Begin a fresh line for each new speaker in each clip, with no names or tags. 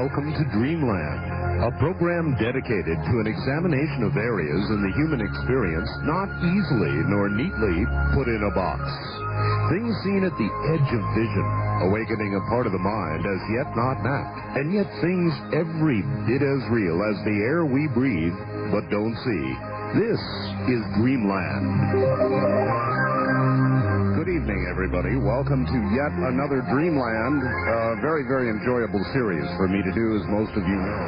welcome to Dreamland, a program dedicated to an examination of areas in the human experience not easily nor neatly put in a box. Things seen at the edge of vision, awakening a part of the mind as yet not mapped, and yet things every bit as real as the air we breathe but don't see. This is Dreamland. Good evening, everybody. Welcome to yet another Dreamland. Very, very enjoyable series for me to do, as most of you know.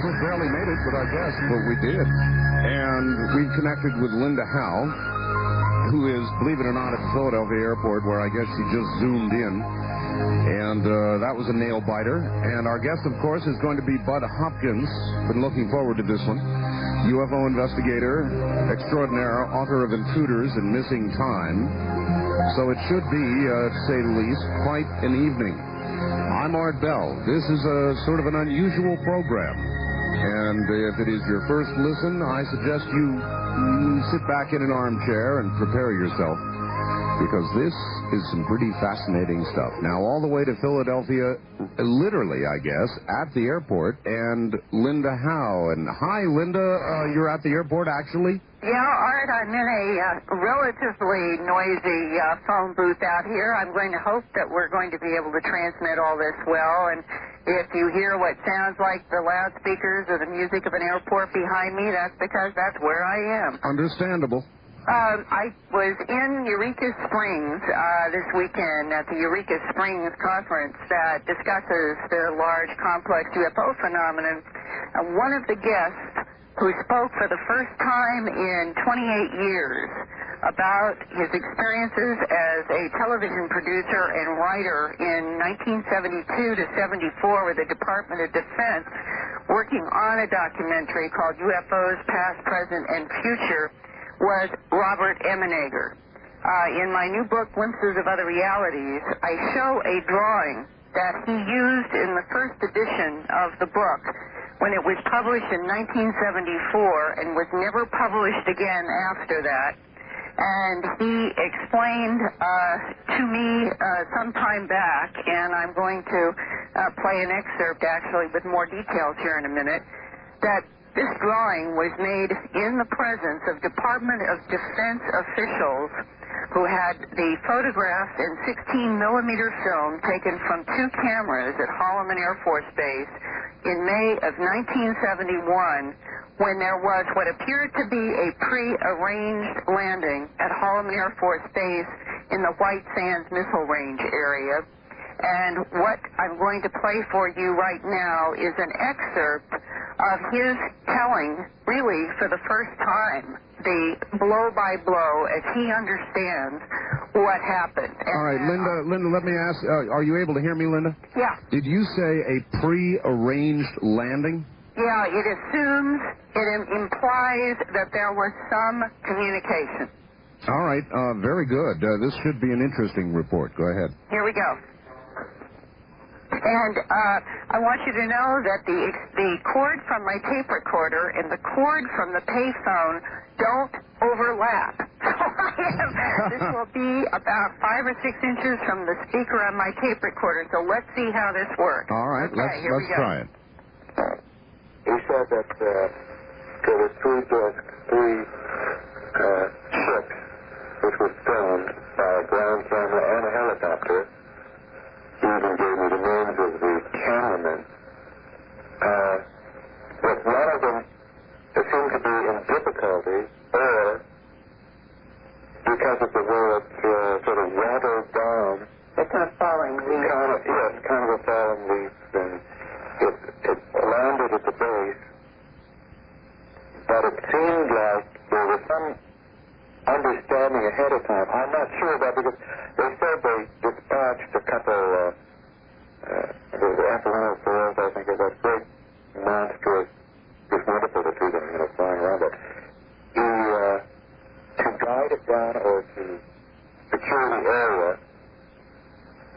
We barely made it, but I guess what we did. And we've connected with Linda Howe, who is, believe it or not, at the Philadelphia airport, where I guess she just zoomed in. And that was a nail-biter. And our guest, of course, is going to be Bud Hopkins. Been looking forward to this one. UFO investigator extraordinaire, author of Intruders and Missing Time. So it should be, to say the least, quite an evening. I'm Art Bell. This is a sort of an unusual program. And if it is your first listen, I suggest you sit back in an armchair and prepare yourself, because this is some pretty fascinating stuff. Now, all the way to Philadelphia, literally, I guess, at the airport, and Linda Howe. And hi, Linda, you're at the airport, actually?
Yeah, Art, I'm in a relatively noisy phone booth out here. I'm going to hope that we're going to be able to transmit all this well, and if you hear what sounds like the loudspeakers or the music of an airport behind me, that's because that's where I am.
Understandable.
I was in Eureka Springs this weekend at the Eureka Springs conference that discusses the large complex UFO phenomenon. One of the guests who spoke for the first time in 28 years about his experiences as a television producer and writer in 1972 to 74 with the Department of Defense, working on a documentary called UFOs Past, Present, and Future, was Robert Emenager. In my new book, Glimpses of Other Realities, I show a drawing that he used in the first edition of the book when it was published in 1974 and was never published again after that. And he explained to me some time back, and I'm going to play an excerpt actually with more details here in a minute, that this drawing was made in the presence of Department of Defense officials who had the photographs in 16-millimeter film taken from two cameras at Holloman Air Force Base in May of 1971, when there was what appeared to be a pre-arranged landing at Holloman Air Force Base in the White Sands Missile Range area. And what I'm going to play for you right now is an excerpt of his telling, really for the first time, the blow-by-blow as he understands what happened. And
all right, Linda, let me ask, are you able to hear me, Linda?
Yeah.
Did you say a pre-arranged landing?
Yeah, it assumes, it implies that there was some communication.
All right, very good. This should be an interesting report. Go ahead.
Here we go. And I want you to know that the cord from my tape recorder and the cord from the payphone don't overlap. So this will be about 5 or 6 inches from the speaker on my tape recorder. So let's see how this works.
All right,
okay,
let's try it.
He said that there were three ships which were filmed by a ground camera and a helicopter. He even gave me the names of the cameramen. But none of them seemed to be in difficulty, or because of the way it sort of rattled down.
It's a falling leaf.
Kind of a falling leaf. And it landed at the base, but it seemed like there was some understanding ahead of time. I'm not sure about it, because they said they dispatched a couple the F-104s, I think, is that big monstrous, it's wonderful to see them, flying around, but to guide it down or to secure the area,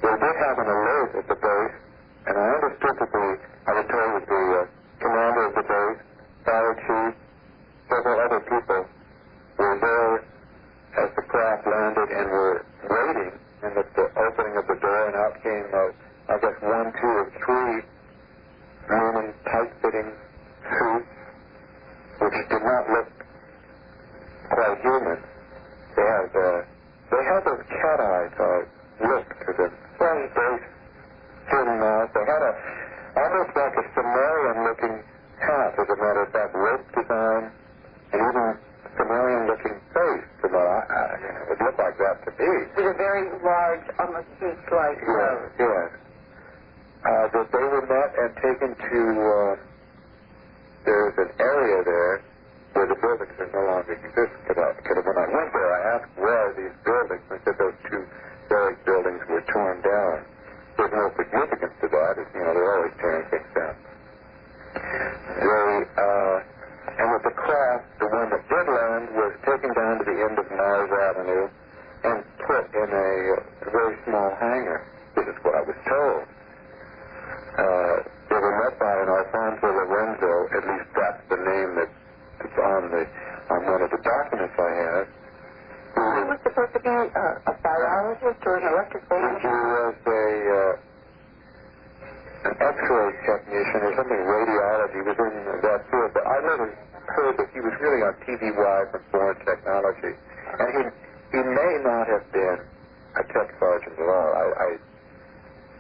they did have an alert at the base, and I understood that I was told that the commander of the base, fire chief, several other people were there as the craft landed and were waiting, and at the opening of the door, and out came, I guess, 1, 2, or 3 Yes. That they were met and taken to, there's an area there where the buildings are no longer exist. When I went there, I asked where are these buildings, and they said those two buried buildings were torn down. There's no significance to that. They're always tearing things down. And with the craft, the one that did land was taken down to the end of Mars Avenue and put in a very small hangar. This is what I was told. They were met by an Alfonso Lorenzo, at least that's the name that's on one of the documents I have.
He was supposed to be a biologist or an electrical engineer?
He was an X-ray technician or something, radiology, was in that field. But I never heard that he was really on TVY from Foreign Technology. And he may not have been a tech sergeant at all.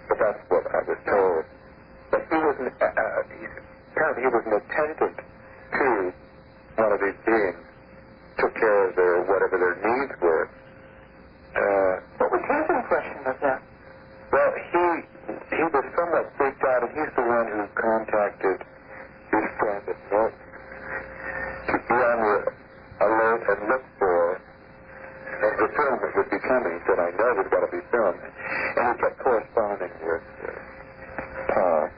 But that's what I was told. But he was apparently he was an attendant to one of these beings, took care of whatever their needs were.
What was his impression of that?
Well, he was somewhat freaked out, and he's the one who contacted his friend at Norton to be on the alert and look for the film that would be coming. He said, I know there's got to be film. And he kept corresponding with Paul.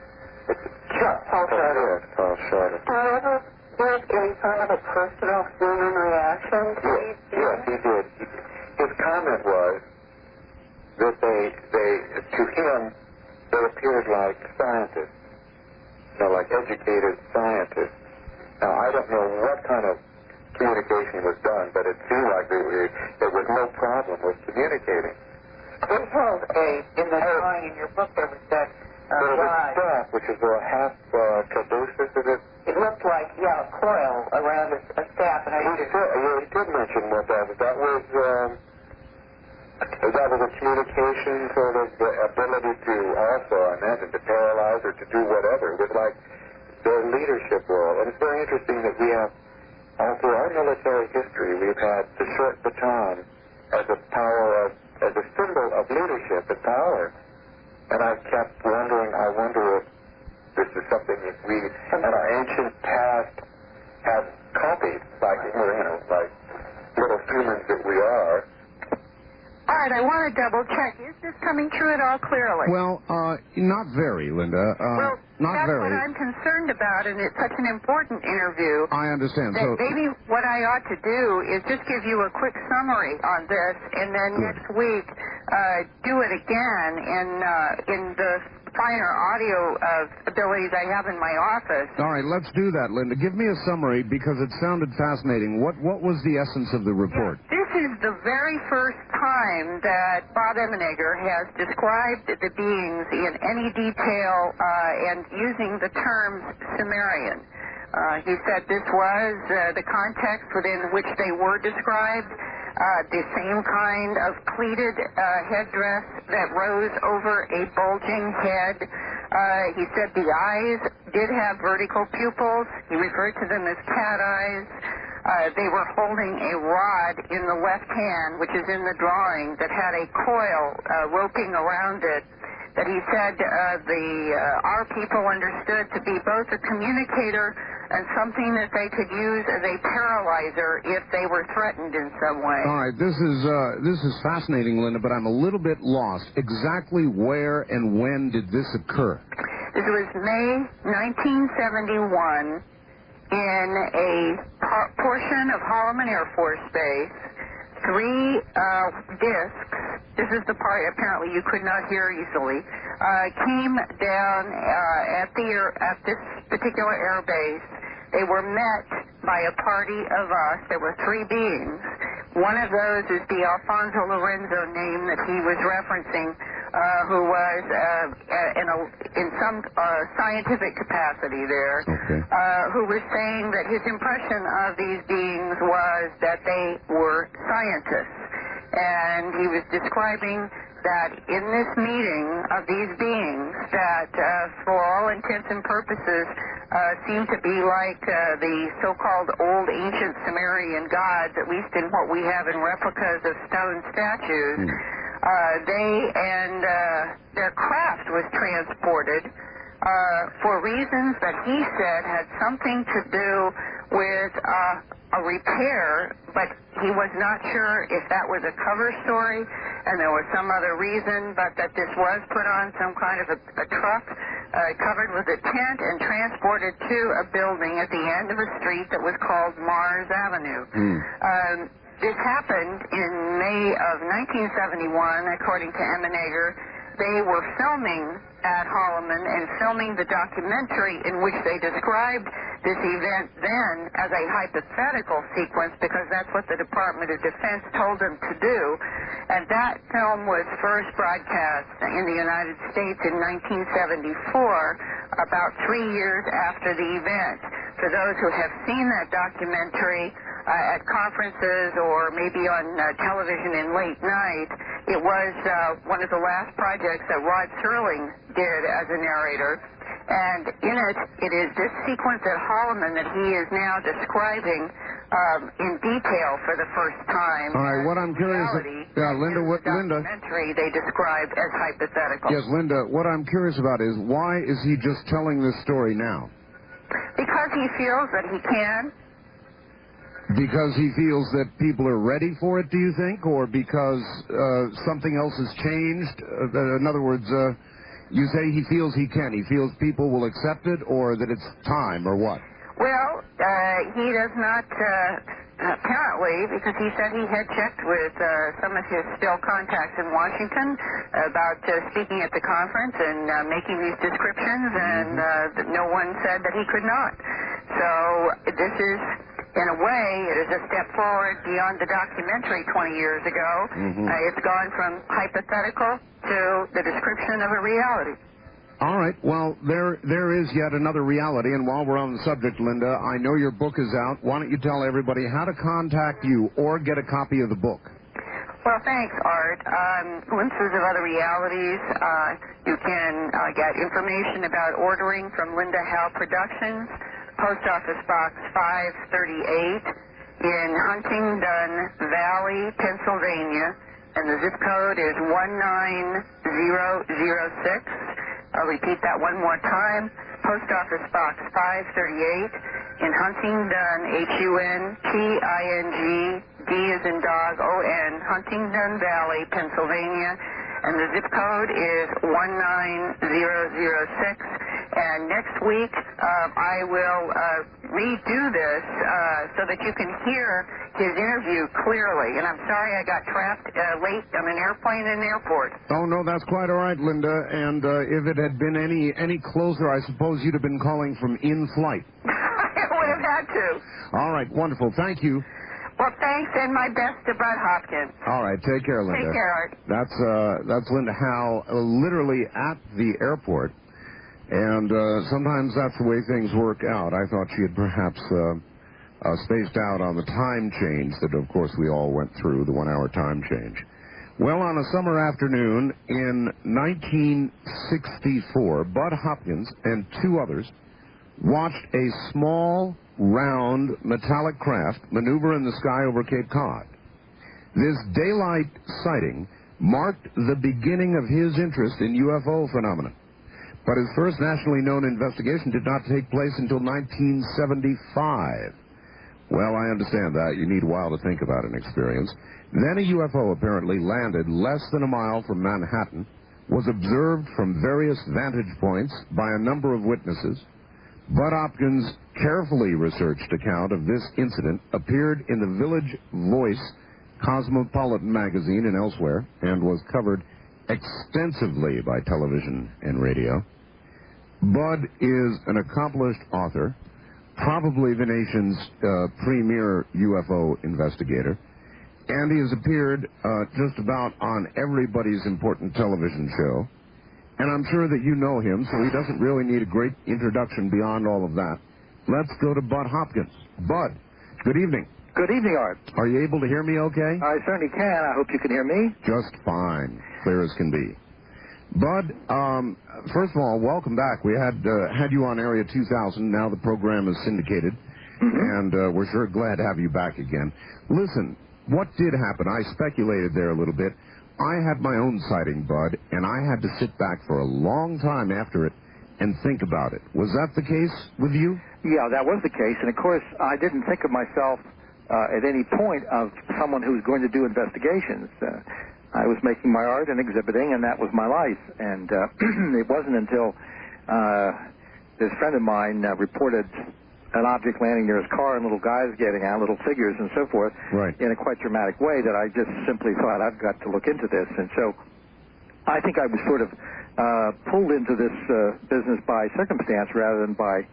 Paul Schroeder.
Yes, Paul Schroeder.
Do you ever get any kind of a personal human reaction to these things?
Yes, he did. His comment was that to him, they appeared like scientists, like educated scientists. Now, I don't know what kind of communication was done, but it seemed like there was no problem with communicating.
They held in the drawing in your book, there was that
There was a staff, which is a half caduceus, is it?
It looked like, a coil around a staff. And
he did mention what that was. That was a communication sort of ability to also, I imagine, to paralyze or to do whatever. It was like their leadership role. And it's very interesting that we have, all through our military history, we've had the short baton as a symbol of leadership and power. And I kept wondering, I wonder if this is something that we, in our ancient past, have copied, like little humans that we are.
All right, I want to double check. Is this coming through at all clearly?
Well, not very, Linda. Not
that's
very.
What I'm concerned about, and it's such an important interview.
I understand.
That
So
maybe what I ought to do is just give you a quick summary on this, and then next week do it again in the finer audio abilities I have in my office.
all right, let's do that, Linda. Give me a summary because it sounded fascinating. What was the essence of the report?
This is the very first time that Bob Emenegger has described the beings in any detail and using the term Sumerian. He said this was the context within which they were described, the same kind of pleated headdress that rose over a bulging head. He said the eyes did have vertical pupils. He referred to them as cat eyes. They were holding a rod in the left hand, which is in the drawing, that had a coil roping around it, that he said our people understood to be both a communicator and something that they could use as a paralyzer if they were threatened in some way.
All right, this is fascinating, Linda, but I'm a little bit lost. Exactly where and when did this occur?
This was May 1971 in a portion of Holloman Air Force Base. 3 discs, this is the part apparently you could not hear easily, came down at this particular air base. They were met by a party of us. There were 3 beings. One of those is the Alfonso Lorenzo name that he was referencing, who was in some scientific capacity there, who was saying that his impression of these beings was that they were scientists. And he was describing that in this meeting of these beings that, for all intents and purposes, seem to be like the so-called old ancient Sumerian gods, at least in what we have in replicas of stone statues. They and their craft was transported for reasons that he said had something to do with a repair, but he was not sure if that was a cover story and there was some other reason, but that this was put on some kind of a truck covered with a tent and transported to a building at the end of a street that was called Mars Avenue. This happened in May of 1971, according to Emmenager. They were filming at Holloman and filming the documentary in which they described this event then as a hypothetical sequence, because that's what the Department of Defense told them to do. And that film was first broadcast in the United States in 1974, about 3 years after the event. For those who have seen that documentary at conferences or maybe on television in late night, it was one of the last projects that Rod Serling did as a narrator. And in it, it is this sequence at Holloman that he is now describing in detail for the first time.
All right, what I'm curious about, Linda,
documentary they describe as hypothetical.
Yes, Linda, what I'm curious about is why is he just telling this story now?
Because he feels that he can.
Because he feels that people are ready for it, do you think? Or because something else has changed? In other words, you say he feels he can. He feels people will accept it, or that it's time, or what?
Well, he does not, apparently, because he said he had checked with some of his still contacts in Washington about speaking at the conference and making these descriptions, and no one said that he could not. So this is, in a way, it is a step forward beyond the documentary 20 years ago. It's gone from hypothetical to the description of a reality.
All right. Well, there is yet another reality, and while we're on the subject, Linda, I know your book is out. Why don't you tell everybody how to contact you or get a copy of the book?
Well, thanks, Art. Glimpses of Other Realities. You can get information about ordering from Linda Howe Productions, Post Office Box 538 in Huntingdon Valley, Pennsylvania, and the zip code is 19006. I'll repeat that one more time. Post Office Box 538 in Huntingdon, Hunting, D as in dog, O-N, Huntingdon Valley, Pennsylvania, and the zip code is 19006. And next week, I will redo this so that you can hear his interview clearly. And I'm sorry I got trapped late on an airplane in an airport.
Oh, no, that's quite all right, Linda. And if it had been any closer, I suppose you'd have been calling from in-flight.
I would have had to.
All right, wonderful. Thank you.
Well, thanks, and my best to Bud Hopkins.
All right, take care, Linda.
Take care, Art.
That's Linda Howe, literally at the airport. And sometimes that's the way things work out. I thought she had perhaps spaced out on the time change that, of course, we all went through, the 1-hour time change. Well, on a summer afternoon in 1964, Bud Hopkins and 2 others watched a small, round, metallic craft maneuver in the sky over Cape Cod. This daylight sighting marked the beginning of his interest in UFO phenomena. But his first nationally known investigation did not take place until 1975. Well, I understand that. You need a while to think about an experience. Then a UFO apparently landed less than a mile from Manhattan, was observed from various vantage points by a number of witnesses. Bud Hopkins' carefully researched account of this incident appeared in the Village Voice Cosmopolitan magazine and elsewhere, and was covered extensively by television and radio. Bud is an accomplished author, probably the nation's premier UFO investigator, and he has appeared just about on everybody's important television show. And I'm sure that you know him, so he doesn't really need a great introduction beyond all of that. Let's go to Bud Hopkins. Bud, good evening.
Good evening, Art.
Are you able to hear me okay?
I certainly can. I hope you can hear me.
Just fine. Clear as can be. Bud, first of all, welcome back. We had you on Area 2000. Now the program is syndicated, and we're sure glad to have you back again. Listen, what did happen? I speculated there a little bit. I had my own sighting, Bud, and I had to sit back for a long time after it and think about it. Was that the case with you?
Yeah, that was the case. And, of course, I didn't think of myself at any point of someone who was going to do investigations. I was making my art and exhibiting, and that was my life. And it wasn't until this friend of mine reported an object landing near his car and little guys getting out, little figures and so forth,
right,
in a quite dramatic way, that I just simply thought, I've got to look into this. And so I think I was sort of pulled into this business by circumstance rather than by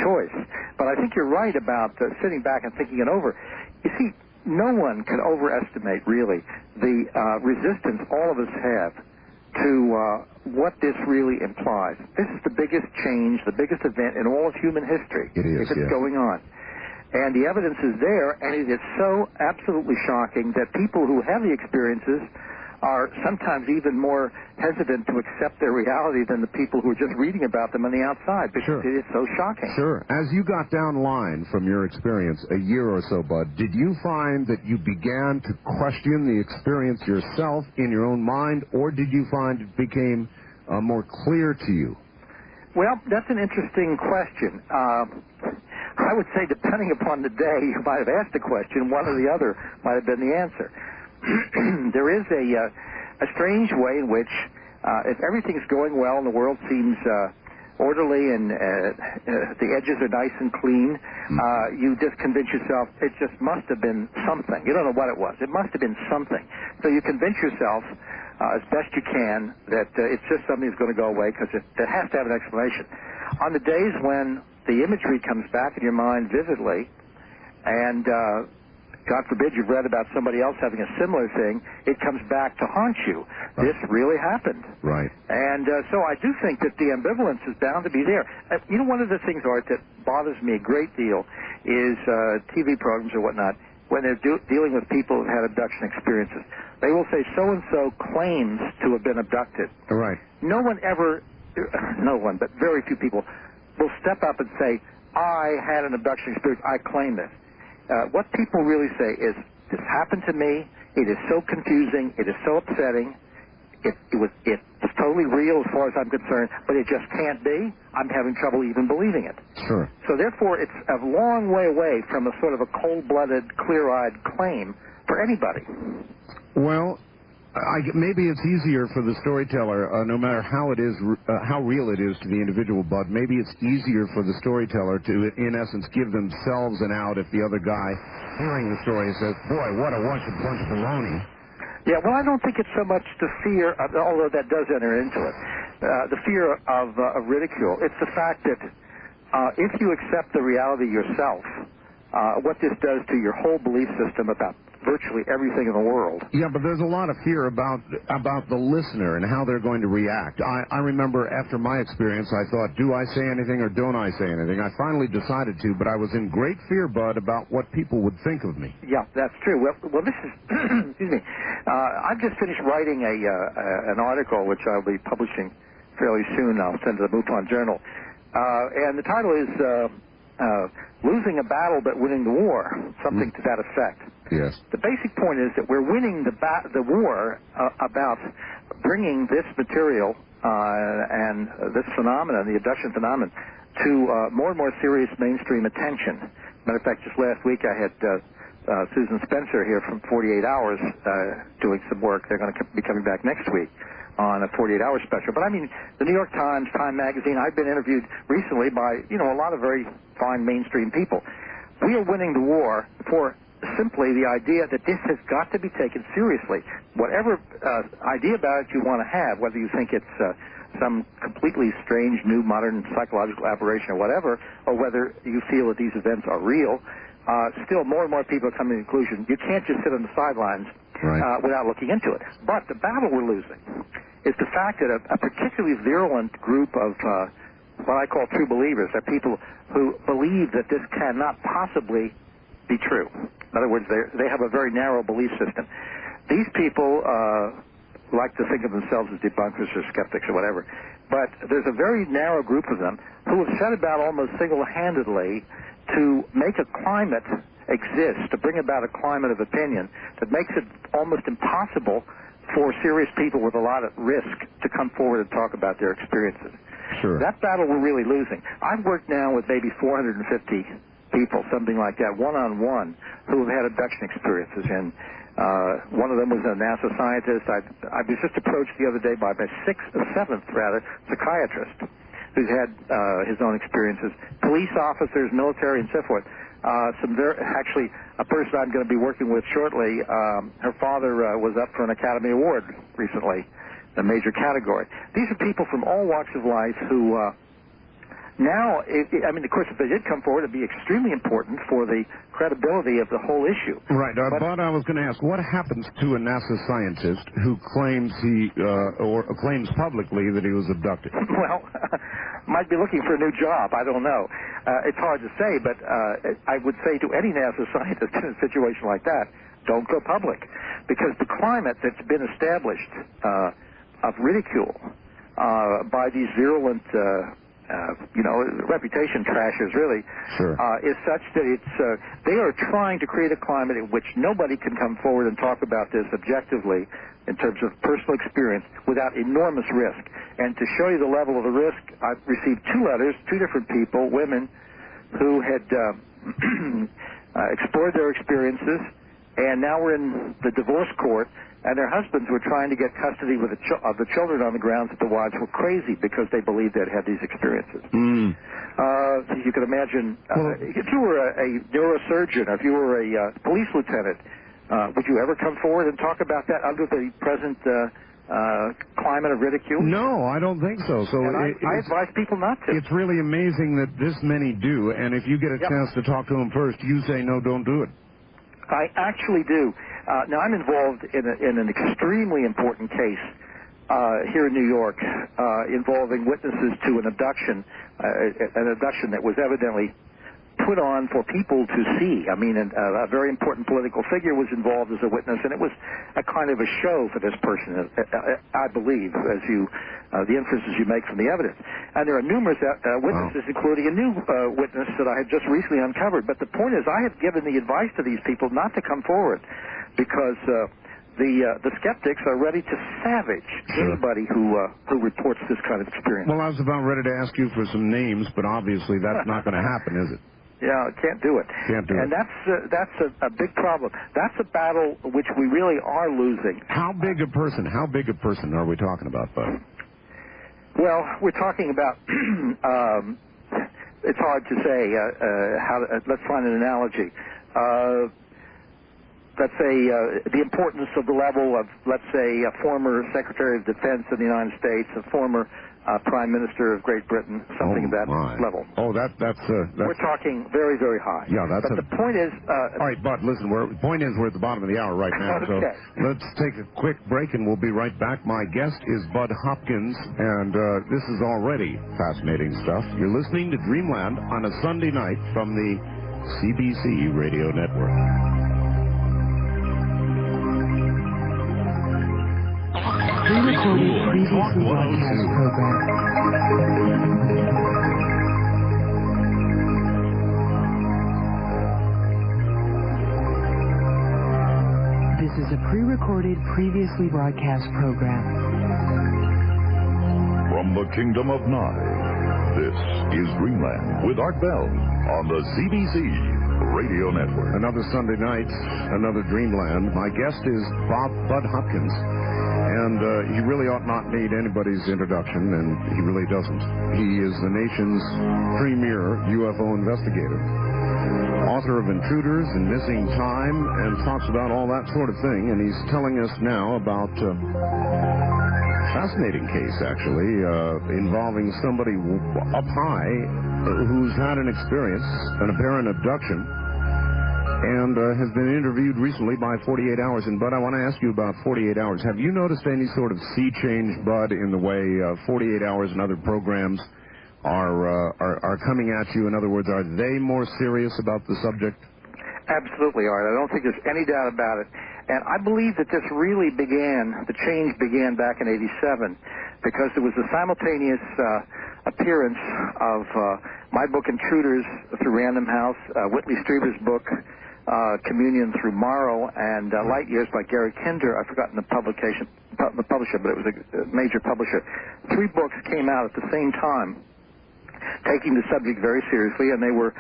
choice. But I think you're right about sitting back and thinking it over. You see, no one can overestimate, really, the resistance all of us have to what this really implies. This is the biggest change, the biggest event in all of human history.
It is,
if it's going on. And the evidence is there, and it is so absolutely shocking that people who have the experiences are sometimes even more hesitant to accept their reality than the people who are just reading about them on the outside, because it is so shocking.
Sure. As you got down line from your experience a year or so, Bud, did you find that you began to question the experience yourself in your own mind, or did you find it became more clear to you?
Well, that's an interesting question. I would say, depending upon the day you might have asked the question, one or the other might have been the answer. There is a strange way in which, if everything's going well and the world seems orderly and the edges are nice and clean, you just convince yourself it just must have been something. You don't know what it was. It must have been something. So you convince yourself as best you can that it's just something that's going to go away, because it has to have an explanation. On the days when the imagery comes back in your mind vividly, and God forbid you've read about somebody else having a similar thing, it comes back to haunt you. This really happened.
Right.
And so I do think that the ambivalence is bound to be there. You know, one of the things, Art, that bothers me a great deal is TV programs or whatnot, when they're dealing with people who've had abduction experiences. They will say so-and-so claims to have been abducted.
Right.
No one, but very few people will step up and say, I had an abduction experience, I claim this. What people really say is, this happened to me, it is so confusing, it is so upsetting, it's totally real as far as I'm concerned, but it just can't be. I'm having trouble even believing it.
Sure.
So therefore, it's a long way away from a sort of a cold-blooded, clear-eyed claim for anybody.
Well, maybe it's easier for the storyteller, no matter how it is, how real it is to the individual, Bud. Maybe it's easier for the storyteller to, in essence, give themselves an out if the other guy, hearing the story, says, "Boy, what a bunch of baloney."
Yeah, well, I don't think it's so much the fear, although that does enter into it, the fear of ridicule. It's the fact that if you accept the reality yourself, what this does to your whole belief system about virtually everything in the world.
Yeah, but there's a lot of fear about the listener and how they're going to react. I remember after my experience, I thought, do I say anything or don't I say anything? I finally decided to, but I was in great fear, Bud, about what people would think of me.
Yeah, that's true. Well, this is, excuse me, I've just finished writing an article which I'll be publishing fairly soon. I'll send to the MUFON Journal. And the title is Losing a Battle but Winning the War, something to that effect.
Yes.
The basic point is that we're winning the war about bringing this material and this phenomenon, the abduction phenomenon, to more and more serious mainstream attention. Matter of fact, just last week I had Susan Spencer here from 48 Hours doing some work. They're going to be coming back next week on a 48-hour special. But I mean, the New York Times, Time Magazine, I've been interviewed recently by, a lot of very fine mainstream people. We are winning the war for simply the idea that this has got to be taken seriously. Whatever idea about it you want to have, whether you think it's some completely strange, new, modern psychological aberration or whatever, or whether you feel that these events are real, still more and more people are coming to the conclusion you can't just sit on the sidelines without looking into it. But the battle we're losing is the fact that a particularly virulent group of what I call true believers are people who believe that this cannot possibly be true. In other words, they have a very narrow belief system. These people like to think of themselves as debunkers or skeptics or whatever, but there's a very narrow group of them who have set about almost single-handedly to make a climate exist, to bring about a climate of opinion that makes it almost impossible for serious people with a lot of risk to come forward and talk about their experiences.
Sure.
That battle we're really losing. I've worked now with maybe 450 people, something like that, one-on-one, who have had abduction experiences. And one of them was a NASA scientist. I was just approached the other day by my seventh psychiatrist who's had his own experiences, police officers, military, and so forth. Actually, a person I'm going to be working with shortly, her father was up for an Academy Award recently, a major category. These are people from all walks of life who now, of course, if they did come forward, it'd be extremely important for the credibility of the whole issue.
Right, but I was going to ask, what happens to a NASA scientist who claims or claims publicly that he was abducted?
Well, might be looking for a new job. I don't know. It's hard to say, but I would say to any NASA scientist in a situation like that, don't go public, because the climate that's been established of ridicule by these virulent reputation trashers, really,
sure.
Is such that they are trying to create a climate in which nobody can come forward and talk about this objectively in terms of personal experience without enormous risk. And to show you the level of the risk, I've received 2 letters, 2 different people, women, who had explored their experiences, and now we're in the divorce court, and their husbands were trying to get custody of the children on the grounds that the wives were crazy because they believed they'd had these experiences. You can imagine, if you were a neurosurgeon, or if you were a police lieutenant, would you ever come forward and talk about that under the present climate of ridicule?
No, I don't think so.
I advise people not to.
It's really amazing that this many do, and if you get a chance to talk to them first, you say, no, don't do it.
I actually do. Now, I'm involved in an extremely important case here in New York involving witnesses to an abduction that was evidently put on for people to see. I mean, a very important political figure was involved as a witness, and it was a kind of a show for this person, I believe, as the inferences you make from the evidence. And there are numerous witnesses, including a new witness that I had just recently uncovered. But the point is, I have given the advice to these people not to come forward because the skeptics are ready to savage anybody who reports this kind of experience.
Well, I was about ready to ask you for some names, but obviously that's not going to happen, is it?
Yeah, can't do it.
Can't do
it. And that's a big problem. That's a battle which we really are losing.
How big a person are we talking about, Bud?
Well, we're talking about, it's hard to say. Let's find an analogy. Let's say the importance of the level of, let's say, a former Secretary of Defense of the United States, a former Prime Minister of Great Britain, something of that level.
Oh, that's
we're talking very, very high.
Yeah,
but the point is...
all right, Bud, listen, the point is we're at the bottom of the hour right now,
okay.
So let's take a quick break and we'll be right back. My guest is Bud Hopkins, and this is already fascinating stuff. You're listening to Dreamland on a Sunday night from the CBC Radio Network.
Pre-recorded previously broadcast program. This is a pre-recorded previously broadcast program.
From the Kingdom of Nye, this is Dreamland with Art Bell on the CBC Radio Network.
Another Sunday night, another Dreamland. My guest is Bud Hopkins. And he really ought not need anybody's introduction, and he really doesn't. He is the nation's premier UFO investigator, author of Intruders and Missing Time, and talks about all that sort of thing. And he's telling us now about a fascinating case, actually, involving somebody up high who's had an experience, an apparent abduction, and has been interviewed recently by 48 Hours. And, Bud, I want to ask you about 48 Hours. Have you noticed any sort of sea change, Bud, in the way 48 Hours and other programs are coming at you? In other words, are they more serious about the subject?
Absolutely, Art. I don't think there's any doubt about it. And I believe that this really the change began back in '87, because there was a simultaneous appearance of my book Intruders through Random House, Whitley Strieber's book Communion through Morrow, and Light Years by Gary Kinder. I've forgotten the publication the publisher, but it was a major publisher. 3 books came out at the same time, taking the subject very seriously, and they were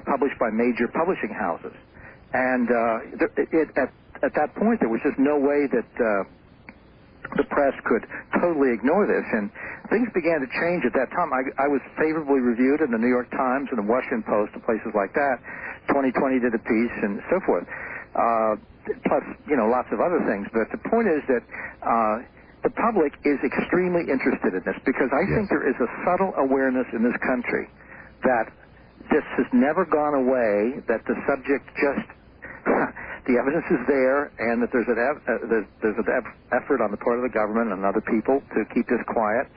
published by major publishing houses. And at that point, there was just no way that the press could totally ignore this, and things began to change at that time. I was favorably reviewed in the New York Times and the Washington Post and places like that. 2020 did a piece and so forth. Plus, lots of other things. But the point is that the public is extremely interested in this because I think there is a subtle awareness in this country that this has never gone away, that the subject just, the evidence is there, and that there's an effort on the part of the government and other people to keep this quiet.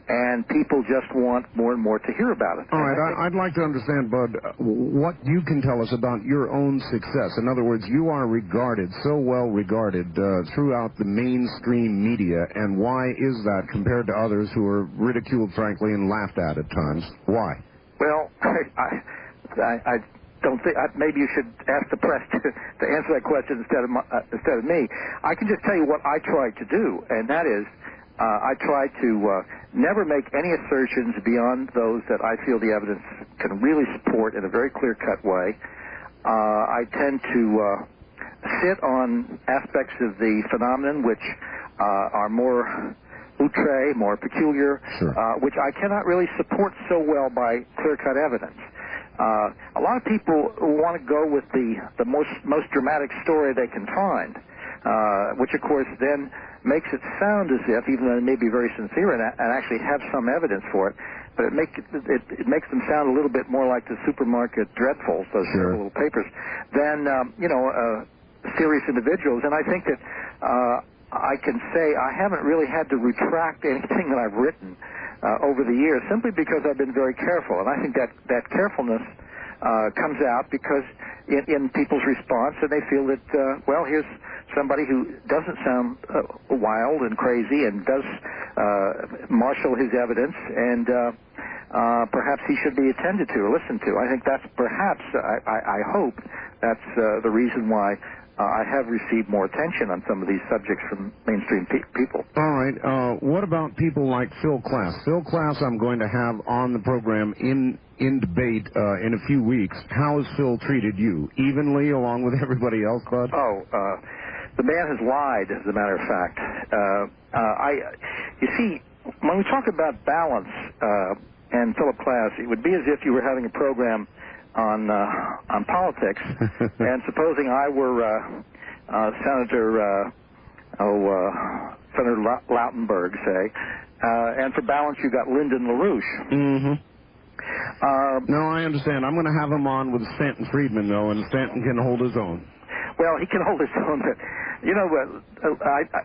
And people just want more and more to hear about it.
All right, I'd like to understand, Bud, what you can tell us about your own success. In other words, you are regarded, so well regarded throughout the mainstream media, and why is that compared to others who are ridiculed, frankly, and laughed at times? Why?
Well, I don't think, maybe you should ask the press to answer that question instead of me. I can just tell you what I tried to do, and that is, I try to never make any assertions beyond those that I feel the evidence can really support in a very clear-cut way. I tend to sit on aspects of the phenomenon which are more outre, more peculiar, which I cannot really support so well by clear-cut evidence. A lot of people want to go with the most dramatic story they can find, which, of course, then makes it sound as if, even though they may be very sincere and actually have some evidence for it, but it makes them sound a little bit more like the supermarket dreadfuls, those little papers, than serious individuals. And I think that I can say I haven't really had to retract anything that I've written over the years, simply because I've been very careful. And I think that carefulness comes out because in people's response, and they feel that, well, here's somebody who doesn't sound wild and crazy and does marshal his evidence, and perhaps he should be attended to or listened to. I think that's perhaps, I hope, that's the reason why I have received more attention on some of these subjects from mainstream people.
All right. What about people like Phil Klass? Phil Klass I'm going to have on the program in debate in a few weeks. How has Phil treated you? Evenly along with everybody else, Bud?
The man has lied, as a matter of fact. You see, when we talk about balance and Philip Klass, it would be as if you were having a program on politics, and supposing I were Senator Lautenberg, say, and for balance you got Lyndon LaRouche.
Mm-hmm. No, I understand. I'm going to have him on with Stanton Friedman, though, and Stanton can hold his own.
Well, he can hold his own, but,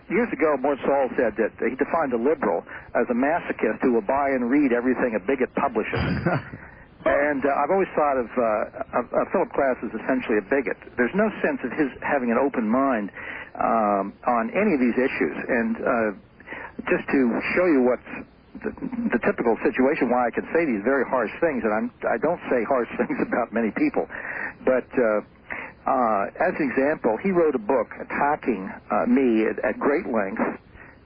years ago, Mort Saul said that he defined a liberal as a masochist who will buy and read everything a bigot publishes. And I've always thought of Philip Klass as essentially a bigot. There's no sense of his having an open mind on any of these issues. And just to show you what's the typical situation, why I can say these very harsh things, and I don't say harsh things about many people, but as an example, he wrote a book attacking me at great length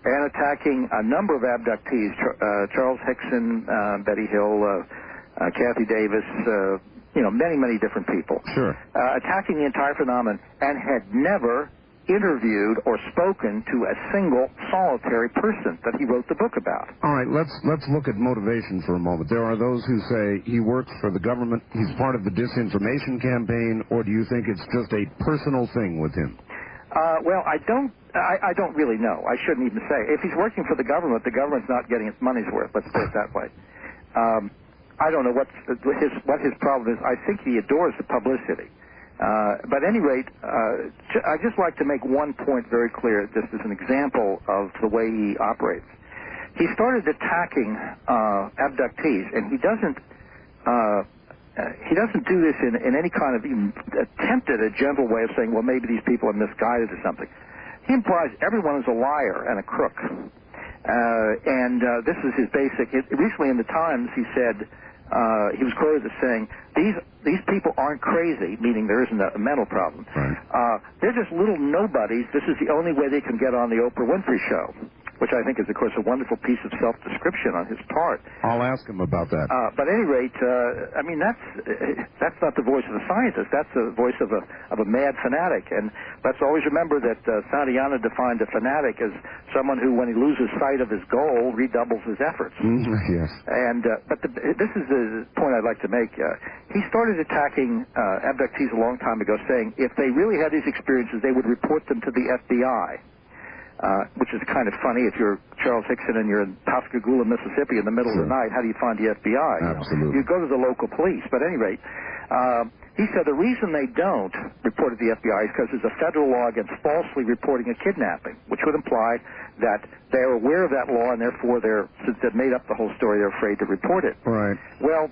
and attacking a number of abductees, Charles Hickson, Betty Hill, Kathy Davis, many, many different people.
Sure.
Attacking the entire phenomenon, and had never interviewed or spoken to a single solitary person that he wrote the book about.
All right, let's look at motivation for a moment. There are those who say he works for the government, he's part of the disinformation campaign, or do you think it's just a personal thing with him?
Well, I don't really know. I shouldn't even say. If he's working for the government's not getting its money's worth. Let's put it that way. I don't know what his problem is. I think he adores the publicity. But at any rate, I'd just like to make one point very clear, just as an example of the way he operates. He started attacking abductees, and he doesn't do this in any kind of even attempt at a gentle way of saying, well, maybe these people are misguided or something. He implies everyone is a liar and a crook. And this is his basic. Recently in the Times, he said he was quoted as saying, these people aren't crazy, meaning there isn't a mental problem.
Right.
They're just little nobodies. This is the only way they can get on the Oprah Winfrey Show, which I think is, of course, a wonderful piece of self-description on his part.
I'll ask him about that.
But at any rate, I mean, that's not the voice of a scientist. That's the voice of a mad fanatic. And let's always remember that Santayana defined a fanatic as someone who, when he loses sight of his goal, redoubles his efforts.
Yes.
And but this is the point I'd like to make. He started attacking abductees a long time ago, saying if they really had these experiences, they would report them to the FBI. Which is kind of funny. If you're Charles Hickson and you're in Pascagoula, Mississippi in the middle of the night, how do you find the FBI?
Absolutely.
You go to the local police. But at any rate, he said the reason they don't report to the FBI is because there's a federal law against falsely reporting a kidnapping, which would imply that they're aware of that law and therefore since they've made up the whole story, they're afraid to report it.
Right.
Well,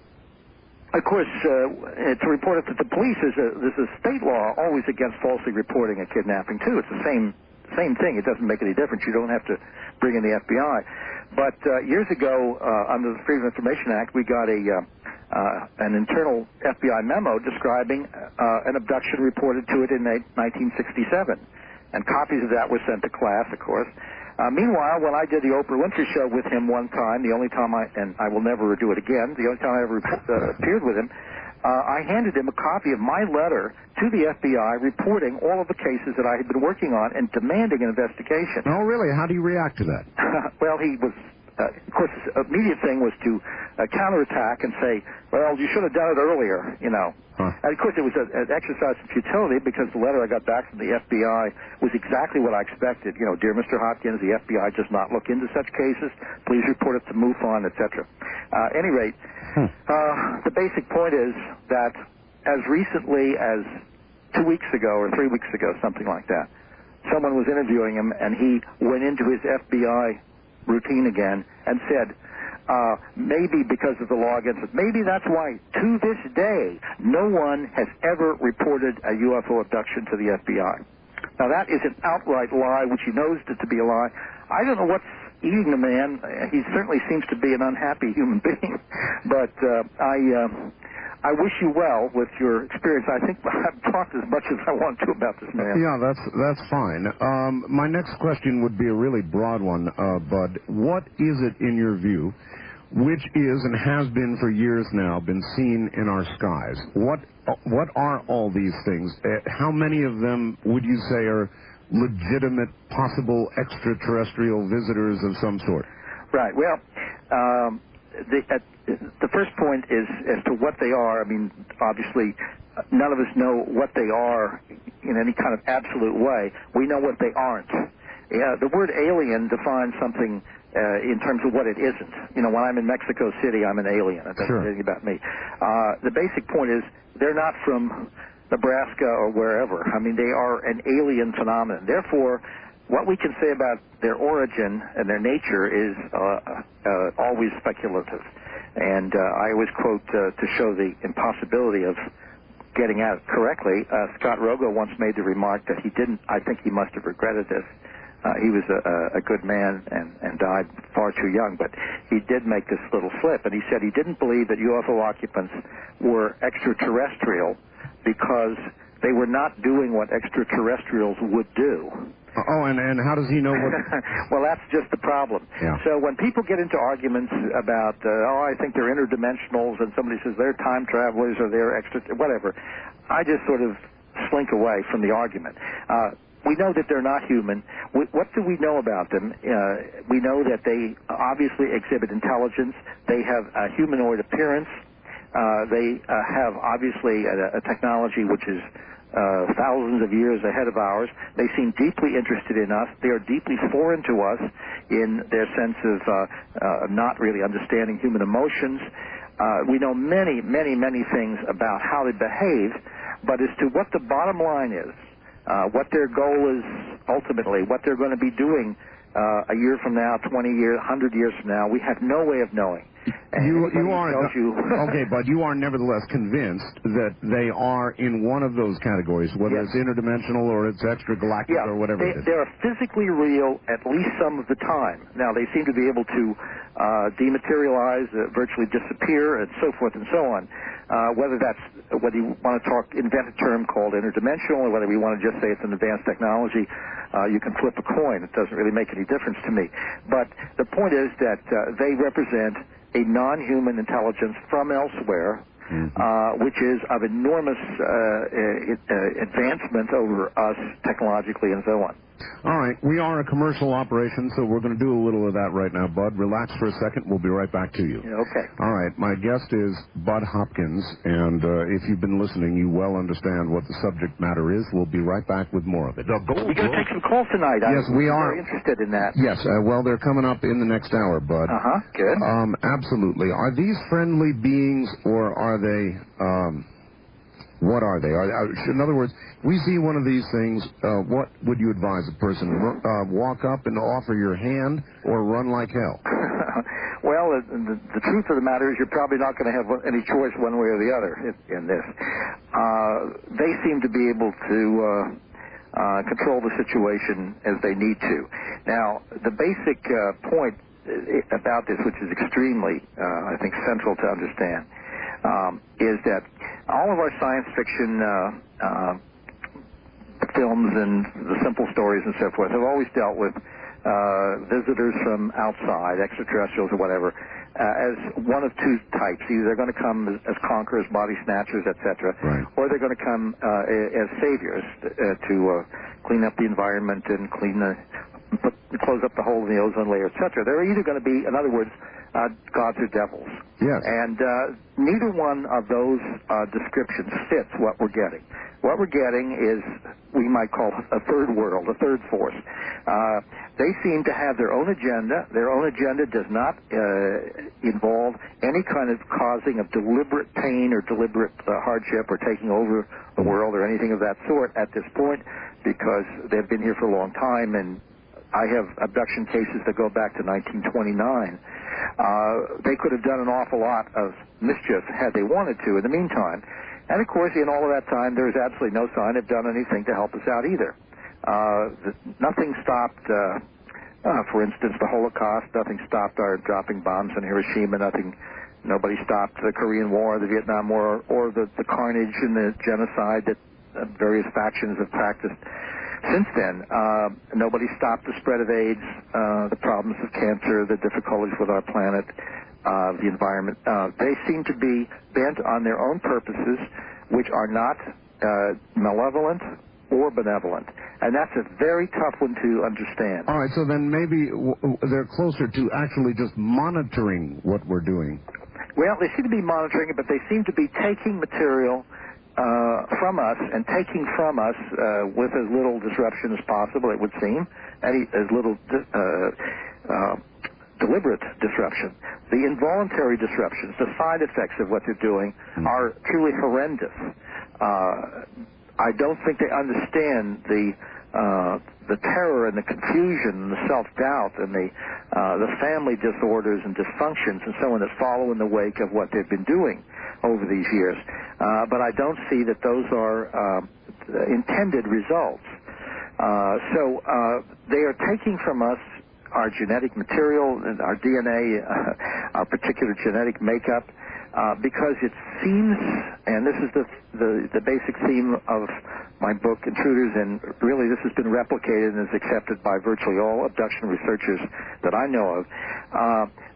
of course, to report it to the police, there's a state law always against falsely reporting a kidnapping, too. It's the same thing. It doesn't make any difference. You don't have to bring in the FBI. But years ago, under the Freedom of Information Act, we got an internal FBI memo describing an abduction reported to it in 1967. And copies of that were sent to class, of course. Meanwhile, when I did the Oprah Winfrey Show with him one time, the only time and I will never do it again, the only time I ever appeared with him, I handed him a copy of my letter to the FBI reporting all of the cases that I had been working on and demanding an investigation.
Oh, really? How do you react to that?
Well, he was, of course, his immediate thing was to counterattack and say, well, you should have done it earlier, you know.
Huh.
And, of course, it was an exercise in futility because the letter I got back from the FBI was exactly what I expected. You know, dear Mr. Hopkins, the FBI does not look into such cases. Please report it to MUFON, etc. Any rate, the basic point is that as recently as 2 weeks ago or 3 weeks ago, something like that, someone was interviewing him and he went into his FBI routine again and said, maybe because of the law against it, maybe that's why to this day no one has ever reported a UFO abduction to the FBI. Now that is an outright lie, which he knows it to be a lie. I don't know what's eating the man. He certainly seems to be an unhappy human being. But I wish you well with your experience. I think I've talked as much as I want to about this man.
Yeah, that's fine. My next question would be a really broad one, Bud. What is it, in your view, which is and has been for years now been seen in our skies? What are all these things? How many of them would you say are legitimate, possible extraterrestrial visitors of some sort?
Right. Well, the first point is as to what they are. I mean, obviously, none of us know what they are in any kind of absolute way. We know what they aren't. Yeah, the word alien defines something in terms of what it isn't. You know, when I'm in Mexico City, I'm an alien. It doesn't say anything about me. The basic point is they're not from Nebraska or wherever. I mean, they are an alien phenomenon. Therefore, what we can say about their origin and their nature is always speculative. And I always quote, to show the impossibility of getting at it correctly, Scott Rogo once made the remark that he didn't, I think he must have regretted this. He was a good man and died far too young, but he did make this little slip, and he said he didn't believe that UFO occupants were extraterrestrial because they were not doing what extraterrestrials would do.
Oh, and how does he know what...
Well, that's just the problem.
Yeah.
So when people get into arguments about, I think they're interdimensionals, and somebody says they're time travelers or they're whatever, I just sort of slink away from the argument. We know that they're not human. What do we know about them? We know that they obviously exhibit intelligence. They have a humanoid appearance. They have obviously a technology which is thousands of years ahead of ours. They seem deeply interested in us. They are deeply foreign to us in their sense of not really understanding human emotions. We know many, many, many things about how they behave, but as to what the bottom line is, what their goal is ultimately, what they're going to be doing a year from now, 20 years, 100 years from now, we have no way of knowing.
You are okay, but you are nevertheless convinced that they are in one of those categories, whether it's interdimensional or it's extragalactic or whatever it is.
They are physically real at least some of the time. Now, they seem to be able to dematerialize, virtually disappear, and so forth and so on. Whether you want to invent a term called interdimensional, or whether we want to just say it's an advanced technology, you can flip a coin. It doesn't really make any difference to me. But the point is that they represent a non-human intelligence from elsewhere, which is of enormous advancement over us technologically and so on.
All right, we are a commercial operation, so we're going to do a little of that right now. Bud, relax for a second. We'll be right back to you.
Okay.
All right, my guest is Bud Hopkins, and if you've been listening, you well understand what the subject matter is. We'll be right back with more of it.
We're going to take some calls tonight.
Yes, we are.
Very interested in that.
Yes, well, they're coming up in the next hour, Bud.
Good.
Absolutely. Are these friendly beings, or are they... what are they? In other words, we see one of these things, what would you advise a person? Walk up and offer your hand, or run like hell?
Well, the truth of the matter is you're probably not going to have any choice one way or the other in this. They seem to be able to control the situation as they need to. Now, the basic point about this, which is extremely, I think, central to understand, is that all of our science fiction films and the simple stories and so forth have always dealt with visitors from outside, extraterrestrials or whatever, as one of two types. Either they're going to come as conquerors, body snatchers, etc., or they're going to come as saviors to clean up the environment and close up the hole in the ozone layer, etc. They're either going to be, in other words, gods or devils.
Yes.
And neither one of those descriptions fits what we're getting. What we're getting is, we might call a third world, a third force. They seem to have their own agenda. Their own agenda does not involve any kind of causing of deliberate pain or deliberate hardship or taking over the world or anything of that sort at this point, because they've been here for a long time, and I have abduction cases that go back to 1929. They could have done an awful lot of mischief had they wanted to in the meantime. And, of course, in all of that time, there is absolutely no sign they've done anything to help us out either. Nothing stopped, for instance, the Holocaust. Nothing stopped our dropping bombs on Hiroshima. Nobody stopped the Korean War, the Vietnam War, or the carnage and the genocide that various factions have practiced since then. Nobody stopped the spread of AIDS, the problems of cancer, the difficulties with our planet, the environment. They seem to be bent on their own purposes, which are not malevolent or benevolent. And that's a very tough one to understand.
All right, so then maybe they're closer to actually just monitoring what we're doing.
Well, they seem to be monitoring it, but they seem to be taking material from us and taking from us with as little disruption as possible, it would seem, as little deliberate disruption. The involuntary disruptions, the side effects of what they're doing, are truly horrendous. I don't think they understand the terror and the confusion and the self-doubt and the family disorders and dysfunctions and so on that follow in the wake of what they've been doing over these years. But I don't see that those are intended results. So they are taking from us our genetic material, our DNA, our particular genetic makeup, because it seems, and this is the basic theme of my book, Intruders, and really this has been replicated and is accepted by virtually all abduction researchers that I know of.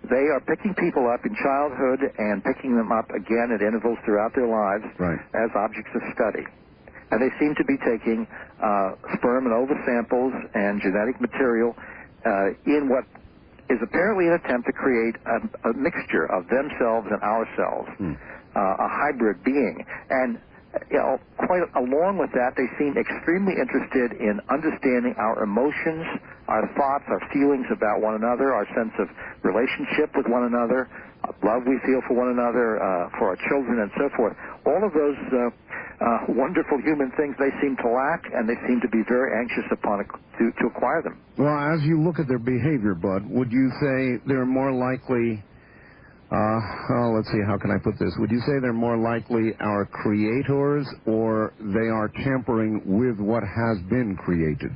They are picking people up in childhood and picking them up again at intervals throughout their lives as objects of study. And they seem to be taking sperm and ova samples and genetic material in what is apparently an attempt to create a mixture of themselves and ourselves, a hybrid being. And quite along with that, they seem extremely interested in understanding our emotions, our thoughts, our feelings about one another, our sense of relationship with one another, love we feel for one another, for our children, and so forth. All of those wonderful human things they seem to lack, and they seem to be very anxious upon to acquire them.
Well, as you look at their behavior, Bud, would you say they're more likely Let's see, how can I put this? Would you say they're more likely our creators, or they are tampering with what has been created?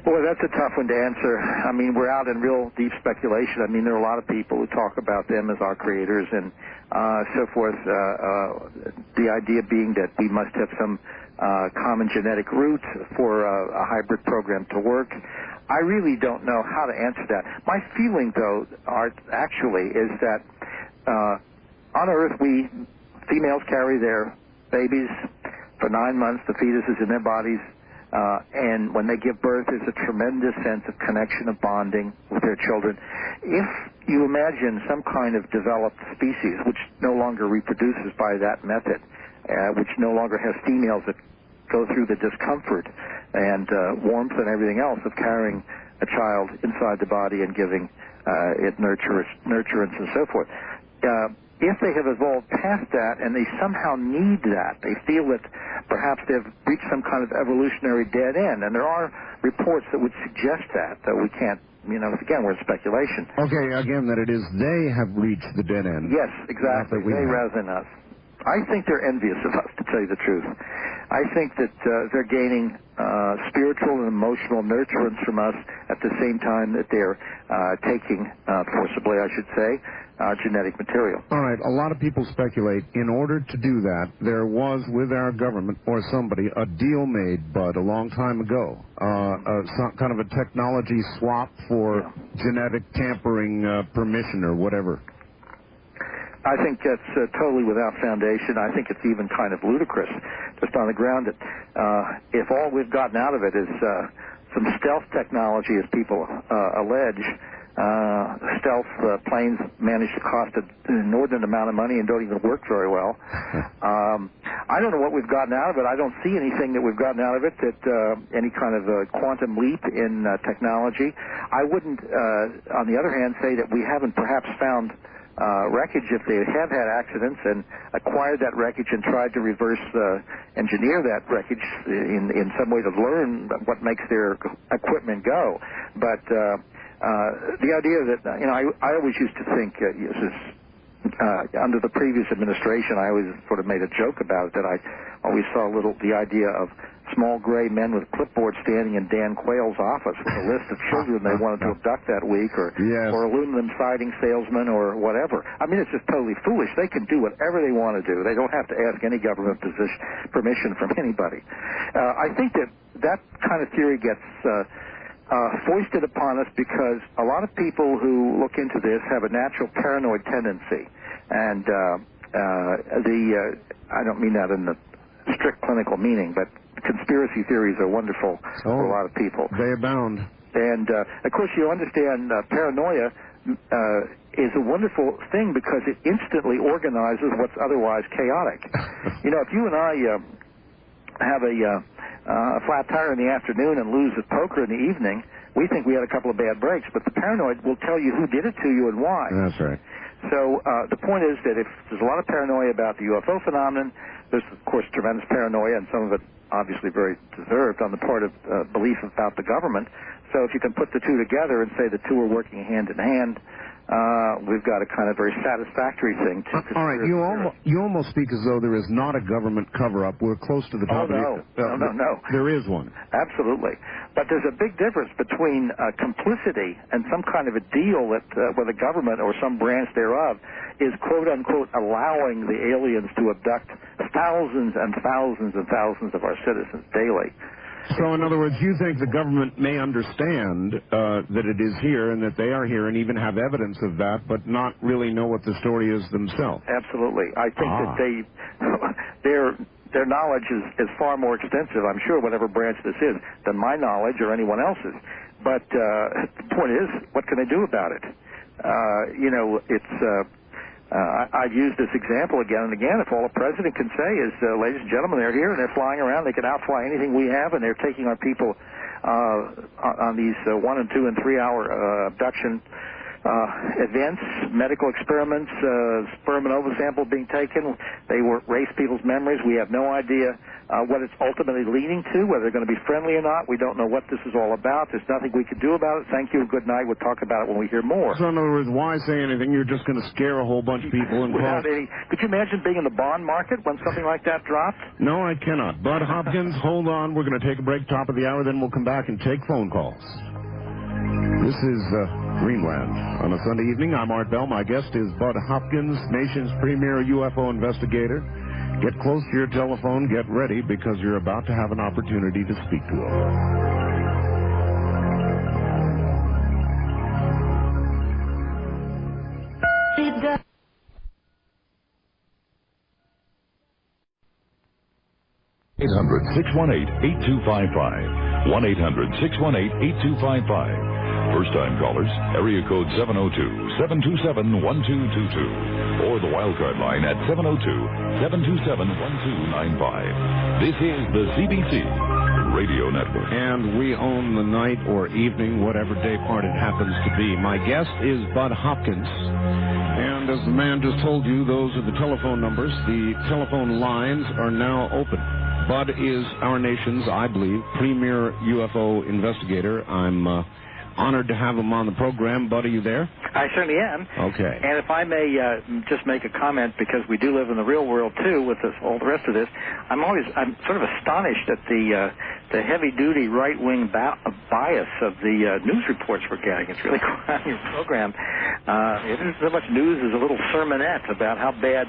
Boy, that's a tough one to answer. I mean, we're out in real deep speculation. I mean, there are a lot of people who talk about them as our creators and so forth. The idea being that we must have some common genetic root for a hybrid program to work. I really don't know how to answer that. My feeling, though, Art, actually, is that on Earth, females carry their babies for 9 months. The fetus is in their bodies. And when they give birth, there's a tremendous sense of connection, of bonding with their children. If you imagine some kind of developed species which no longer reproduces by that method, which no longer has females that go through the discomfort and warmth and everything else of carrying a child inside the body and giving it nurturance and so forth. If they have evolved past that and they somehow need that, they feel that perhaps they've reached some kind of evolutionary dead end, and there are reports that would suggest that, though we can't, again, we're in speculation.
Okay, again, that it is they have reached the dead end.
Yes, exactly, they rather than us. I think they're envious of us, to tell you the truth. I think that they're gaining spiritual and emotional nurturance from us at the same time that they're taking, forcibly I should say, genetic material.
All right, a lot of people speculate in order to do that, there was with our government or somebody a deal made, Bud, a long time ago, some kind of a technology swap for genetic tampering permission or whatever.
I think that's totally without foundation. I think it's even kind of ludicrous, just on the ground that if all we've gotten out of it is some stealth technology, as people allege, stealth planes manage to cost an inordinate amount of money and don't even work very well. I don't know what we've gotten out of it. I don't see anything that we've gotten out of it that any kind of quantum leap in technology. I wouldn't, on the other hand, say that we haven't perhaps found wreckage if they have had accidents and acquired that wreckage and tried to reverse engineer that wreckage in some way to learn what makes their equipment go. But the idea that, I always used to think, under the previous administration, I always sort of made a joke about it, that I always saw the idea of small gray men with clipboards standing in Dan Quayle's office with a list of children they wanted to abduct that week, or aluminum siding salesmen or whatever. I mean, it's just totally foolish. They can do whatever they want to do. They don't have to ask any government permission from anybody. I think that kind of theory gets foisted upon us because a lot of people who look into this have a natural paranoid tendency. And I don't mean that in the strict clinical meaning, but conspiracy theories are wonderful for a lot of people.
They abound.
And, of course, you understand paranoia is a wonderful thing because it instantly organizes what's otherwise chaotic. If you and I have a flat tire in the afternoon and lose at poker in the evening, we think we had a couple of bad breaks, but the paranoid will tell you who did it to you and why.
That's right.
So the point is that if there's a lot of paranoia about the UFO phenomenon, there's, of course, tremendous paranoia, and some of it obviously very deserved on the part of belief about the government. So if you can put the two together and say the two are working hand in hand, we've got a kind of very satisfactory thing.
All right, you almost speak as though there is not a government cover-up. We're close to the top.
No.
There is one.
Absolutely. But there's a big difference between complicity and some kind of a deal that where the government or some branch thereof is quote-unquote allowing the aliens to abduct thousands and thousands and thousands of our citizens daily.
So, in other words, you think the government may understand that it is here and that they are here and even have evidence of that, but not really know what the story is themselves?
Absolutely. I think that their knowledge is far more extensive, I'm sure, whatever branch this is, than my knowledge or anyone else's. But the point is, what can they do about it? I've used this example again and again. If all a president can say is, ladies and gentlemen, they're here and they're flying around, they can outfly anything we have, and they're taking our people on these 1 and 2 and 3 hour abduction events, medical experiments, sperm and ova sample being taken. They erase people's memories. We have no idea what it's ultimately leading to, whether they're going to be friendly or not. We don't know what this is all about. There's nothing we can do about it. Thank you. Good night. We'll talk about it when we hear more.
So in other words, why say anything? You're just going to scare a whole bunch of people.
Could you imagine being in the bond market when something like that drops?
No, I cannot. Bud Hopkins, hold on. We're going to take a break, top of the hour, then we'll come back and take phone calls. This is Greenland. On a Sunday evening, I'm Art Bell. My guest is Bud Hopkins, nation's premier UFO investigator. Get close to your telephone. Get ready, because you're about to have an opportunity to speak to him.
(800-618-8255). 1-800-618-8255. First-time callers, area code 702-727-1222. Or the wildcard line at 702-727-1295. This is the CBC Radio Network.
And we own the night or evening, whatever day part it happens to be. My guest is Bud Hopkins. And as the man just told you, those are the telephone numbers. The telephone lines are now open. Bud is our nation's, I believe, premier UFO investigator. I'm honored to have him on the program. Bud, are you there?
I certainly am.
Okay.
And if I may just make a comment, because we do live in the real world too with this, all the rest of this, I'm sort of astonished at the heavy-duty right-wing bias of the news reports we're getting. It's really quite on your program. It isn't so much news as a little sermonette about how bad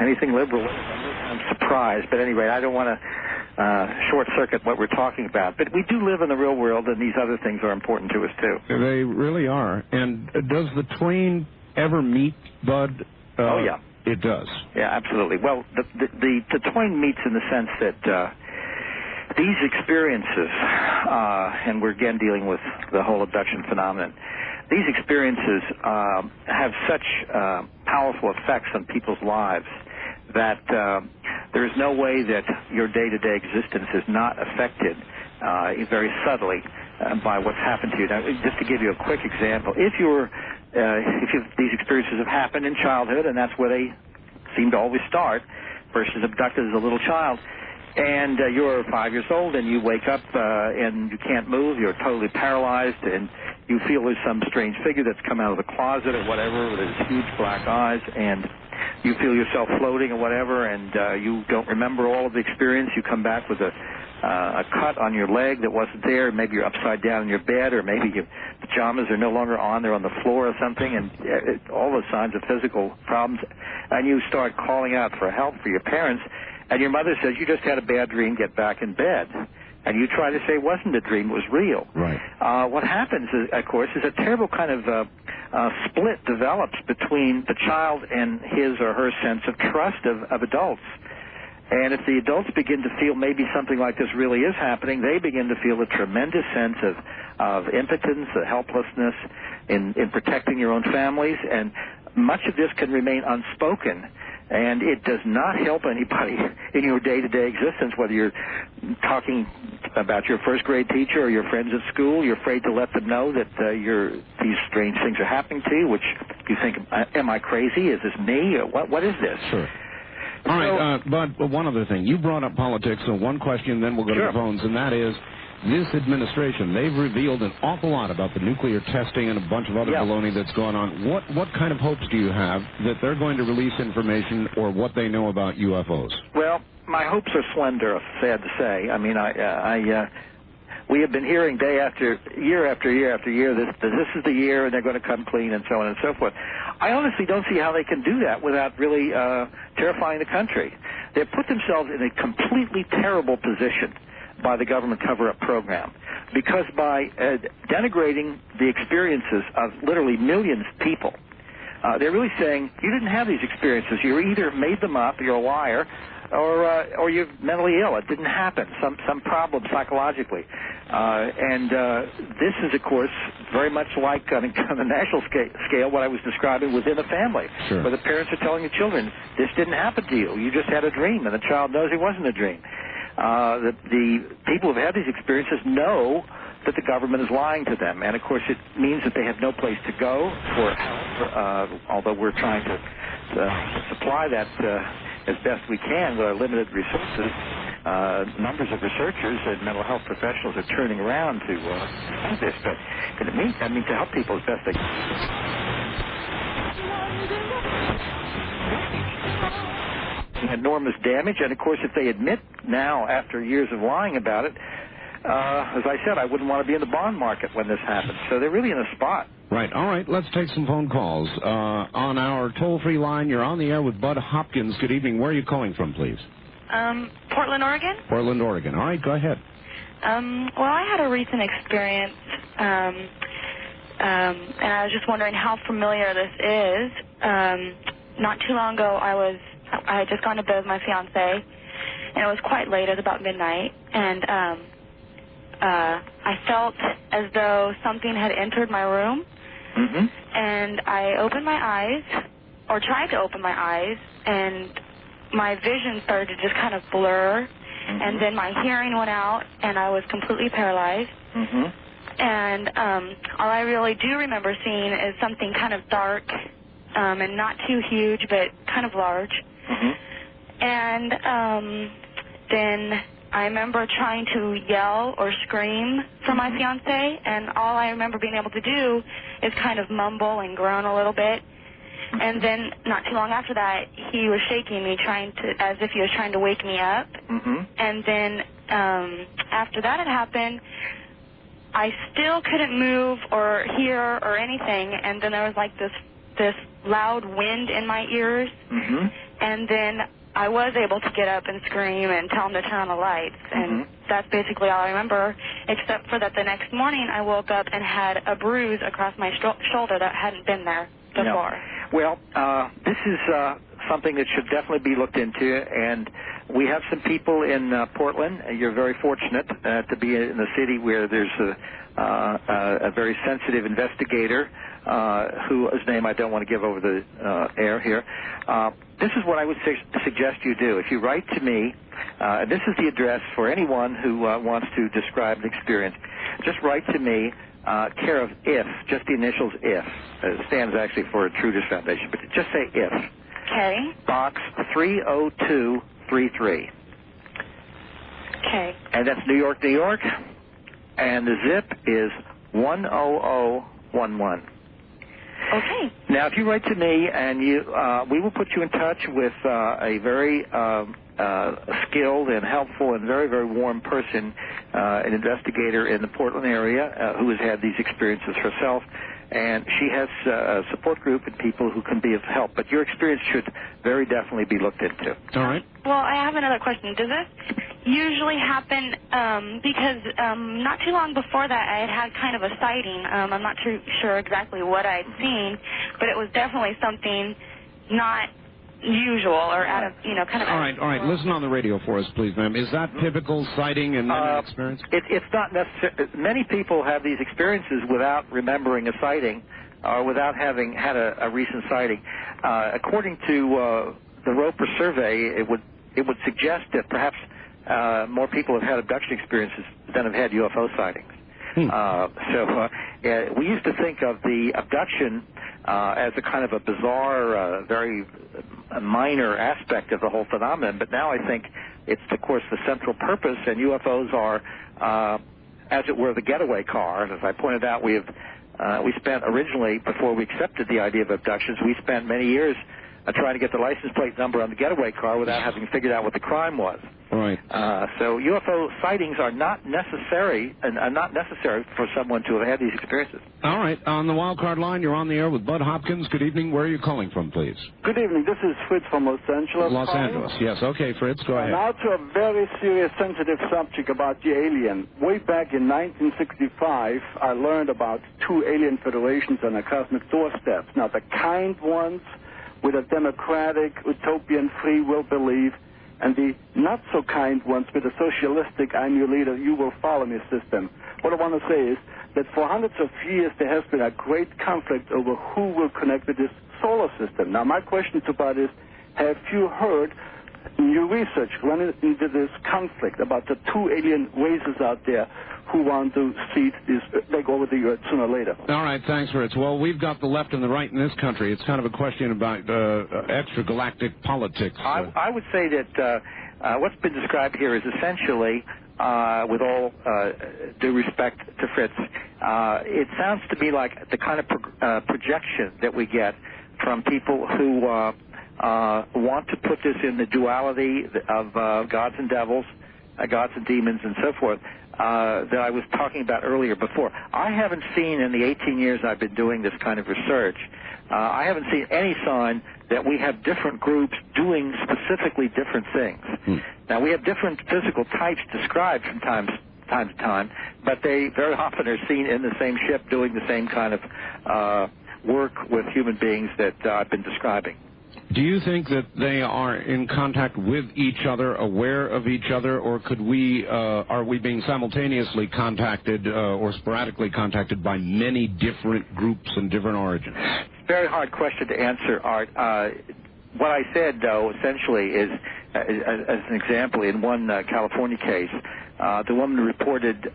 anything liberal is. I'm surprised, but anyway, I don't want to short-circuit what we're talking about. But we do live in the real world, and these other things are important to us, too.
They really are. And does the twain ever meet, Bud?
Oh, yeah.
It does.
Yeah, absolutely. Well, the twain meets in the sense that these experiences, and we're again dealing with the whole abduction phenomenon, these experiences have such powerful effects on people's lives that there is no way that your day-to-day existence is not affected very subtly by what's happened to you. Now, just to give you a quick example, if these experiences have happened in childhood, and that's where they seem to always start, first is abducted as a little child, and you're 5 years old, and you wake up and you can't move, you're totally paralyzed, and you feel there's some strange figure that's come out of the closet or whatever with his huge black eyes, and you feel yourself floating or whatever, and you don't remember all of the experience. You come back with a cut on your leg that wasn't there. Maybe you're upside down in your bed, or maybe your pajamas are no longer on, they're on the floor or something, and all the signs of physical problems. And you start calling out for help for your parents, and your mother says, you just had a bad dream, get back in bed. And you try to say it wasn't a dream, it was real.
Right.
What happens, of course, is a terrible kind of split develops between the child and his or her sense of trust of adults. And if the adults begin to feel maybe something like this really is happening, they begin to feel a tremendous sense of impotence, helplessness in protecting your own families. And much of this can remain unspoken. And it does not help anybody in your day-to-day existence, whether you're talking about your first-grade teacher or your friends at school. You're afraid to let them know that these strange things are happening to you, which you think, am I crazy? Is this me? What is this?
Sure. All right, but one other thing. You brought up politics, so one question, then we'll go to the phones, and that is, this administration, they've revealed an awful lot about the nuclear testing and a bunch of other baloney that's going on. What kind of hopes do you have that they're going to release information or what they know about UFOs?
Well, my hopes are slender, sad to say. I mean, we have been hearing day after year after year after year, this is the year and they're going to come clean and so on and so forth. I honestly don't see how they can do that without really terrifying the country. They've put themselves in a completely terrible position by the government cover-up program, because by denigrating the experiences of literally millions of people, they're really saying, you didn't have these experiences. You either made them up, you're a liar, or you're mentally ill. It didn't happen. Some problem psychologically. This is, of course, very much like on a national scale what I was describing within a family, where the parents are telling the children, this didn't happen to you. You just had a dream, and the child knows it wasn't a dream. The people who've had these experiences know that the government is lying to them. And, of course, it means that they have no place to go for help, although we're trying to supply that as best we can with our limited resources. Numbers of researchers and mental health professionals are turning around to this. But in the meantime, to help people as best they can. Enormous damage, and of course, if they admit now, after years of lying about it, as I said, I wouldn't want to be in the bond market when this happens. So they're really in a spot.
Right. All right. Let's take some phone calls. On our toll-free line, you're on the air with Bud Hopkins. Good evening. Where are you calling from, please?
Portland, Oregon.
Portland, Oregon. All right. Go ahead.
Well, I had a recent experience, and I was just wondering how familiar this is. Not too long ago, I had just gone to bed with my fiance, and it was quite late. It was about midnight, and I felt as though something had entered my room, and I opened my eyes, or tried to open my eyes, and my vision started to just kind of blur, and then my hearing went out, and I was completely paralyzed. And all I really do remember seeing is something kind of dark, and not too huge, but kind of large. And then I remember trying to yell or scream for my fiance, and all I remember being able to do is kind of mumble and groan a little bit. And then not too long after that, he was shaking me, as if he was trying to wake me up. And then after that had happened, I still couldn't move or hear or anything. And then there was like this loud wind in my ears. And then I was able to get up and scream and tell him to turn on the lights. And that's basically all I remember, except for that the next morning I woke up and had a bruise across my shoulder that hadn't been there before.
No. Well, this is something that should definitely be looked into, and we have some people in Portland. You're very fortunate to be in a city where there's a very sensitive investigator whose name I don't want to give over the air here. This is what I would suggest you do. If you write to me, this is the address for anyone who wants to describe an experience. Just write to me, care of IF, just the initials IF. It stands actually for Intruders Foundation, but just say IF.
Okay.
Box 30233.
Okay.
And that's New York, New York. And the zip is 10011.
Okay.
Now, if you write to me, and we will put you in touch with a very skilled and helpful and very, very warm person, an investigator in the Portland area who has had these experiences herself. And she has a support group and people who can be of help. But your experience should very definitely be looked into.
All right.
Well, I have another question. Does this usually happen because not too long before that I had kind of a sighting. I'm not too sure exactly what I'd seen, but it was definitely something not usual or out of, kind of...
All right. Listen on the radio for us, please, ma'am. Is that typical sighting and experience?
It's not necessary. Many people have these experiences without remembering a sighting or without having had a recent sighting. According to the Roper survey, it would suggest that perhaps more people have had abduction experiences than have had UFO sightings. We used to think of the abduction as a kind of a bizarre, very minor aspect of the whole phenomenon, but now I think it's, of course, the central purpose, and UFOs are, as it were, the getaway car. And as I pointed out, we spent originally, before we accepted the idea of abductions, we spent many years trying to get the license plate number on the getaway car without having figured out what the crime was.
Right.
So UFO sightings are not necessary for someone to have had these experiences.
All right. On the wild card line, you're on the air with Bud Hopkins. Good evening. Where are you calling from, please?
Good evening. This is Fritz from Los Angeles.
Los Angeles. Yes. Okay, Fritz. Go ahead.
Now to a very serious, sensitive subject about the alien. Way back in 1965, I learned about two alien federations on a cosmic doorstep. Now, the kind ones with a democratic, utopian, free will belief, and the not-so-kind ones with a socialistic, I'm your leader, you will follow me system. What I want to say is that for hundreds of years there has been a great conflict over who will connect with this solar system. Now, my question to Bud is, have you heard new research run into this conflict about the two alien races out there who want to take over the Earth sooner or later.
All right, thanks, Fritz. Well, we've got the left and the right in this country. It's kind of a question about extragalactic politics.
I would say that what's been described here is essentially, with all due respect to Fritz, it sounds to me like the kind of projection that we get from people who want to put this in the duality of gods and devils, gods and demons, and so forth, that I was talking about earlier before. I haven't seen in the 18 years I've been doing this kind of research, I haven't seen any sign that we have different groups doing specifically different things. Now, we have different physical types described from time to time, but they very often are seen in the same ship doing the same kind of work with human beings that I've been describing.
Do you think that they are in contact with each other, aware of each other, or are we being simultaneously contacted or sporadically contacted by many different groups and different origins?
Very hard question to answer, Art. What I said, though, essentially is, as an example, in one California case, the woman reported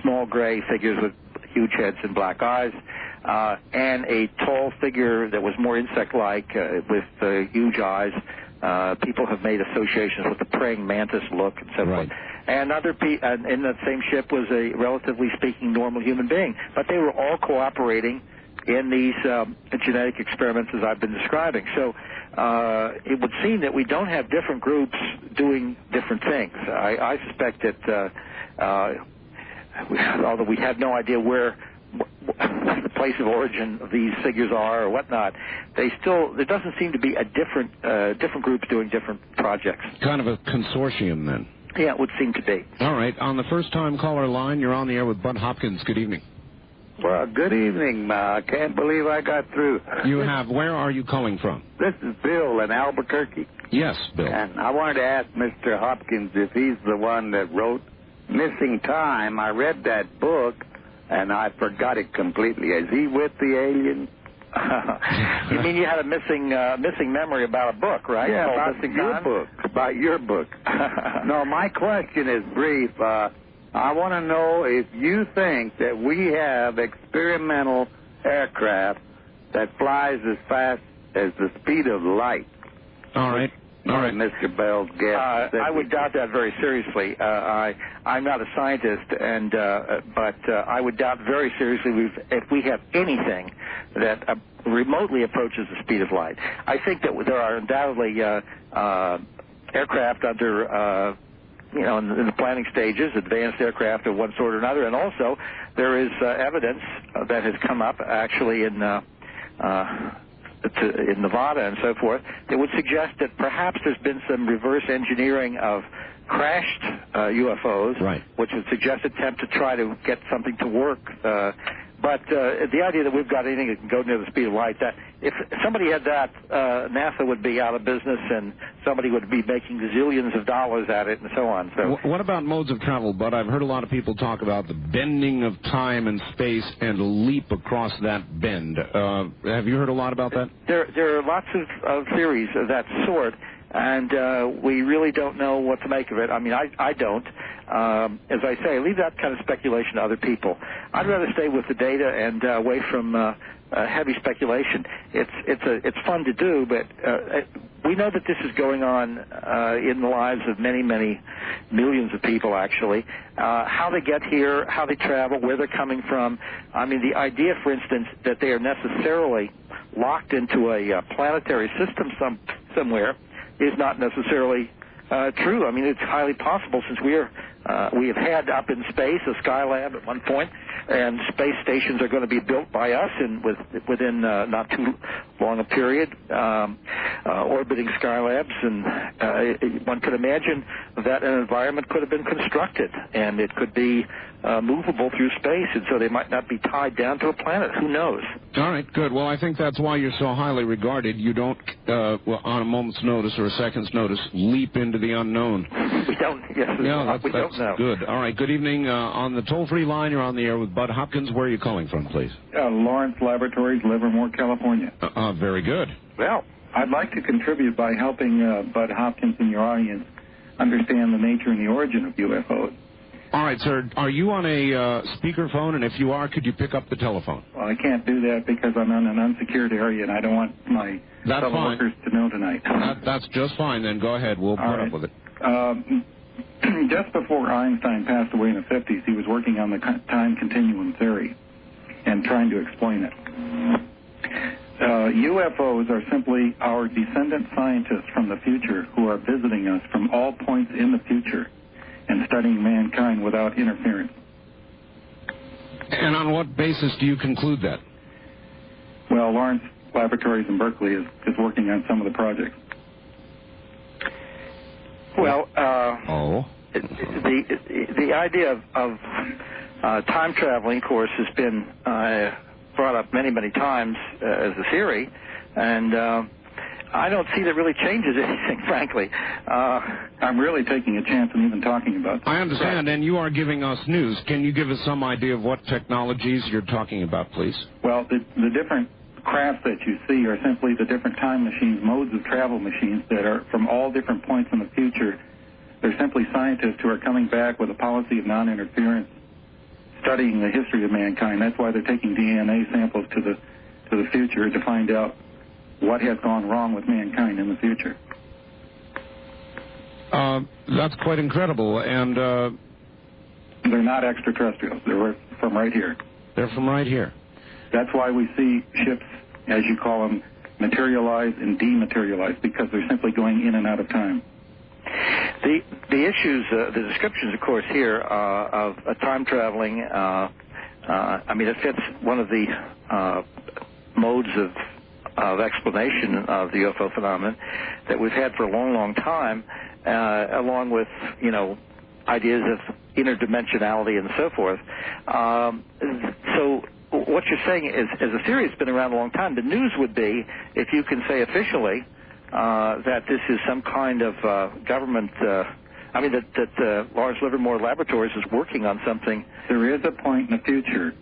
small gray figures with huge heads and black eyes, and a tall figure that was more insect-like with huge eyes. People have made associations with the praying mantis look and so forth. And in that same ship was a, relatively speaking, normal human being. But they were all cooperating in these genetic experiments as I've been describing. So it would seem that we don't have different groups doing different things. I suspect that, although we have no idea where the place of origin of these figures are or whatnot, there doesn't seem to be a different groups doing different projects.
Kind of a consortium, then.
Yeah, it would seem to be.
All right. On the first-time caller line, you're on the air with Bud Hopkins. Good evening.
Well, good evening. I can't believe I got through.
You have. Where are you calling from?
This is Bill in Albuquerque.
Yes, Bill.
And I wanted to ask Mr. Hopkins if he's the one that wrote Missing Time. I read that book, and I forgot it completely. Is he with the aliens?
You mean you had a missing memory about a book, right?
Yeah, about your book. No, my question is brief. I want to know if you think that we have experimental aircraft that flies as fast as the speed of light.
All right. All right,
Mr. Bell's guess.
I would doubt that very seriously. I'm not a scientist, but I would doubt very seriously if we have anything that remotely approaches the speed of light. I think that there are undoubtedly aircraft under, in the planning stages, advanced aircraft of one sort or another, and also there is evidence that has come up actually in Nevada and so forth that would suggest that perhaps there's been some reverse engineering of crashed UFOs, which would suggest attempt to try to get something to work. But the idea that we've got anything that can go near the speed of light, that if somebody had that, NASA would be out of business and somebody would be making zillions of dollars at it and so on. So,
what about modes of travel, Bud? I've heard a lot of people talk about the bending of time and space and a leap across that bend. Have you heard a lot about that?
There are lots of theories of that sort, and we really don't know what to make of it. I mean, I don't. As I say, I leave that kind of speculation to other people. I'd rather stay with the data and away from heavy speculation. It's fun to do, but we know that this is going on in the lives of many, many millions of people, actually. How they get here, how they travel, where they're coming from. I mean, the idea, for instance, that they are necessarily locked into a planetary system somewhere is not necessarily true. I mean, it's highly possible since we have had up in space a Skylab at one point, and space stations are going to be built by us within not too long a period, orbiting Skylabs, and one could imagine that an environment could have been constructed, and it could be movable through space, and so they might not be tied down to a planet. Who knows?
All right, good. Well, I think that's why you're so highly regarded. You don't, on a moment's notice or a second's notice, leap into the unknown.
We don't. Yes, we don't know.
Good. All right. Good evening. On the toll-free line, you're on the air with Bud Hopkins. Where are you calling from, please?
Lawrence Laboratories, Livermore, California.
Very good.
Well, I'd like to contribute by helping Bud Hopkins and your audience understand the nature and the origin of UFOs.
All right, sir. Are you on a speakerphone? And if you are, could you pick up the telephone?
Well, I can't do that because I'm in an unsecured area, and I don't want my fellow workers to know tonight.
That's just fine, then. Go ahead. We'll put up with it.
Just before Einstein passed away in the 50s, he was working on the time continuum theory and trying to explain it. UFOs are simply our descendant scientists from the future who are visiting us from all points in the future and studying mankind without interference.
And on what basis do you conclude that?
Well, Lawrence Laboratories in Berkeley is working on some of the projects.
Well, the idea of time traveling, of course, has been brought up many, many times as a theory, and I don't see that really changes anything, frankly.
I'm really taking a chance and even talking about that.
I understand, and you are giving us news. Can you give us some idea of what technologies you're talking about, please?
Well, the different crafts that you see are simply the different time machines, modes of travel machines that are from all different points in the future. They're simply scientists who are coming back with a policy of non-interference, studying the history of mankind. That's why they're taking DNA samples to the future to find out what has gone wrong with mankind in the future.
That's quite incredible, and
they're not extraterrestrials. They're from right here.
They're from right here.
That's why we see ships, as you call them, materialize and dematerialize, because they're simply going in and out of time.
The issues, the descriptions, of course, here of time traveling, I mean, it fits one of the modes of explanation of the UFO phenomenon that we've had for a long, long time, along with, ideas of interdimensionality and so forth. So what you're saying is, as a theory that's been around a long time, the news would be, if you can say officially, that this is some kind of government, that Lawrence Livermore Laboratories is working on something.
There is a point in the future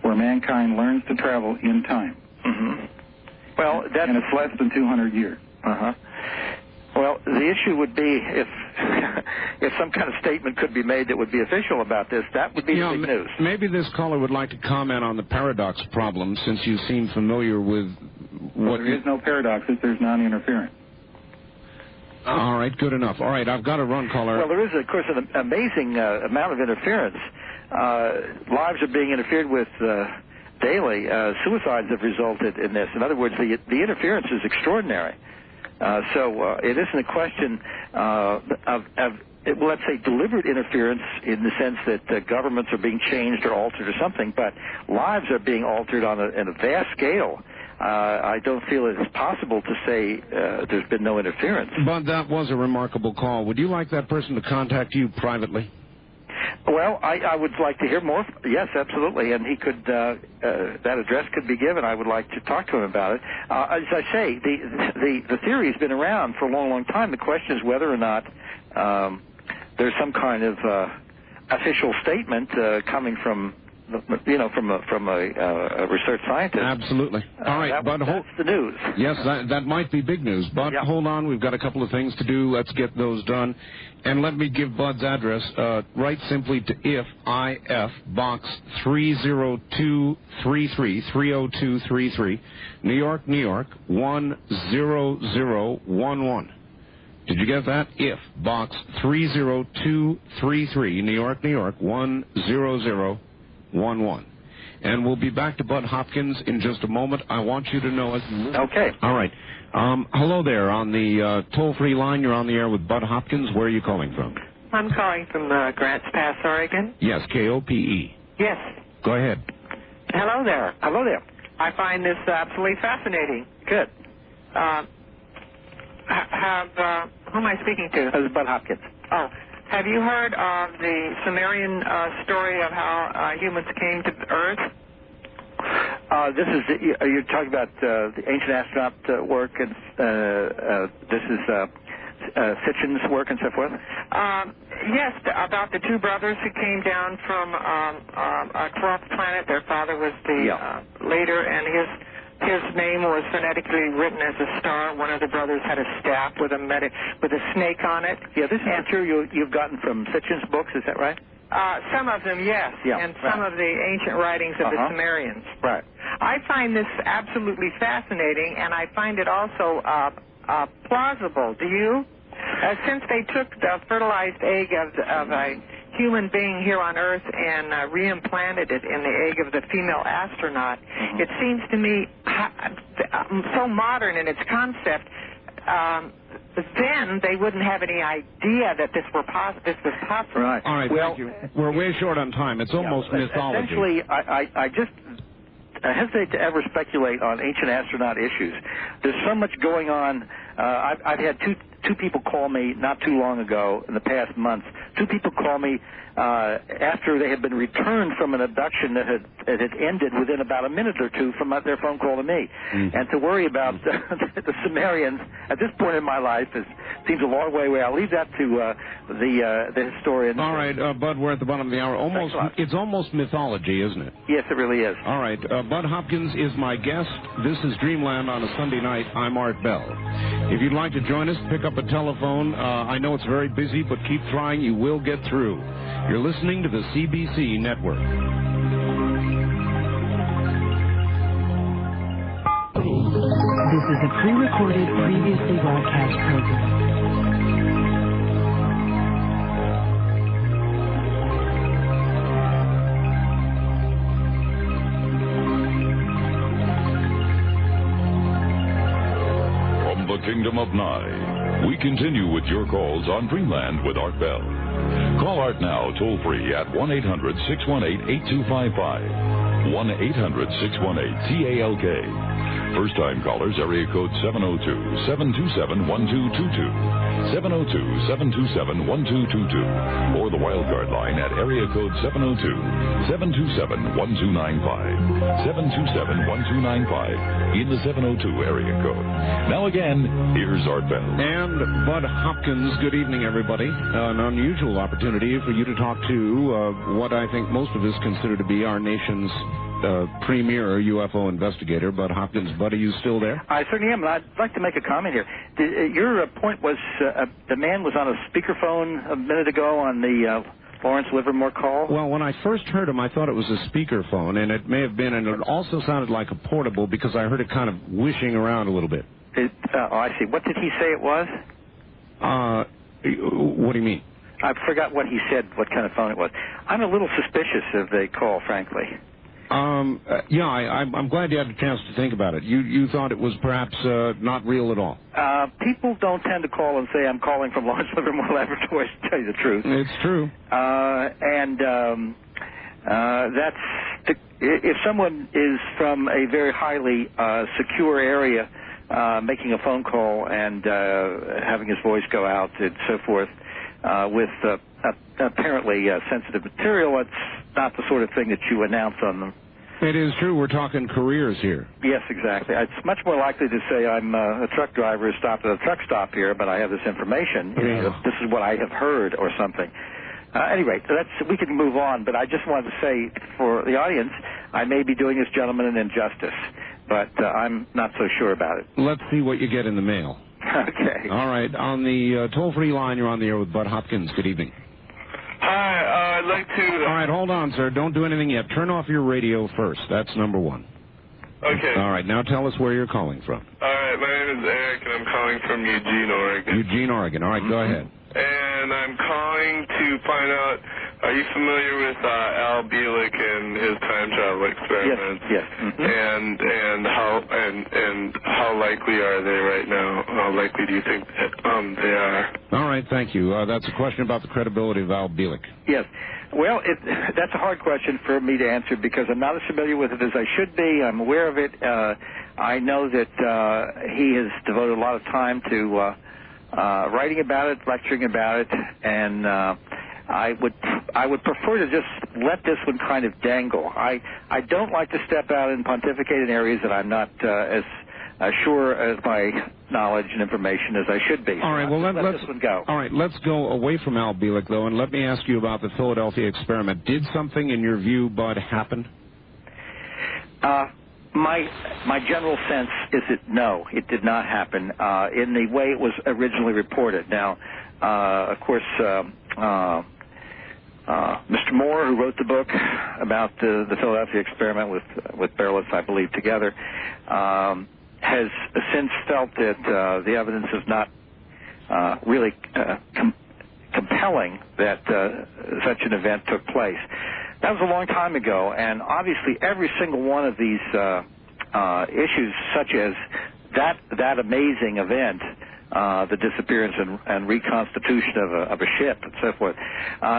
where mankind learns to travel in time.
Mm-hmm. Well,
and it's less than 200 years.
Uh-huh. Well, the issue would be if some kind of statement could be made that would be official about this, that would be the big news.
Maybe this caller would like to comment on the paradox problem, since you seem familiar with what...
There is no paradox if there's non-interference.
All right, good enough. All right, I've got to run, caller.
Well, there is, of course, an amazing amount of interference. Lives are being interfered with daily. Suicides have resulted in this. In other words, the interference is extraordinary. So it isn't a question of let's say, deliberate interference in the sense that governments are being changed or altered or something, but lives are being altered on a vast scale. I don't feel it's possible to say there's been no interference.
But that was a remarkable call. Would you like that person to contact you privately?
Well, I would like to hear more. Yes, absolutely, and he could. That address could be given. I would like to talk to him about it. As I say, the theory has been around for a long, long time. The question is whether or not there's some kind of official statement coming from, from a research scientist.
Absolutely. All right, Bud.
That's the news.
Yes, that might be big news. But hold on, we've got a couple of things to do. Let's get those done. And let me give Bud's address. Write simply to IF Box 30233, 30233, New York, New York 10011. Did you get that? IF Box 30233, New York, New York 10011. And we'll be back to Bud Hopkins in just a moment. I want you to know it.
Okay.
All right. Hello there. On the toll-free line, you're on the air with Bud Hopkins. Where are you calling from?
I'm calling from Grants Pass, Oregon.
Yes, KOPE.
Yes.
Go ahead.
Hello there.
Hello there.
I find this absolutely fascinating.
Good.
Who am I speaking to?
This is Bud Hopkins.
Oh. Have you heard of the Sumerian story of how humans came to Earth?
You're talking about the ancient astronaut work, and this is Sitchin's work and so forth?
Yes, about the two brothers who came down from a 12th planet. Their father was the leader, and his his name was phonetically written as a star. One of the brothers had a staff with a snake on it.
Yeah, this is material you've gotten from Sitchin's books, is that right?
Some of them, yes, and some of the ancient writings of the Sumerians.
Right.
I find this absolutely fascinating, and I find it also plausible. Do you? Since they took the fertilized egg of a human being here on Earth and reimplanted it in the egg of the female astronaut, it seems to me so modern in its concept. Then they wouldn't have any idea that this was possible.
Right.
All right, thank you. We're way short on time. It's almost mythology.
Essentially, I just hesitate to ever speculate on ancient astronaut issues. There's so much going on. I've had two people call me not too long ago in the past month. Two people call me after they had been returned from an abduction that had ended within about a minute or two from their phone call to me. And to worry about the Sumerians at this point in my life seems a long way away. I'll leave that to the historians.
All right, Bud, we're at the bottom of the hour. It's almost mythology, isn't it?
Yes, it really is.
All right, Bud Hopkins is my guest. This is Dreamland on a Sunday night. I'm Art Bell. If you'd like to join us, pick up a telephone. I know it's very busy, but keep trying. You will get through. You're listening to the CBC Network.
This is a pre-recorded, previously broadcast program.
From the Kingdom of Nye, we continue with your calls on Dreamland with Art Bell. Call Art now toll-free at 1-800-618-8255. 1-800-618-TALK. First-time callers, area code 702-727-1222. 702-727-1222. Or the wildcard line at area code 702-727-1295. 727-1295 in the 702 area code. Now again, here's Art Bell.
And Bud Hopkins. Good evening, everybody. An unusual opportunity for you to talk to what I think most of us consider to be our nation's premier UFO investigator, Bud Hopkins. Bud, are you still there?
I certainly am, and I'd like to make a comment here. Your point was the man was on a speakerphone a minute ago on the Lawrence Livermore call?
Well, when I first heard him, I thought it was a speakerphone, and it may have been, and it also sounded like a portable because I heard it kind of wishing around a little bit.
I see. What did he say it was?
What do you mean?
I forgot what he said, what kind of phone it was. I'm a little suspicious of the call, frankly.
Yeah, I'm glad you had a chance to think about it. You thought it was perhaps not real at all.
People don't tend to call and say, I'm calling from Lawrence Livermore Laboratories, to tell you the truth.
It's true.
If someone is from a very highly secure area making a phone call and having his voice go out and so forth with apparently sensitive material, it's not the sort of thing that you announce on them.
It is true. We're talking careers here.
Yes, exactly. It's much more likely to say I'm a truck driver who stopped at a truck stop here, but I have this information.
Yeah.
This is what I have heard or something. Anyway, we can move on, but I just wanted to say for the audience, I may be doing this gentleman an injustice, but I'm not so sure about it.
Let's see what you get in the mail.
Okay.
All right. On the toll-free line, you're on the air with Bud Hopkins. Good evening.
Hi, I'd like to...
All right, hold on, sir. Don't do anything yet. Turn off your radio first. That's number one.
Okay.
All right, now tell us where you're calling from.
All right, my name is Eric, and I'm calling from Eugene, Oregon.
Eugene, Oregon. All right, go ahead.
And I'm calling to find out, are you familiar with Al Bielek and his time travel experiments?
Yes.
And how likely are they right now? How likely do you think that they are?
All right, thank you. That's a question about the credibility of Al Bielek.
Yes. Well, that's a hard question for me to answer because I'm not as familiar with it as I should be. I'm aware of it. I know that he has devoted a lot of time to writing about it, lecturing about it, and I would prefer to just let this one kind of dangle. I don't like to step out and pontificate in areas that I'm not as sure as my knowledge and information as I should be.
All right, well,
let this one go.
All right, let's go away from Al Bielek, though, and let me ask you about the Philadelphia experiment. Did something, in your view, Bud, happen?
my general sense is that no, it did not happen in the way it was originally reported. Now, of course, Mr. Moore, who wrote the book about the Philadelphia experiment with Berlitz, I believe, together, has since felt that the evidence is not really compelling that such an event took place. That was a long time ago, and obviously every single one of these issues, such as that amazing event, the disappearance and reconstitution of a ship and so forth,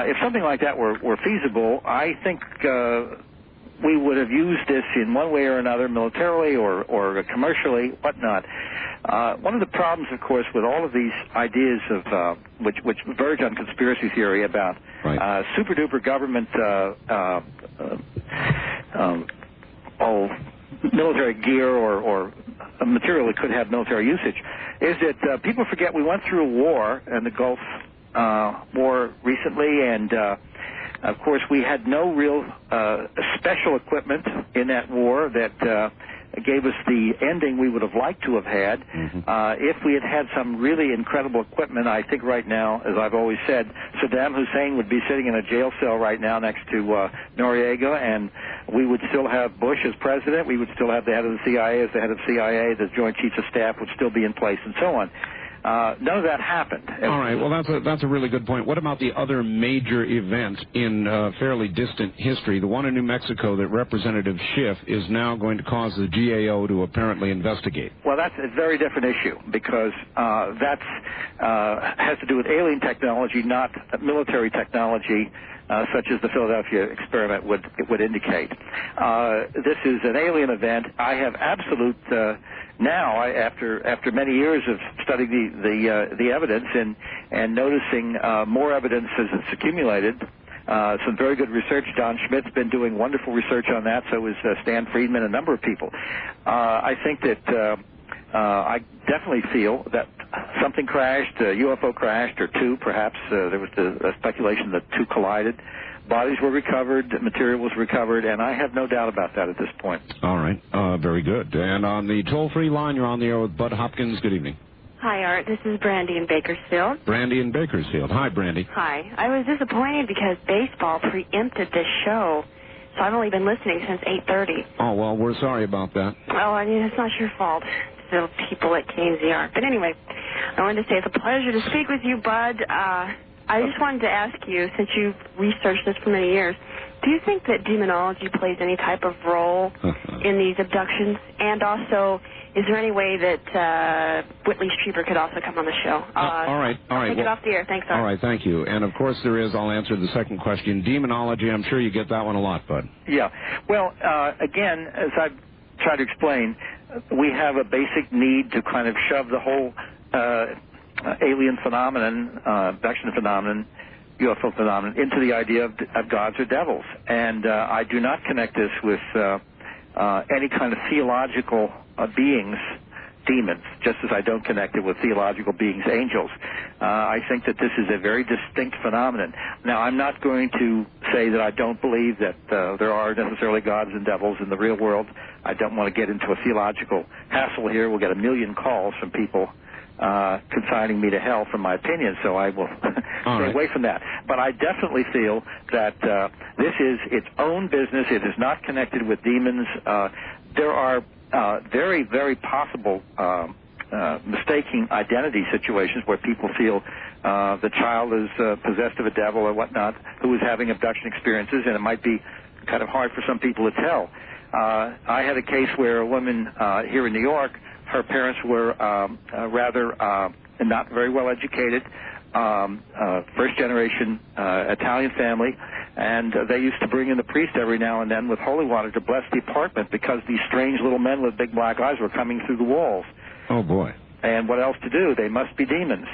if something like that were feasible, I think we would have used this in one way or another, militarily or commercially, whatnot. One of the problems, of course, with all of these ideas of which verge on conspiracy theory about super-duper government military gear or material that could have military usage, is that people forget we went through a war, and the Gulf War recently, and of course we had no real special equipment in that war that gave us the ending we would have liked to have had. If we had had some really incredible equipment, I think right now, as I've always said, Saddam Hussein would be sitting in a jail cell right now next to Noriega, and we would still have Bush as president. We would still have the head of the CIA as the head of CIA. The Joint Chiefs of Staff would still be in place, and so on. None of that happened.
All right. Well, that's a really good point. What about the other major event in fairly distant history? The one in New Mexico that Representative Schiff is now going to cause the GAO to apparently investigate.
Well, that's a very different issue because that has to do with alien technology, not military technology, such as the Philadelphia experiment would indicate. This is an alien event. I have absolute now, after many years of studying the evidence and noticing more evidence as it's accumulated, some very good research. Don Schmidt's been doing wonderful research on that, so is Stan Friedman, a number of people. I think that I definitely feel that something crashed, a UFO crashed, or two perhaps. There was the speculation that two collided. Bodies were recovered, material was recovered, and I have no doubt about that at this point.
All right. Very good. And on the toll-free line, you're on the air with Bud Hopkins. Good evening.
Hi, Art. This is Brandy in Bakersfield.
Brandy in Bakersfield. Hi, Brandy.
Hi. I was disappointed because baseball preempted this show, so I've only been listening since 8:30.
Oh, well, we're sorry about that.
Oh, I mean, it's not your fault. It's the people at KZR. But anyway, I wanted to say it's a pleasure to speak with you, Bud. I just wanted to ask you, since you've researched this for many years, do you think that demonology plays any type of role in these abductions? And also, is there any way that Whitley Strieber could also come on the show?
All right.
Take it off the air. Thanks, Art.
All right, thank you. And, of course, there is, I'll answer the second question, demonology. I'm sure you get that one a lot, Bud.
Yeah. Well, again, as I've tried to explain, we have a basic need to kind of shove the whole alien phenomenon, abduction phenomenon, UFO phenomenon, into the idea of gods or devils. And I do not connect this with any kind of theological beings, demons, just as I don't connect it with theological beings, angels. I think that this is a very distinct phenomenon. Now, I'm not going to say that I don't believe that there are necessarily gods and devils in the real world. I don't want to get into a theological hassle here. We'll get a million calls from people consigning me to hell for my opinion, so I will stay away from that. But I definitely feel that this is its own business. It is not connected with demons. There are very, very possible mistaking identity situations where people feel the child is possessed of a devil or whatnot who is having abduction experiences, and it might be kind of hard for some people to tell. I had a case where a woman here in New York, her parents were rather not very well educated, first-generation Italian family, and they used to bring in the priest every now and then with holy water to bless the apartment because these strange little men with big black eyes were coming through the walls.
Oh, boy.
And what else to do? They must be demons.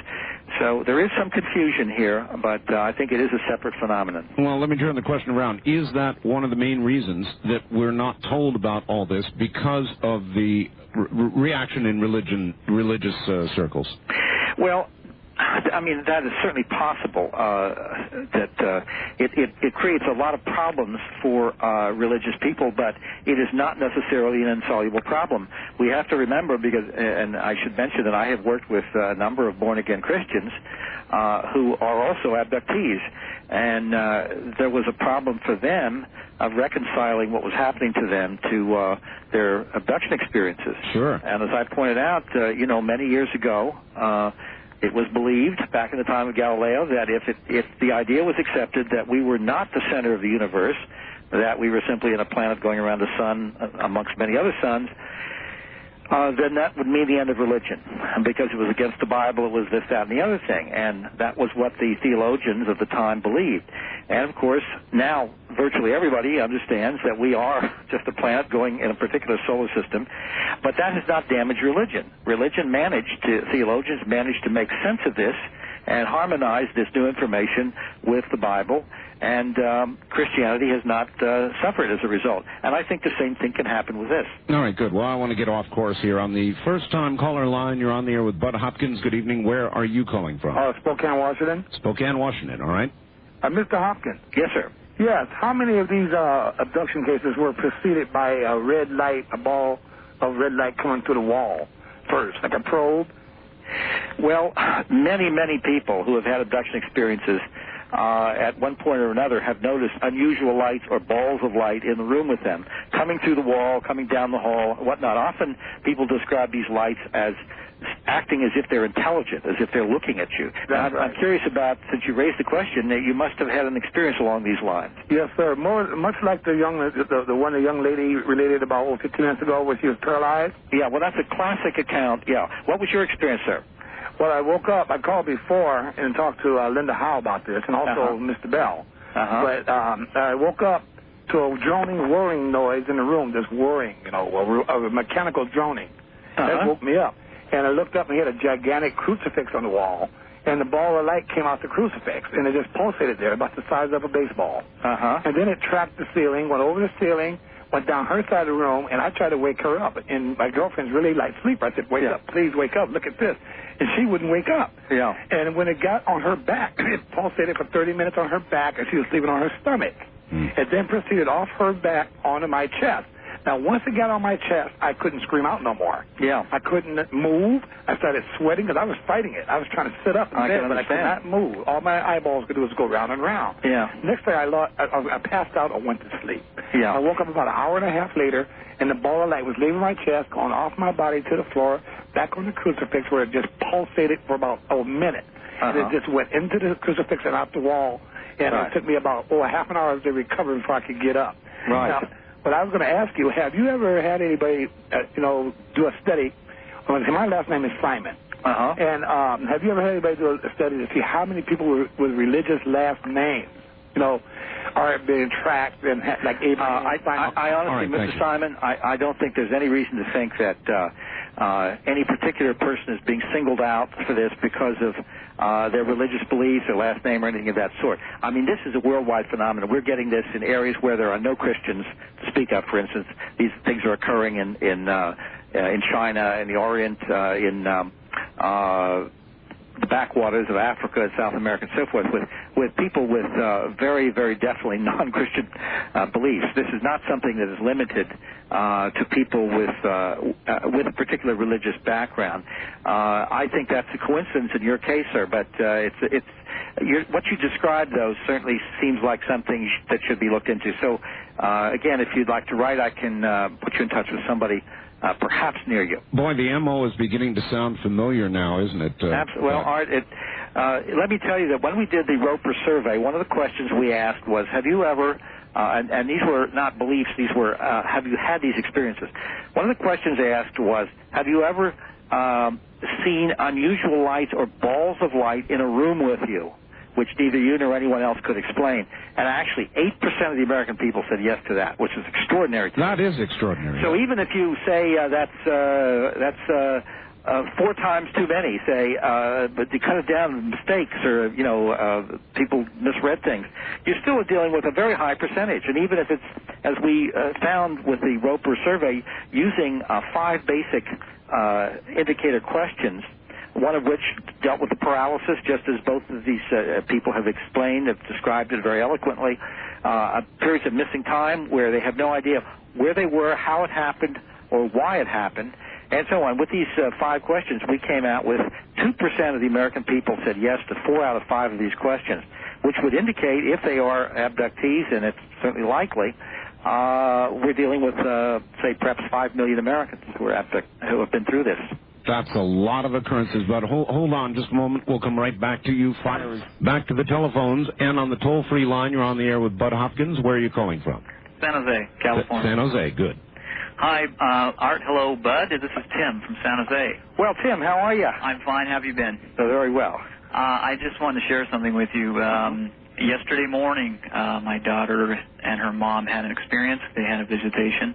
So there is some confusion here, but I think it is a separate phenomenon.
Well, let me turn the question around. Is that one of the main reasons that we're not told about all this because of the reaction in religious circles?
Well, I mean, that is certainly possible. It creates a lot of problems for religious people, but it is not necessarily an insoluble problem. We have to remember, and I should mention that I have worked with a number of born-again Christians who are also abductees, and there was a problem for them of reconciling what was happening to them to their abduction experiences.
Sure.
And as I pointed out, many years ago, it was believed back in the time of Galileo that if the idea was accepted that we were not the center of the universe, that we were simply in a planet going around the sun amongst many other suns, then that would mean the end of religion. And because it was against the Bible, it was this, that, and the other thing. And that was what the theologians of the time believed. And, of course, now virtually everybody understands that we are just a planet going in a particular solar system. But that has not damaged religion. Theologians managed to make sense of this and harmonize this new information with the Bible, and Christianity has not suffered as a result. And I think the same thing can happen with this.
All right, good. Well, I want to get off course here. On the first-time caller line, you're on the air with Bud Hopkins. Good evening. Where are you calling from?
Spokane, Washington.
Spokane, Washington, all right.
Mr. Hopkins.
Yes, sir.
Yes. How many of these abduction cases were preceded by a red light, a ball of red light coming through the wall first, like a probe?
Well, many, many people who have had abduction experiences at one point or another have noticed unusual lights or balls of light in the room with them, coming through the wall, coming down the hall, whatnot. Often people describe these lights as acting as if they're intelligent, as if they're looking at you. Now, I'm curious about, since you raised the question, that you must have had an experience along these lines.
Yes, sir. Much like the young lady related about 15 minutes ago where she was paralyzed.
Yeah, well, that's a classic account. Yeah. What was your experience, sir?
Well, I woke up. I called before and talked to Linda Howe about this, and also Mr. Bell. But I woke up to a droning, whirring noise in the room, just whirring, a mechanical droning. That woke me up. And I looked up and he had a gigantic crucifix on the wall, and the ball of light came out the crucifix, and it just pulsated there, about the size of a baseball. And then it tracked the ceiling, went over the ceiling, went down her side of the room, and I tried to wake her up. And my girlfriend's really light sleeper. I said, wake up, please wake up, look at this. And she wouldn't wake up. Yeah. And when it got on her back, it pulsated for 30 minutes on her back, and she was sleeping on her stomach. It then proceeded off her back onto my chest. Now, once it got on my chest, I couldn't scream out no more. Yeah. I couldn't move. I started sweating because I was fighting it. I was trying to sit up in bed, but I could not move. All my eyeballs could do was go round and round. Yeah. Next day, I passed out or went to sleep. Yeah. I woke up about an hour and a half later, and the ball of light was leaving my chest, going off my body to the floor, back on the crucifix, where it just pulsated for about a minute. And it just went into the crucifix and out the wall. And it took me about a half an hour to recover before I could get up. Right. Now, but I was going to ask you, have you ever had anybody, do a study? My last name is Simon. And have you ever had anybody do a study to see how many people with religious last names, are being tracked and like Abraham?
I honestly, Mr. Simon, I don't think there's any reason to think that any particular person is being singled out for this because of their religious beliefs, their last name, or anything of that sort. I mean, this is a worldwide phenomenon. We're getting this in areas where there are no Christians to speak of. For instance, these things are occurring in China, in the Orient, in the backwaters of Africa and South America and so forth, with people with very, very definitely non-Christian beliefs. This is not something that is limited to people with a particular religious background. I think that's a coincidence in your case, sir, but what you described, though, certainly seems like something that should be looked into. So, again, if you'd like to write, I can put you in touch with somebody perhaps near you.
Boy, the MO is beginning to sound familiar now, isn't it?
Absolutely. Well, Art, let me tell you that when we did the Roper survey, one of the questions we asked was, have you ever, and these were not beliefs, these were, have you had these experiences? One of the questions they asked was, have you ever seen unusual lights or balls of light in a room with you, which neither you nor anyone else could explain? And actually, 8% of the American people said yes to that, which is extraordinary.
That is extraordinary.
So even if you say that's 4 times too many, say, but you cut it down mistakes or, people misread things, you're still dealing with a very high percentage. And even if it's, as we found with the Roper survey, using 5 basic indicator questions, one of which dealt with the paralysis, just as both of these people have explained, have described it very eloquently. Periods of missing time where they have no idea where they were, how it happened, or why it happened, and so on. With these 5 questions, we came out with 2% of the American people said yes to 4 out of 5 of these questions, which would indicate if they are abductees, and it's certainly likely, we're dealing with, say, perhaps 5 million Americans who have been through this.
That's a lot of occurrences, but hold on just a moment. We'll come right back to you. Back to the telephones, and on the toll-free line, you're on the air with Bud Hopkins. Where are you calling from?
San Jose, California.
San Jose, good.
Hi, Art. Hello, Bud. This is Tim from San Jose.
Well, Tim, how are you?
I'm fine. How have you been?
Very well.
I just wanted to share something with you. Yesterday morning, my daughter and her mom had an experience. They had a visitation.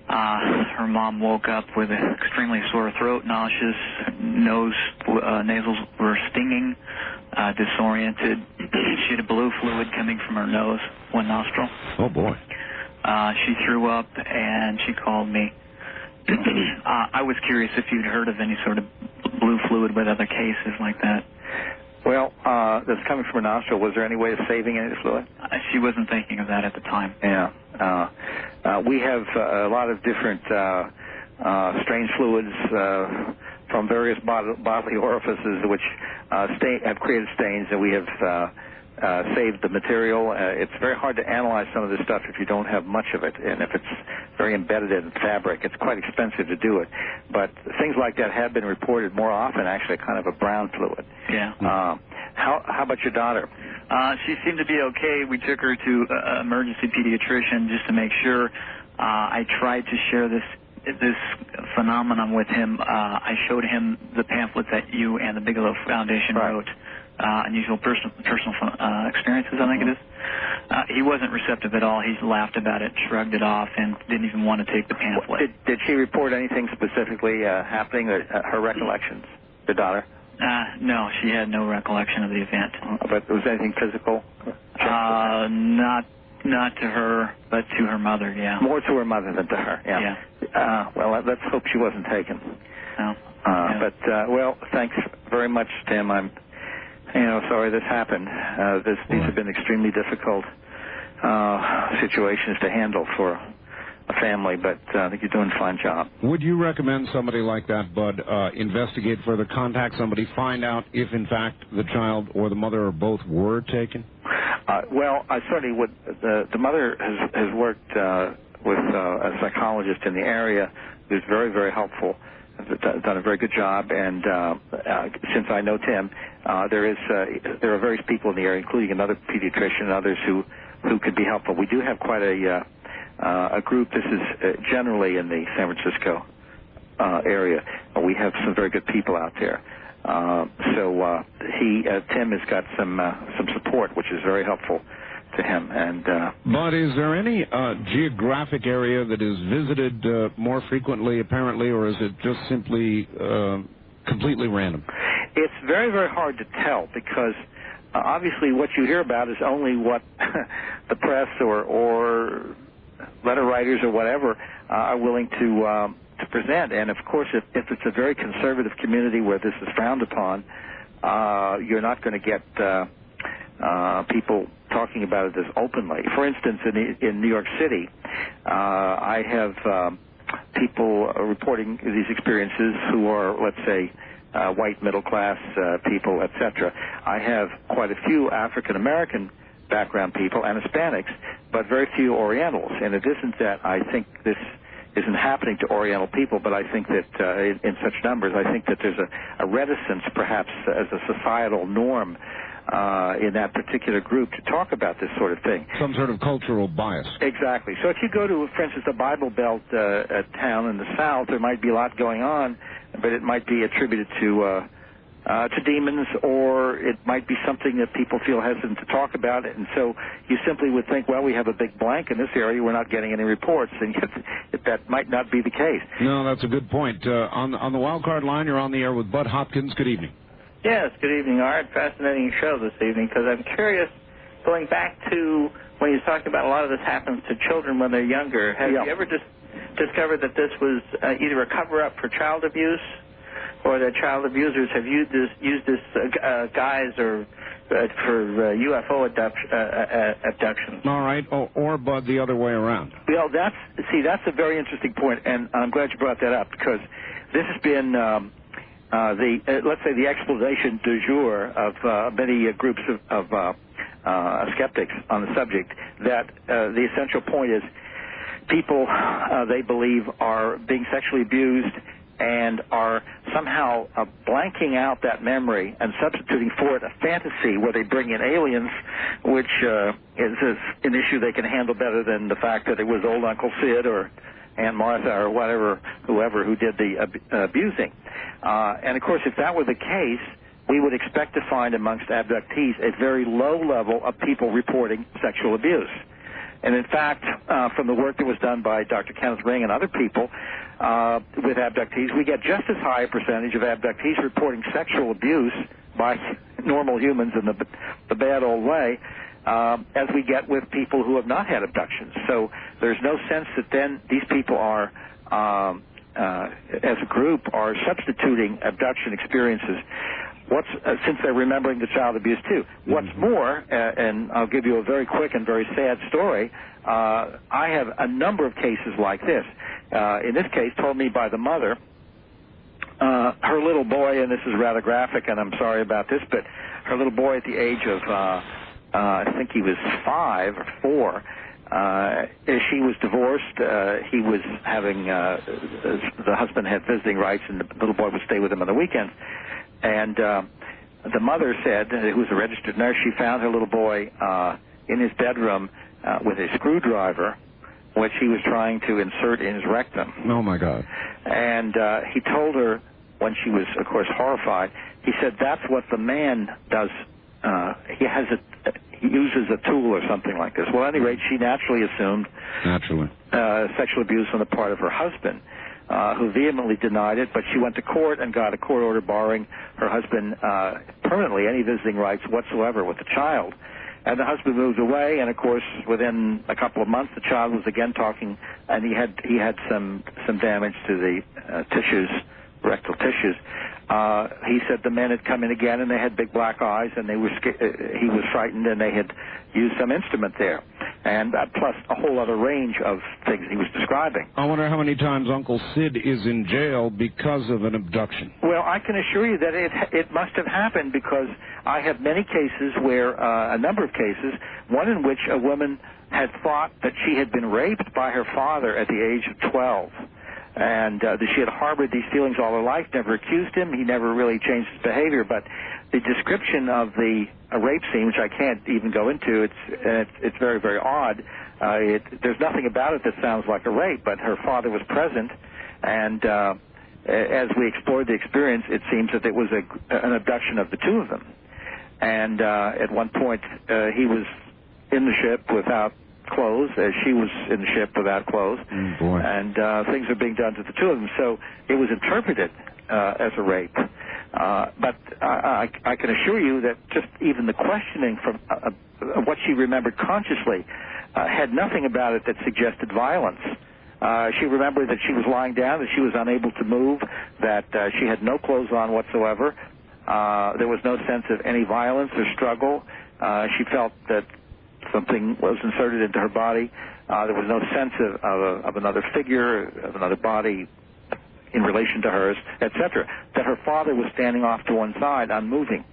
Her mom woke up with an extremely sore throat, nauseous, nasals were stinging, disoriented. She had a blue fluid coming from her nose, one nostril.
Oh, boy.
She threw up, and she called me. I was curious if you'd heard of any sort of blue fluid with other cases like that.
Well, that's coming from her nostril. Was there any way of saving any of the fluid?
She wasn't thinking of that at the time.
Yeah. We have a lot of different strange fluids from various bodily orifices which have created stains, and we have saved the material. It's very hard to analyze some of this stuff if you don't have much of it, and if it's very embedded in fabric, it's quite expensive to do it. But things like that have been reported more often, actually, kind of a brown fluid.
Yeah.
How about your daughter?
She seemed to be okay. We took her to an emergency pediatrician just to make sure. I tried to share this phenomenon with him. I showed him the pamphlet that you and the Bigelow Foundation wrote. Unusual personal experiences, I think it is. He wasn't receptive at all. He laughed about it, shrugged it off, and didn't even want to take the pamphlet.
Did she report anything specifically happening, her recollections, the daughter?
No, she had no recollection of the event.
But was anything physical?
Not to her, but to her mother, yeah.
More to her mother than to her, yeah. Well, let's hope she wasn't taken.
No.
But, well, thanks very much, Tim. I'm sorry this happened. These have been extremely difficult situations to handle for a family, but I think you're doing a fine job.
Would you recommend somebody like that, Bud, investigate further, contact somebody, find out if, in fact, the child or the mother or both were taken?
Well, I certainly would. The mother has worked with a psychologist in the area who's very, very helpful. Done a very good job, and since I know Tim, there are various people in the area, including another pediatrician and others who could be helpful. We do have quite a group. This is generally in the San Francisco area. We have some very good people out there. So Tim has got some support, which is very helpful to him. And
but is there any geographic area that is visited more frequently, apparently, or is it just simply completely random?
It's very, very hard to tell because obviously what you hear about is only what the press or letter writers or whatever are willing to present. And of course, if it's a very conservative community where this is frowned upon, you're not going to get people talking about it as openly. For instance, in New York City, I have people reporting these experiences who are, let's say, white middle-class people, etc. I have quite a few African-American background people and Hispanics, but very few Orientals. And it isn't that I think this isn't happening to Oriental people, but I think that in such numbers, I think that there's a reticence, perhaps, as a societal norm in that particular group to talk about this sort of thing.
Some sort of cultural bias.
Exactly. So if you go to, for instance, a Bible Belt town in the South, there might be a lot going on, but it might be attributed to demons, or it might be something that people feel hesitant to talk about, and so you simply would think, well, we have a big blank in this area, we're not getting any reports, and yet that might not be the case.
No, that's a good point. On the wild card line, you're on the air with Bud Hopkins. Good evening.
Yes, good evening, Art. Fascinating show this evening, because I'm curious, going back to when you talked about a lot of this happens to children when they're younger, have you ever discovered that this was either a cover-up for child abuse,
or the child abusers have used this guise or for UFO abductions.
All right, or Bud, the other way around.
Well, that's a very interesting point, and I'm glad you brought that up, because this has been let's say the explanation du jour of many groups of skeptics on the subject, that the essential point is people they believe are being sexually abused and are somehow blanking out that memory and substituting for it a fantasy where they bring in aliens, which is an issue they can handle better than the fact that it was old Uncle Sid or Aunt Martha or whoever who did the abusing. And, of course, if that were the case, we would expect to find amongst abductees a very low level of people reporting sexual abuse. And, in fact, from the work that was done by Dr. Kenneth Ring and other people with abductees, we get just as high a percentage of abductees reporting sexual abuse by normal humans in the bad old way as we get with people who have not had abductions. So there's no sense that then these people are, as a group, are substituting abduction experiences. Since they're remembering the child abuse too. What's more, and I'll give you a very quick and very sad story, I have a number of cases like this. In this case, told me by the mother, her little boy, and this is rather graphic, and I'm sorry about this, but her little boy at the age of, I think he was 5 or 4, she was divorced. He was having, the husband had visiting rights, and the little boy would stay with him on the weekends. And the mother said, who was a registered nurse, she found her little boy in his bedroom with a screwdriver, which he was trying to insert in his rectum.
Oh, my God.
And he told her, when she was, of course, horrified, he said, that's what the man does. He uses a tool or something like this. Well, at any rate, she naturally assumed sexual abuse on the part of her husband, who vehemently denied it, but she went to court and got a court order barring her husband permanently any visiting rights whatsoever with the child. And the husband moved away, and of course, within a couple of months, the child was again talking, and he had some damage to the tissues, rectal tissues. He said the men had come in again, and they had big black eyes, and he was frightened, and they had used some instrument there. And plus a whole other range of things he was describing.
I wonder how many times Uncle Sid is in jail because of an abduction.
Well, I can assure you that it must have happened, because I have many cases where, a number of cases, one in which a woman had thought that she had been raped by her father at the age of 12. And that she had harbored these feelings all her life, never accused him. He never really changed his behavior. But the description of the rape scene, which I can't even go into, it's very, very odd. There's nothing about it that sounds like a rape, but her father was present. And as we explored the experience, it seems that it was an abduction of the two of them. And at one point, he was in the ship without clothes, as she was in the ship without clothes, and things are being done to the two of them. So it was interpreted as a rape. But I can assure you that just even the questioning from what she remembered consciously had nothing about it that suggested violence. She remembered that she was lying down, that she was unable to move, that she had no clothes on whatsoever. There was no sense of any violence or struggle. She felt that something was inserted into her body. There was no sense of another figure, of another body in relation to hers, etc. That her father was standing off to one side, unmoving.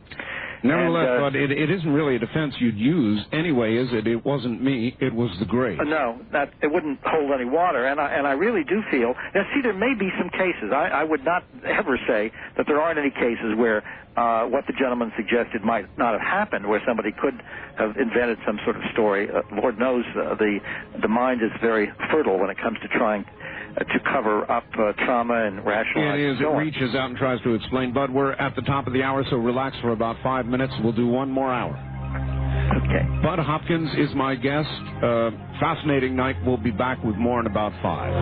Nevertheless, but it isn't really a defense you'd use anyway, is it? It wasn't me, it was the grave.
No, it wouldn't hold any water, and I really do feel... Now, see, there may be some cases. I would not ever say that there aren't any cases where what the gentleman suggested might not have happened, where somebody could have invented some sort of story. Lord knows the mind is very fertile when it comes to trying to cover up trauma and rationalize.
It is. It reaches out and tries to explain. Bud, we're at the top of the hour, so relax for about 5 minutes. We'll do one more hour.
Okay.
Bud Hopkins is my guest. Fascinating night. We'll be back with more in about 5.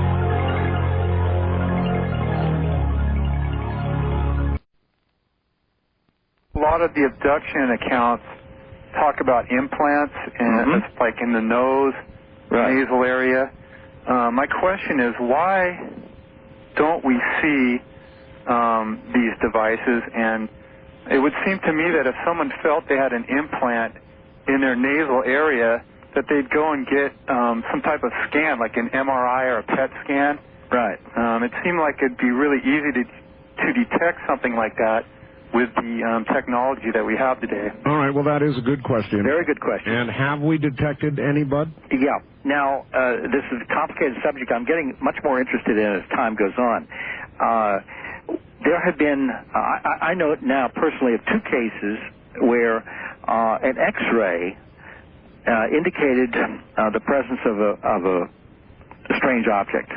A lot of the abduction accounts talk about implants, and it's like in the nose, nasal area. My question is, why don't we see these devices, and it would seem to me that if someone felt they had an implant in their nasal area, that they'd go and get some type of scan, like an MRI or a PET scan.
Right.
It seemed like it'd be really easy to detect something like that with the technology that we have today.
All right, well, that is a good question.
Very good question.
And have we detected any, Bud?
Yeah. Now, this is a complicated subject I'm getting much more interested in as time goes on. There have been, I know now personally of 2 cases where an X-ray indicated the presence of a strange object.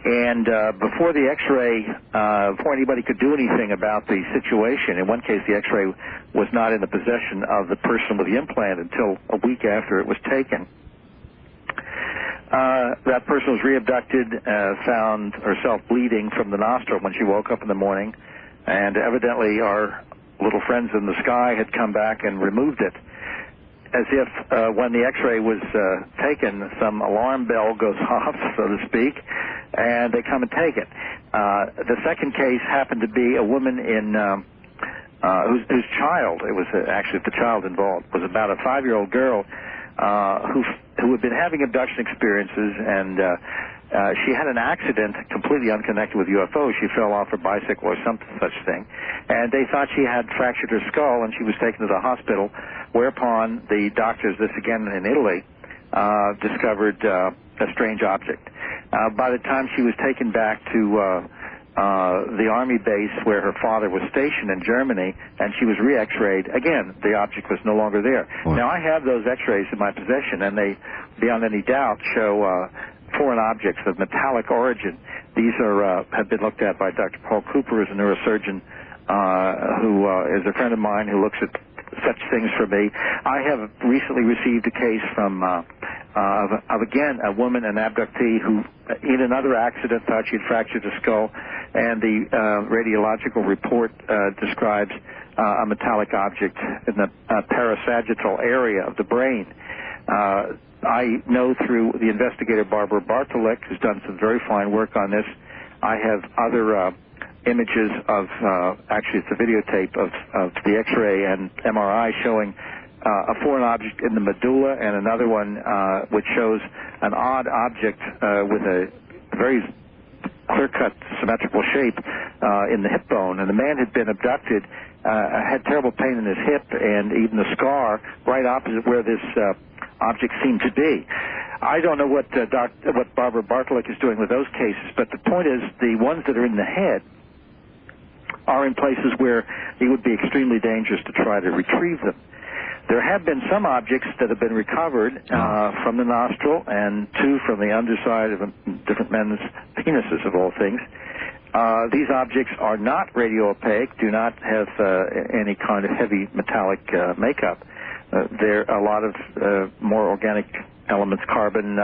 And before the X-ray, before anybody could do anything about the situation, in one case the X-ray was not in the possession of the person with the implant until a week after it was taken. That person was re-abducted, found herself bleeding from the nostril when she woke up in the morning, and evidently our little friends in the sky had come back and removed it. As if when the X-ray was taken, some alarm bell goes off, so to speak, and they come and take it. The second case happened to be a woman in whose child, it was actually the child involved, was about a 5-year-old girl who had been having abduction experiences, and she had an accident completely unconnected with UFOs. She fell off her bicycle or some such thing, and they thought she had fractured her skull, and she was taken to the hospital, whereupon the doctors, this again in Italy, discovered a strange object. By the time she was taken back to the army base where her father was stationed in Germany, and she was re-X-rayed, again, the object was no longer there.
Wow.
Now, I have those X-rays in my possession, and they, beyond any doubt, show foreign objects of metallic origin. These are have been looked at by Dr. Paul Cooper, who's a neurosurgeon, who is a friend of mine who looks at such things for me. I have recently received a case from of again a woman, an abductee, who in another accident thought she had fractured her skull, and the radiological report describes a metallic object in the parasagittal area of the brain. I know through the investigator Barbara Bartolek, who's done some very fine work on this. I have other images of, actually it's a videotape of the X-ray and MRI showing a foreign object in the medulla, and another one which shows an odd object with a very clear-cut symmetrical shape in the hip bone. And the man had been abducted, had terrible pain in his hip, and even the scar right opposite where this object seemed to be. I don't know what Barbara Bartolek is doing with those cases, but the point is the ones that are in the head are in places where it would be extremely dangerous to try to retrieve them. There have been some objects that have been recovered from the nostril, and 2 from the underside of different men's penises, of all things. These objects are not radio-opaque, do not have any kind of heavy metallic makeup. There are a lot of more organic elements, carbon,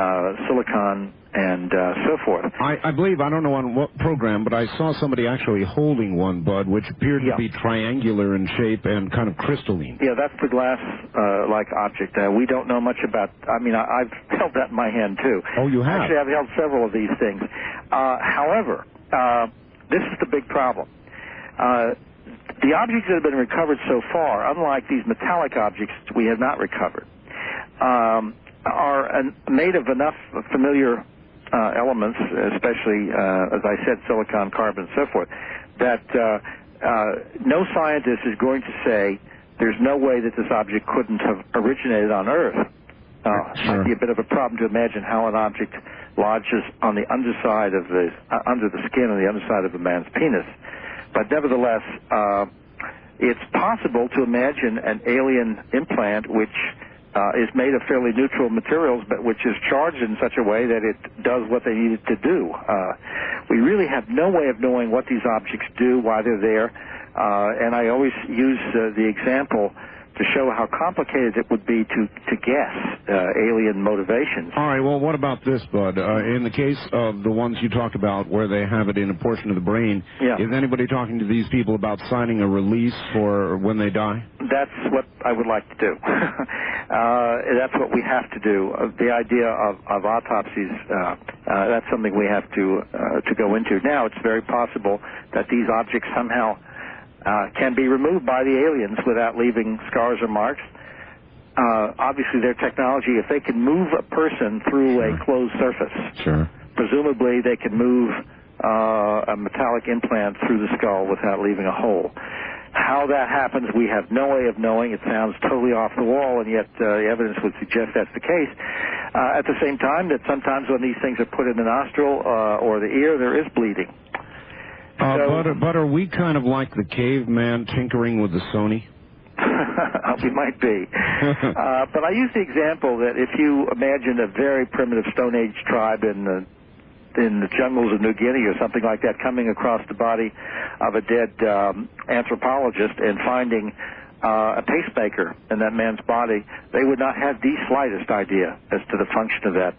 silicon, and so forth.
I believe, I don't know on what program, but I saw somebody actually holding one, Bud, which appeared to be triangular in shape and kind of crystalline.
Yeah, that's the glass-like object. We don't know much about, I mean, I've held that in my hand, too.
Oh, you have?
Actually, I've held several of these things. However, this is the big problem. The objects that have been recovered so far, unlike these metallic objects we have not recovered, are made of enough familiar elements, especially, as I said, silicon, carbon, and so forth, that no scientist is going to say there's no way that this object couldn't have originated on Earth. It might be a bit of a problem to imagine how an object lodges on the underside of the under the skin on the underside of a man's penis. But nevertheless, it's possible to imagine an alien implant which is made of fairly neutral materials, but which is charged in such a way that it does what they need it to do. We really have no way of knowing what these objects do, why they're there, and I always use the example to show how complicated it would be to guess alien motivations.
All right, well, what about this, Bud? In the case of the ones you talked about where they have it in a portion of the brain, is anybody talking to these people about signing a release for when they die?
That's what I would like to do. That's what we have to do. The idea of autopsies, that's something we have to go into. Now, it's very possible that these objects somehow can be removed by the aliens without leaving scars or marks. Obviously, their technology, if they can move a person through a closed surface, presumably they can move a metallic implant through the skull without leaving a hole. How that happens, we have no way of knowing. It sounds totally off the wall, and yet the evidence would suggest that's the case. At the same time, that sometimes when these things are put in the nostril or the ear, there is bleeding.
But are we kind of like the caveman tinkering with the Sony?
We might be. But I use the example that if you imagine a very primitive Stone Age tribe in the jungles of New Guinea or something like that coming across the body of a dead anthropologist and finding a pacemaker in that man's body, they would not have the slightest idea as to the function of that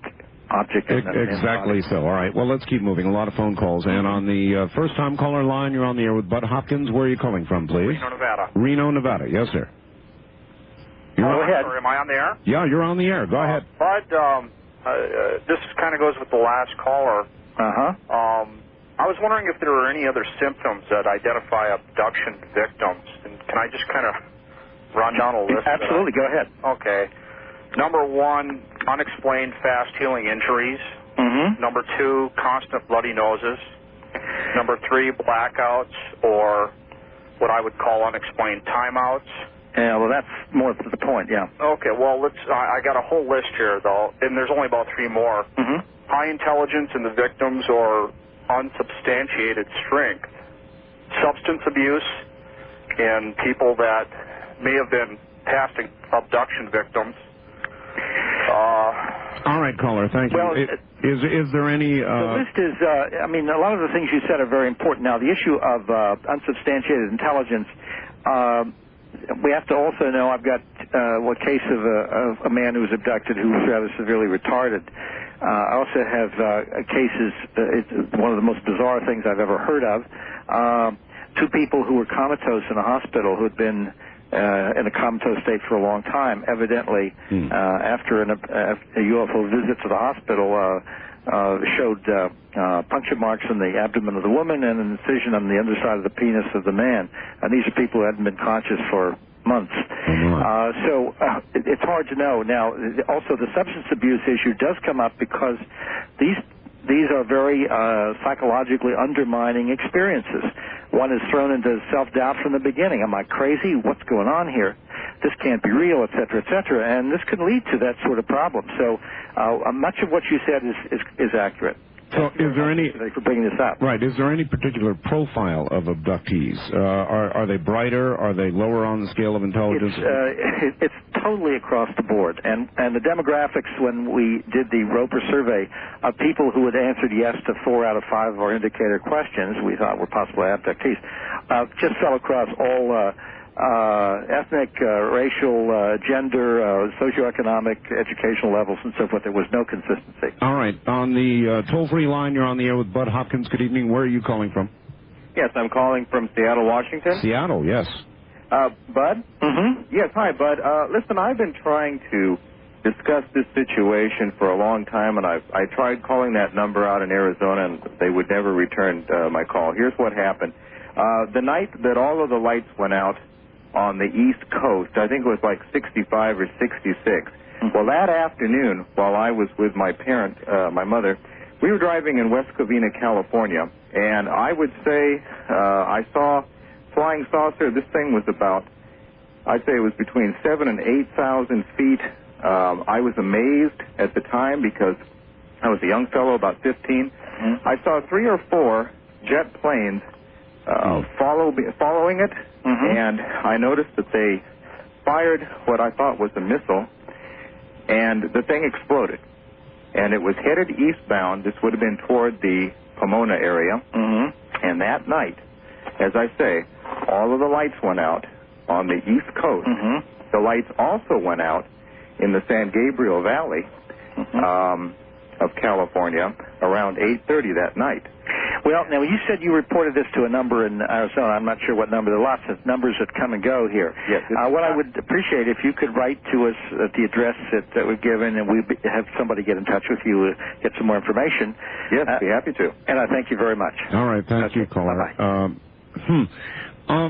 object.
Exactly so. All right. Well, let's keep moving. A lot of phone calls. And on the first-time caller line, you're on the air with Bud Hopkins. Where are you calling from, please?
Reno, Nevada.
Reno, Nevada. Yes, sir.
Go ahead. Sorry, am I on the air?
Yeah, you're on the air. Go ahead.
Bud, this kind of goes with the last caller. I was wondering if there were any other symptoms that identify abduction victims. And can I just kind of run down a list?
Absolutely. Go ahead.
Okay. Number one, unexplained fast-healing injuries. Number two, constant bloody noses. Number three, blackouts or what I would call unexplained timeouts.
Yeah, well, that's more to the point, yeah.
Okay, well, I got a whole list here, though, and there's only about three more. High intelligence in the victims or unsubstantiated strength. Substance abuse in people that may have been past abduction victims.
All right, caller, thank you.
Well,
is there any...
The list is, I mean, a lot of the things you said are very important. Now, the issue of unsubstantiated intelligence, we have to also know, I've got a case of a man who was abducted who was rather severely retarded. I also have cases, it's one of the most bizarre things I've ever heard of, two people who were comatose in a hospital who had been in a comatose state for a long time. Evidently, after a UFO visit to the hospital, showed puncture marks in the abdomen of the woman and an incision on the underside of the penis of the man. And these are people who hadn't been conscious for months. So it's hard to know. Now, also the substance abuse issue does come up because these are very psychologically undermining experiences. One is thrown into self-doubt from the beginning. Am I crazy? What's going on here? This can't be real, et cetera, et cetera. And this can lead to that sort of problem. So much of what you said is accurate.
So is there any...
for bringing this up.
Right. Is there any particular profile of abductees? Are they brighter? Are they lower on the scale of intelligence?
It's totally across the board. And the demographics, when we did the Roper survey of people who had answered yes to 4 out of 5 of our indicator questions we thought were possible abductees, just fell across all ethnic, racial, gender, socioeconomic, educational levels, and so forth. There was no consistency.
All right. On the toll-free line, you're on the air with Bud Hopkins. Good evening. Where are you calling from?
Yes, I'm calling from Seattle, Washington.
Seattle, yes.
Bud? Yes, hi, Bud. Listen, I've been trying to discuss this situation for a long time, and I tried calling that number out in Arizona, and they would never return my call. Here's what happened. The night that all of the lights went out on the East Coast, I think it was like 65 or 66. Well, that afternoon, while I was with my parent, my mother, we were driving in West Covina, California, and I would say I saw flying saucer. This thing was about, I'd say it was between 7,000 and 8,000 feet. I was amazed at the time because I was a young fellow, about 15. I saw 3 or 4 jet planes following it, and I noticed that they fired what I thought was a missile, and the thing exploded. And it was headed eastbound. This would have been toward the Pomona area. And that night, as I say, all of the lights went out on the East Coast. The lights also went out in the San Gabriel Valley of California around 8:30 that night.
Well, now you said you reported this to a number in Arizona. I'm not sure what number. There are lots of numbers that come and go here.
Yes.
What I would appreciate if you could write to us at the address that we've given, and we have somebody get in touch with you, get some more information.
Yes, be happy to.
And I thank you very much.
All right, thank you, caller.
Bye-bye.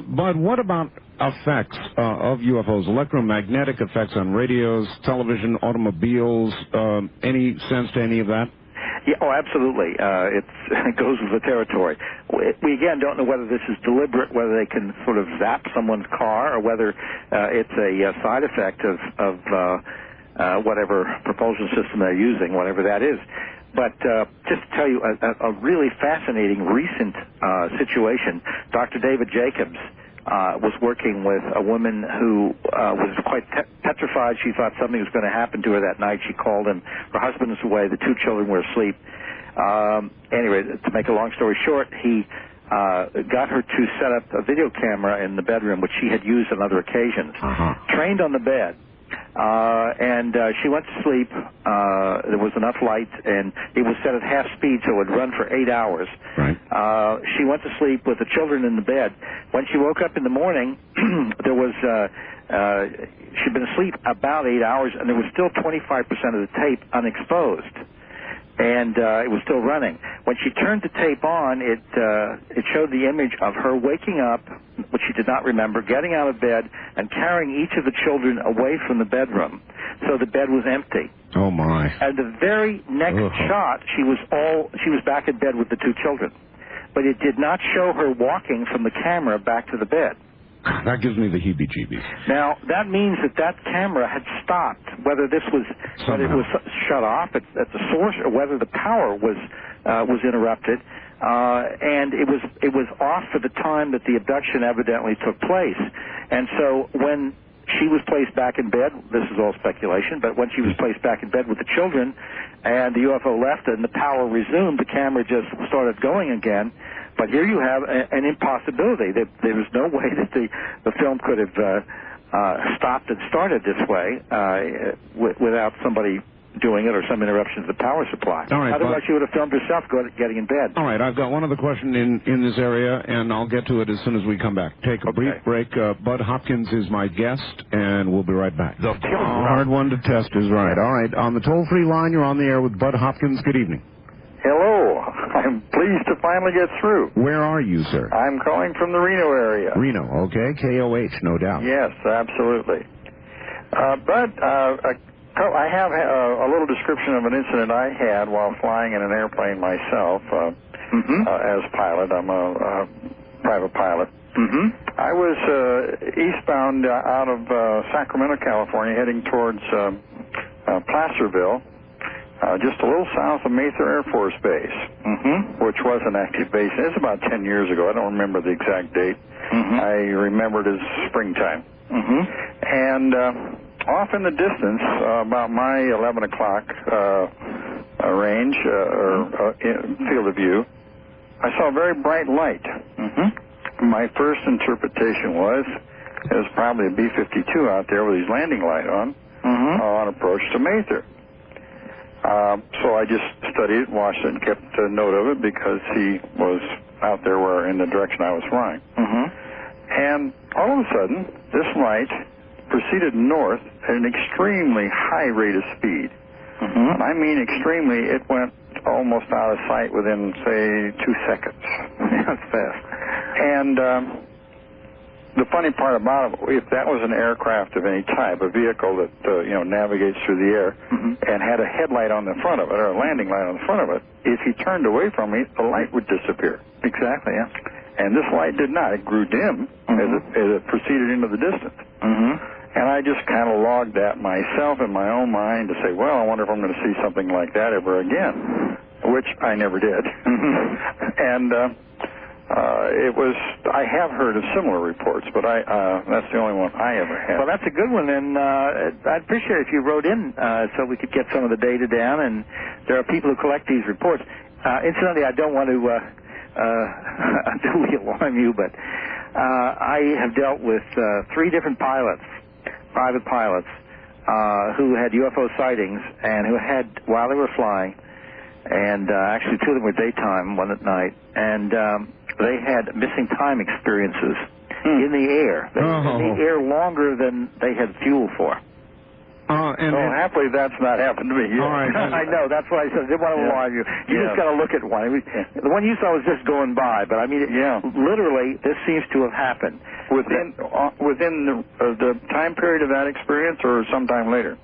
But what about effects of UFOs, electromagnetic effects on radios, television, automobiles? Any sense to any of that?
Yeah, oh, absolutely. It goes with the territory. We again don't know whether this is deliberate, whether they can sort of zap someone's car, or whether it's a side effect of whatever propulsion system they're using, whatever that is. But just to tell you a really fascinating recent situation, Dr. David Jacobs was working with a woman who was quite petrified. She thought something was going to happen to her that night. She called him. Her husband was away. The 2 children were asleep. Anyway, to make a long story short, he got her to set up a video camera in the bedroom, which she had used on other occasions, trained on the bed. And she went to sleep. There was enough light, and it was set at half speed, so it would run for 8 hours.
Right.
She went to sleep with the children in the bed. When she woke up in the morning, there was she'd been asleep about 8 hours, and there was still 25% of the tape unexposed. And it was still running. When she turned the tape on, it showed the image of her waking up, which she did not remember, getting out of bed and carrying each of the children away from the bedroom. So the bed was empty.
Oh my!
And the very next shot, she was back in bed with the 2 children, but it did not show her walking from the camera back to the bed.
That gives me the heebie-jeebies.
Now, that means that camera had stopped, whether it was shut off at the source or whether the power was interrupted, and it was off for the time that the abduction evidently took place. And so when she was placed back in bed, this is all speculation, but when she was placed back in bed with the children and the UFO left and the power resumed, the camera just started going again. But here you have an impossibility. There was no way that the film could have stopped and started this way without somebody doing it or some interruption to the power supply.
All right,
otherwise, you would have filmed yourself getting in bed.
All right, I've got one other question in this area, and I'll get to it as soon as we come back. Take a brief break. Bud Hopkins is my guest, and we'll be right back. The hard one to test is right. All right, on the toll-free line, you're on the air with Bud Hopkins. Good evening.
Hello. I'm pleased to finally get through.
Where are you, sir?
I'm calling from the Reno area.
Reno, okay. KOH, no doubt.
Yes, absolutely. But I have a little description of an incident I had while flying in an airplane myself as pilot. I'm a private pilot. I was eastbound out of Sacramento, California, heading towards Placerville. Just a little south of Mather Air Force Base, which was an active base. It's about 10 years ago. I don't remember the exact date. I remember it as springtime. And off in the distance, about my 11 o'clock range or field of view, I saw a very bright light. My first interpretation was it was probably a B-52 out there with his landing light on approach to Mather. So I just studied it, watched it, and kept a note of it because he was out there in the direction I was flying. And all of a sudden, this light proceeded north at an extremely high rate of speed. And I mean extremely, it went almost out of sight within, say, 2 seconds. That's fast. And the funny part about it, if that was an aircraft of any type, a vehicle that navigates through the air and had a headlight on the front of it or a landing light on the front of it, if he turned away from me, the light would disappear. Exactly, yeah. And this light did not. It grew dim as it proceeded into the distance. And I just kind of logged that myself in my own mind to say, well, I wonder if I'm going to see something like that ever again, which I never did. And I have heard of similar reports, but that's the only one I ever had.
Well, that's a good one, and I'd appreciate it if you wrote in so we could get some of the data down, and there are people who collect these reports. Incidentally, I don't want to unduly alarm you, but I have dealt with 3 different pilots private pilots who had UFO sightings and who had, while they were flying, and actually two of them were daytime, one at night, and they had missing time experiences in the air. They were in the air longer than they had fuel for.
Happily that's not happened to me yet.
All right. I know. That's why I said I didn't want to alarm you. You just got to look at one. The one you saw was just going by, but I mean, literally, this seems to have happened
within the time period of that experience, or sometime later.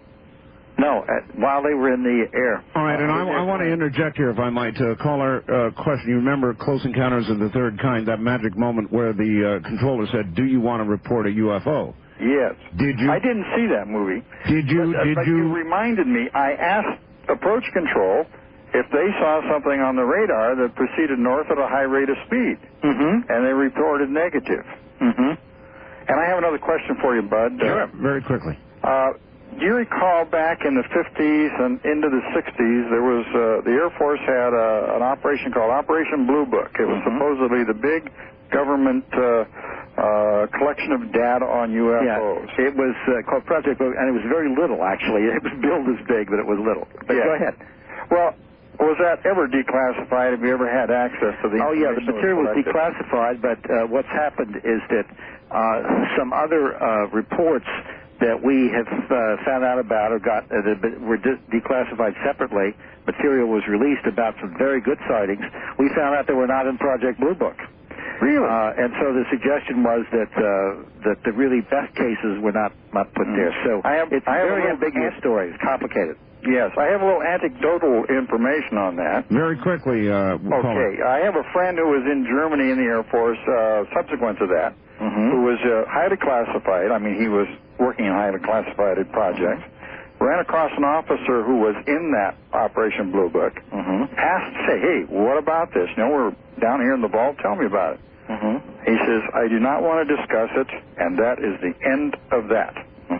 No, while they were in the air.
All right, and I want to interject here, if I might. Caller question. You remember Close Encounters of the Third Kind, that magic moment where the controller said, "Do you want to report a UFO?"
Yes.
Did you?
I didn't see that movie.
Did you?
But you reminded me. I asked approach control if they saw something on the radar that proceeded north at a high rate of speed, and they reported negative. And I have another question for you, Bud.
Sure. Very quickly.
Do you recall back in the 50s and into the 60s, there was the Air Force had an operation called Operation Blue Book. It was supposedly the big government collection of data on UFOs.
Yeah, it was called Project Blue, and it was very little, actually. It was billed as big, but it was little. But go ahead.
Well, was that ever declassified? Have you ever had access to the information?
Oh, yeah, the material was declassified, but what's happened is that some other reports that we have found out about or got were declassified separately. Material was released about some very good sightings. We found out they were not in Project Blue Book.
Really?
And so the suggestion was that the really best cases were not put there. So it's a very ambiguous story. It's complicated.
Yes, I have a little anecdotal information on that.
Very quickly,
Okay, I have a friend who was in Germany in the Air Force subsequent to that, who was highly classified. I mean, he was working in highly classified projects. Ran across an officer who was in that Operation Blue Book. Asked, say, hey, what about this? You know, we're down here in the vault. Tell me about it. He says, I do not want to discuss it, and that is the end of that.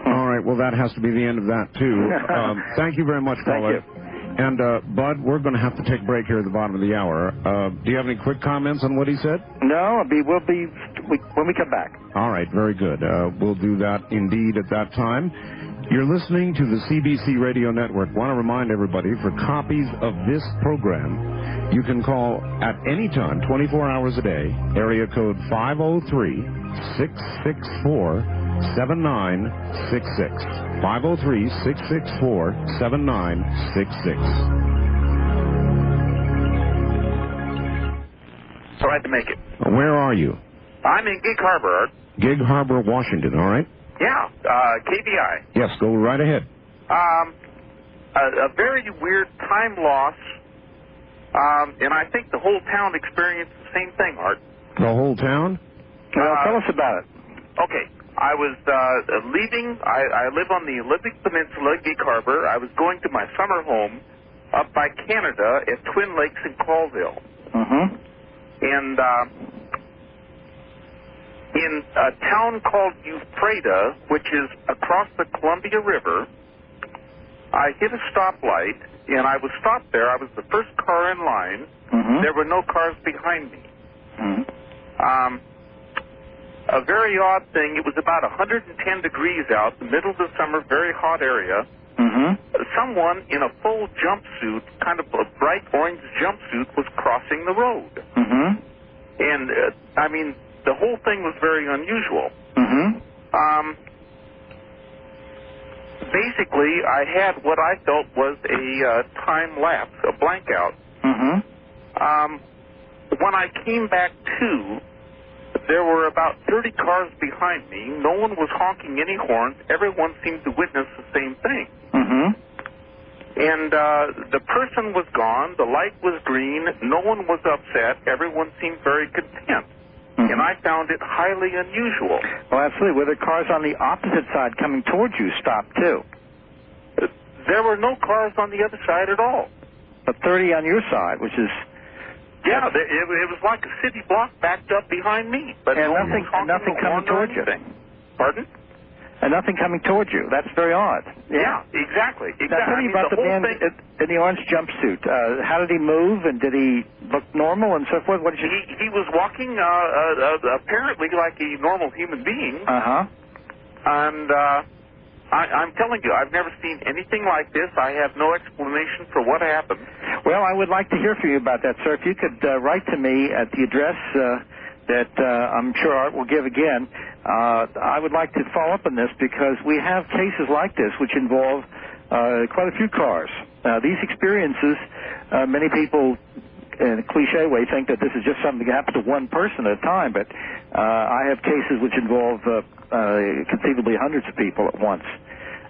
All right, well, that has to be the end of that, too. Thank you very much, caller.
Thank you.
And, Bud, we're going to have to take a break here at the bottom of the hour. Do you have any quick comments on what he said?
No, we'll be when we come back.
All right, very good. We'll do that indeed at that time. You're listening to the CBC Radio Network. Want to remind everybody, for copies of this program, you can call at any time, 24 hours a day, area code 503-664-7966. 503-664-7966.
Tried to make it.
Where are you?
I'm in Gig Harbor.
Gig Harbor, Washington, all right?
Yeah, KBI.
Yes, go right ahead.
A very weird time loss, and I think the whole town experienced the same thing, Art.
The whole town?
Well, tell us about it.
Okay, I was leaving. I live on the Olympic Peninsula, Gig Harbor. I was going to my summer home up by Canada at Twin Lakes in Colville. And in a town called Ephrata, which is across the Columbia River, I hit a stoplight, and I was stopped there. I was the first car in line. There were no cars behind me. A very odd thing, it was about 110 degrees out, the middle of the summer, very hot area. Someone in a full jumpsuit, kind of a bright orange jumpsuit, was crossing the road. And, I mean, the whole thing was very unusual. Basically, I had what I felt was a time lapse, a blank out. When I came back to, there were about 30 cars behind me. No one was honking any horns. Everyone seemed to witness the same thing. And the person was gone. The light was green. No one was upset. Everyone seemed very content. And I found it highly unusual.
Well, absolutely. Were the cars on the opposite side coming towards you stopped, too?
There were no cars on the other side at all.
But 30 on your side, which is...
Yeah, it was like a city block backed up behind me. But
and nothing coming towards you.
Pardon?
And nothing coming towards you. That's very odd.
Yeah, exactly.
Now, tell me about the man in the orange jumpsuit. How did he move, and did he look normal and so forth? What did you...
He was walking apparently like a normal human being. And I'm telling you, I've never seen anything like this. I have no explanation for what happened.
Well, I would like to hear from you about that, sir. If you could write to me at the address that I'm sure Art will give again, I would like to follow up on this because we have cases like this which involve quite a few cars. These experiences, many people in a cliche way think that this is just something that happens to one person at a time, but I have cases which involve conceivably hundreds of people at once.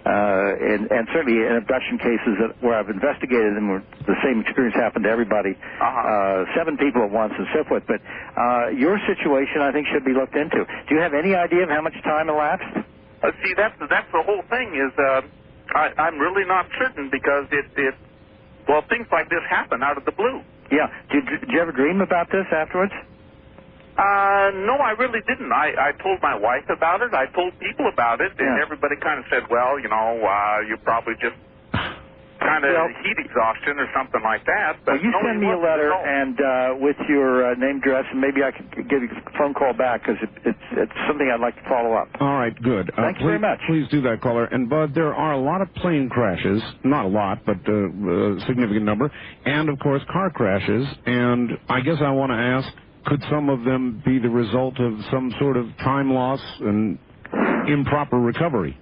And certainly in abduction cases where I've investigated and where the same experience happened to everybody, 7 people at once and so forth. But your situation, I think, should be looked into. Do you have any idea of how much time elapsed?
See, that's the whole thing is I'm really not certain because well, things like this happen out of the blue.
Yeah. Did you ever dream about this afterwards?
No, I really didn't. I told my wife about it. I told people about it, and everybody kind of said, well, you know, you probably just kind of heat exhaustion or something like that. But
well, you send me a letter and with your name, address, and maybe I can give you a phone call back because it's something I'd like to follow up.
All right, good.
Thank you very much.
Please do that, caller. And, Bud, there are a lot of plane crashes, not a lot, but a significant number, and, of course, car crashes. And I guess I want to ask, could some of them be the result of some sort of time loss and improper recovery?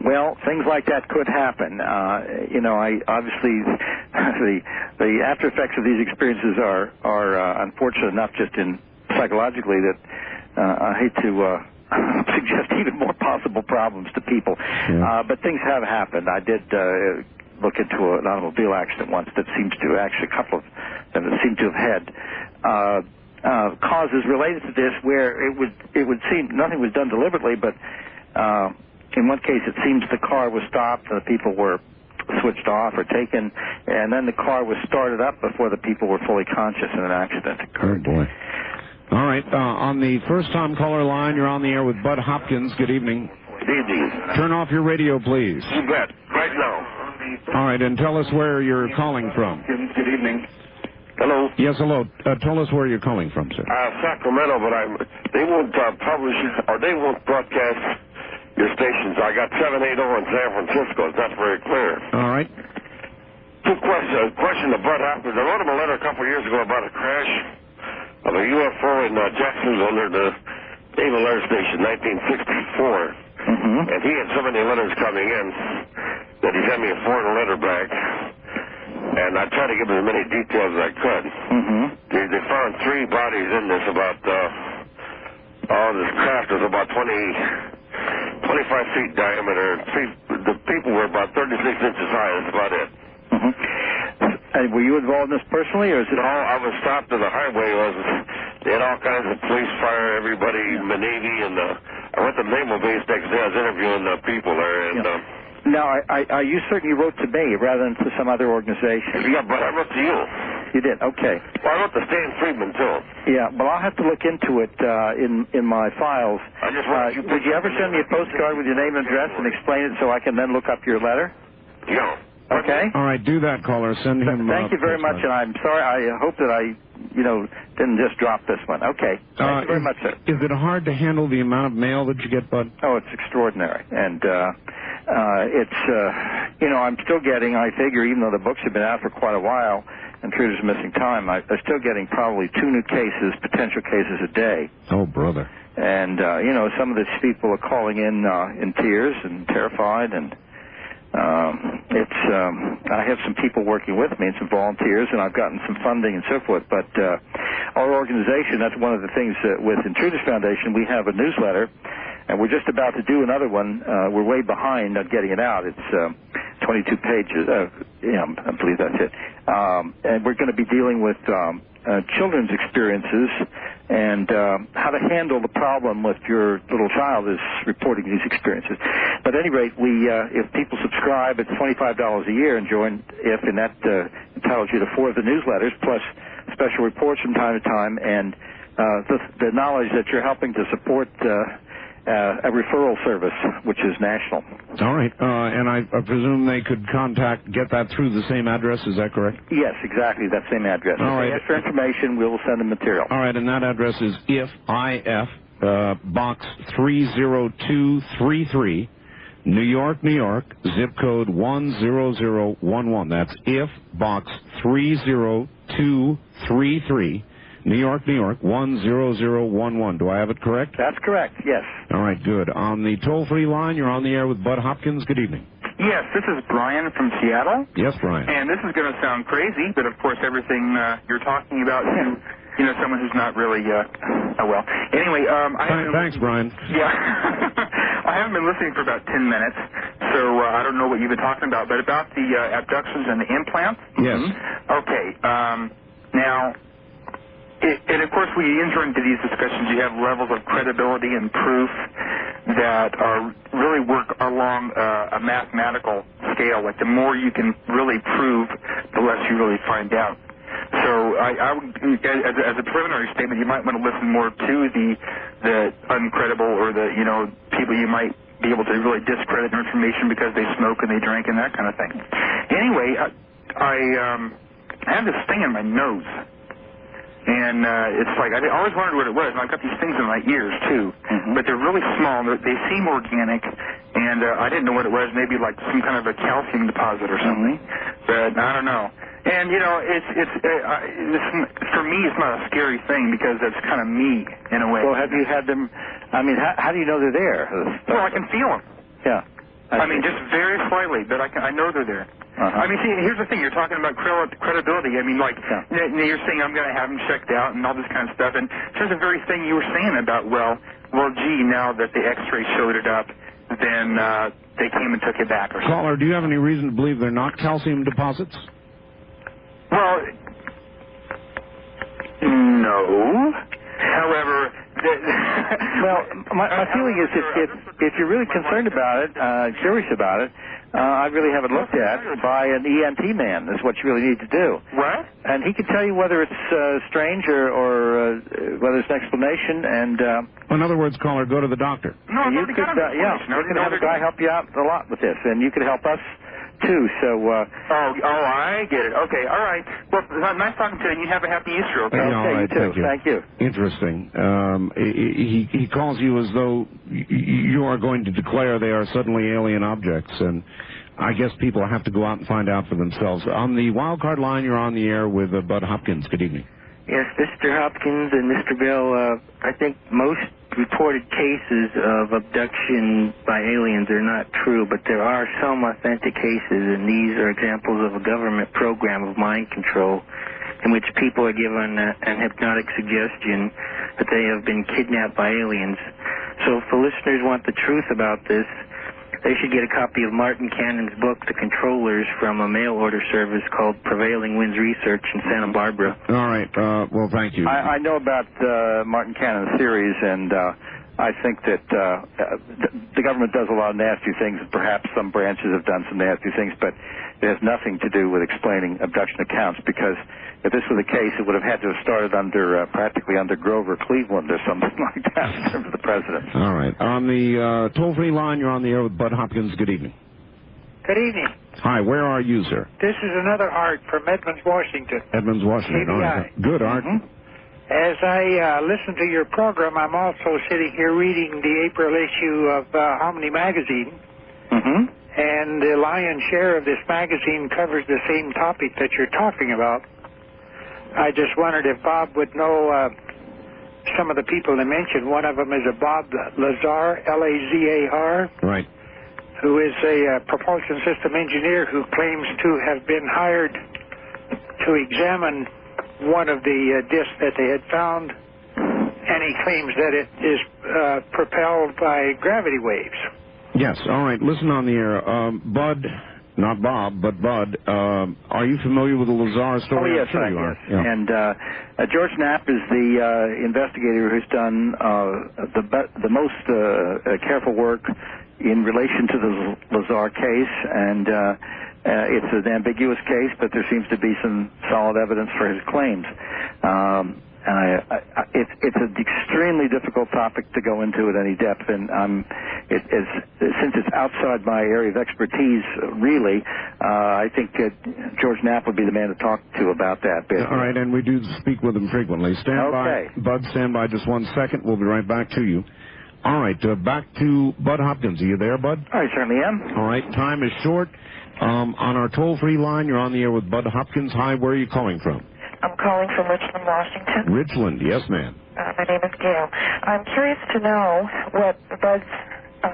Well, things like that could happen. You know, obviously the after effects of these experiences are unfortunate enough just psychologically that I hate to suggest even more possible problems to people. Yeah. But things have happened. I did look into an automobile accident once that seems to actually a couple of them that seem to have had causes related to this where it would seem nothing was done deliberately, but in one case it seems the car was stopped and the people were switched off or taken, and then the car was started up before the people were fully conscious and an accident occurred.
Oh, boy. All right, on the first-time caller line, you're on the air with Bud Hopkins. Good evening.
Good evening.
Turn off your radio, please.
You bet. Right now.
All right, and tell us where you're calling from.
Good evening. Hello?
Yes, hello. Tell us where you're calling from, sir.
Sacramento, but they won't publish, or they won't broadcast your stations. I got 780 in San Francisco. It's not very clear.
All right.
Two questions. Question to Bud Hopkins. I wrote him a letter a couple of years ago about a crash of a UFO in Jacksonville under the Naval Air Station, 1964. And he had so many letters coming in that he sent me a foreign letter back. And I tried to give him as many details as I could. They found 3 bodies in this about, this craft was about 25 feet diameter. The people were about 36 inches high. That's about it.
Were you involved in this personally, or is it?
No, I was stopped on the highway. They had all kinds of police, fire, everybody, the Navy, and I went to the Naval Base next day. I was interviewing the people there, and...
Now, are you certain you wrote to me rather than to some other organization?
Yeah, but I wrote to you.
You did? Okay.
Well, I wrote to Stan Friedman, too.
Yeah, well, I'll have to look into it in my files. Did you ever send me a postcard with your name and address and explain it so I can then look up your letter?
Yeah.
Okay?
All right, do that, caller. Send him
Thank you very much, and I'm sorry. I hope that I didn't just drop this one. Okay. Thank you very much, sir.
Is it hard to handle the amount of mail that you get, Bud?
Oh, it's extraordinary. And I'm still getting, I figure, even though the books have been out for quite a while, Intruders Missing Time, I'm still getting probably 2 new cases, potential cases a day.
Oh, brother.
And, some of these people are calling in tears and terrified, and I have some people working with me and some volunteers, and I've gotten some funding and so forth, but our organization, that's one of the things with Intruders Foundation, we have a newsletter, and we're just about to do another one. We're way behind on getting it out. It's 22 pages. I believe that's it. And we're going to be dealing with children's experiences and how to handle the problem if your little child is reporting these experiences. But at any rate, if people subscribe, it's $25 a year and join and that entitles you to 4 of the newsletters, plus special reports from time to time, and the knowledge that you're helping to support a referral service, which is national.
All right. And I presume they could get that through the same address. Is that correct?
Yes, exactly. That same address.
All right.
If they ask for information, we'll send them material.
All right. And that address is IF, Box 30233, New York, New York, zip code 10011. That's if box 30233. New York, New York, 10011. Do I have it correct?
That's correct, yes.
All right, good. On the toll-free line, you're on the air with Bud Hopkins. Good evening.
Yes, this is Brian from Seattle.
Yes, Brian.
And this is going to sound crazy, but of course everything you're talking about to, someone who's not really, Anyway,
Thanks, Brian.
Yeah. I haven't been listening for about 10 minutes, so I don't know what you've been talking about, but about the abductions and the implants?
Yes.
Okay, now... And, of course, when you enter into these discussions, you have levels of credibility and proof that really work along a mathematical scale. Like, the more you can really prove, the less you really find out. So I would, as a preliminary statement, you might want to listen more to the uncredible or the, people you might be able to really discredit their information because they smoke and they drink and that kind of thing. Anyway, I have this thing in my nose. And it's like, I always wondered what it was, and I've got these things in my ears, too. But they're really small, they seem organic, and I didn't know what it was, maybe like some kind of a calcium deposit or something. But I don't know. And, for me, it's not a scary thing, because that's kind of me, in a way.
Well, have you had them, how do you know they're there?
Well, I can feel them.
Yeah.
Just very slightly, but I know they're there. See, here's the thing. You're talking about credibility. You're saying I'm going to have them checked out and all this kind of stuff. And there's the very thing you were saying about, well, gee, now that the X-ray showed it up, then they came and took it back or something.
Caller, do you have any reason to believe they're not calcium deposits?
Well, no. However...
Well, my feeling is if you're really concerned about it, curious about it, I really have it looked at by an EMT man. That's what you really need to do.
What?
And he can tell you whether it's strange or whether it's an explanation. And
in other words, caller, go to the doctor.
No,
you could, you can have a guy help you out a lot with this, and you could help us too. So.
I get it. Okay, all right. Well, nice talking to you, and you have a happy Easter. Okay.
Okay, you too. Thank you.
Interesting. He calls you as though you are going to declare they are suddenly alien objects, and I guess people have to go out and find out for themselves. On the wild card line, you're on the air with Bud Hopkins. Good evening.
Yes, Mr. Hopkins and Mr. Bell, I think most reported cases of abduction by aliens are not true, but there are some authentic cases, and these are examples of a government program of mind control in which people are given an hypnotic suggestion that they have been kidnapped by aliens. So if the listeners want the truth about this, they should get a copy of Martin Cannon's book, The Controllers, from a mail order service called Prevailing Winds Research in Santa Barbara.
All right. Well, thank you.
I know about Martin Cannon's theories, and I think that the government does a lot of nasty things. Perhaps some branches have done some nasty things, but it has nothing to do with explaining abduction accounts, because if this was the case, it would have had to have started practically under Grover Cleveland or something like that in terms of the president.
All right. On the toll-free line, you're on the air with Bud Hopkins. Good evening.
Good evening.
Hi, where are you, sir?
This is another Art from Edmonds, Washington.
Edmonds, Washington.
KBI.
All right. Good, Art.
As I listen to your program, I'm also sitting here reading the April issue of Harmony Magazine. And the lion's share of this magazine covers the same topic that you're talking about. I just wondered if Bob would know some of the people they mentioned. One of them is a Bob Lazar, Lazar.
Right.
Who is a propulsion system engineer who claims to have been hired to examine one of the discs that they had found, and he claims that it is propelled by gravity waves.
Yes, all right. Listen on the air. Bud, not Bob, but Bud, are you familiar with the Lazar story?
Oh, yes,
sure you are.
Yes. Yeah. And George Knapp is the investigator who's done the most careful work in relation to the Lazar case, and it's an ambiguous case, but there seems to be some solid evidence for his claims. It's an extremely difficult topic to go into at any depth, and since it's outside my area of expertise, really, I think George Knapp would be the man to talk to about that.
All right, and we do speak with him frequently. Stand by, Bud, stand by just 1 second. We'll be right back to you. All right, back to Bud Hopkins. Are you there, Bud?
I certainly am.
All right, time is short. On our toll-free line, you're on the air with Bud Hopkins. Hi, where are you calling from?
I'm calling from Richland, Washington.
Richland, yes, ma'am.
My name is Gail. I'm curious to know what Bud's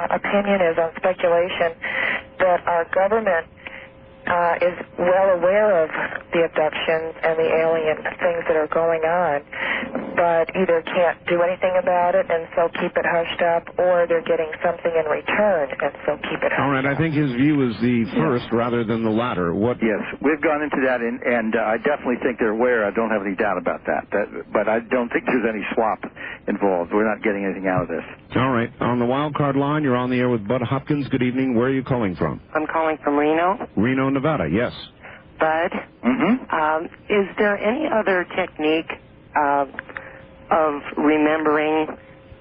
opinion is on speculation that our government is well aware of the abductions and the alien things that are going on, but either can't do anything about it and so keep it hushed up, or they're getting something in return and so keep it hushed
All right,
up.
I think his view is the first rather than the latter. What?
Yes, we've gone into that, and I definitely think they're aware. I don't have any doubt about that. But I don't think there's any swap involved. We're not getting anything out of this.
All right, on the wild card line, you're on the air with Bud Hopkins. Good evening. Where are you calling from?
I'm calling from Reno.
Reno, Nevada, yes.
Bud, is there any other technique of remembering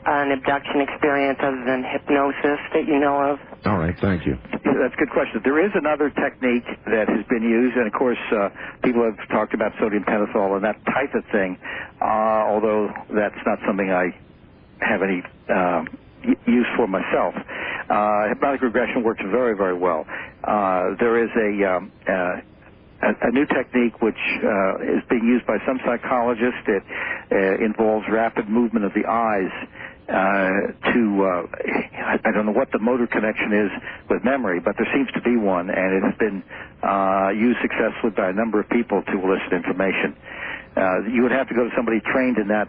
an abduction experience other than hypnosis that you know of?
All right, thank you.
That's a good question. There is another technique that has been used, and of course, people have talked about sodium pentothal and that type of thing, although that's not something I have any use for myself. Hypnotic regression works very, very well. There is a new technique which is being used by some psychologists. It involves rapid movement of the eyes I don't know what the motor connection is with memory, but there seems to be one, and it has been used successfully by a number of people to elicit information. You would have to go to somebody trained in that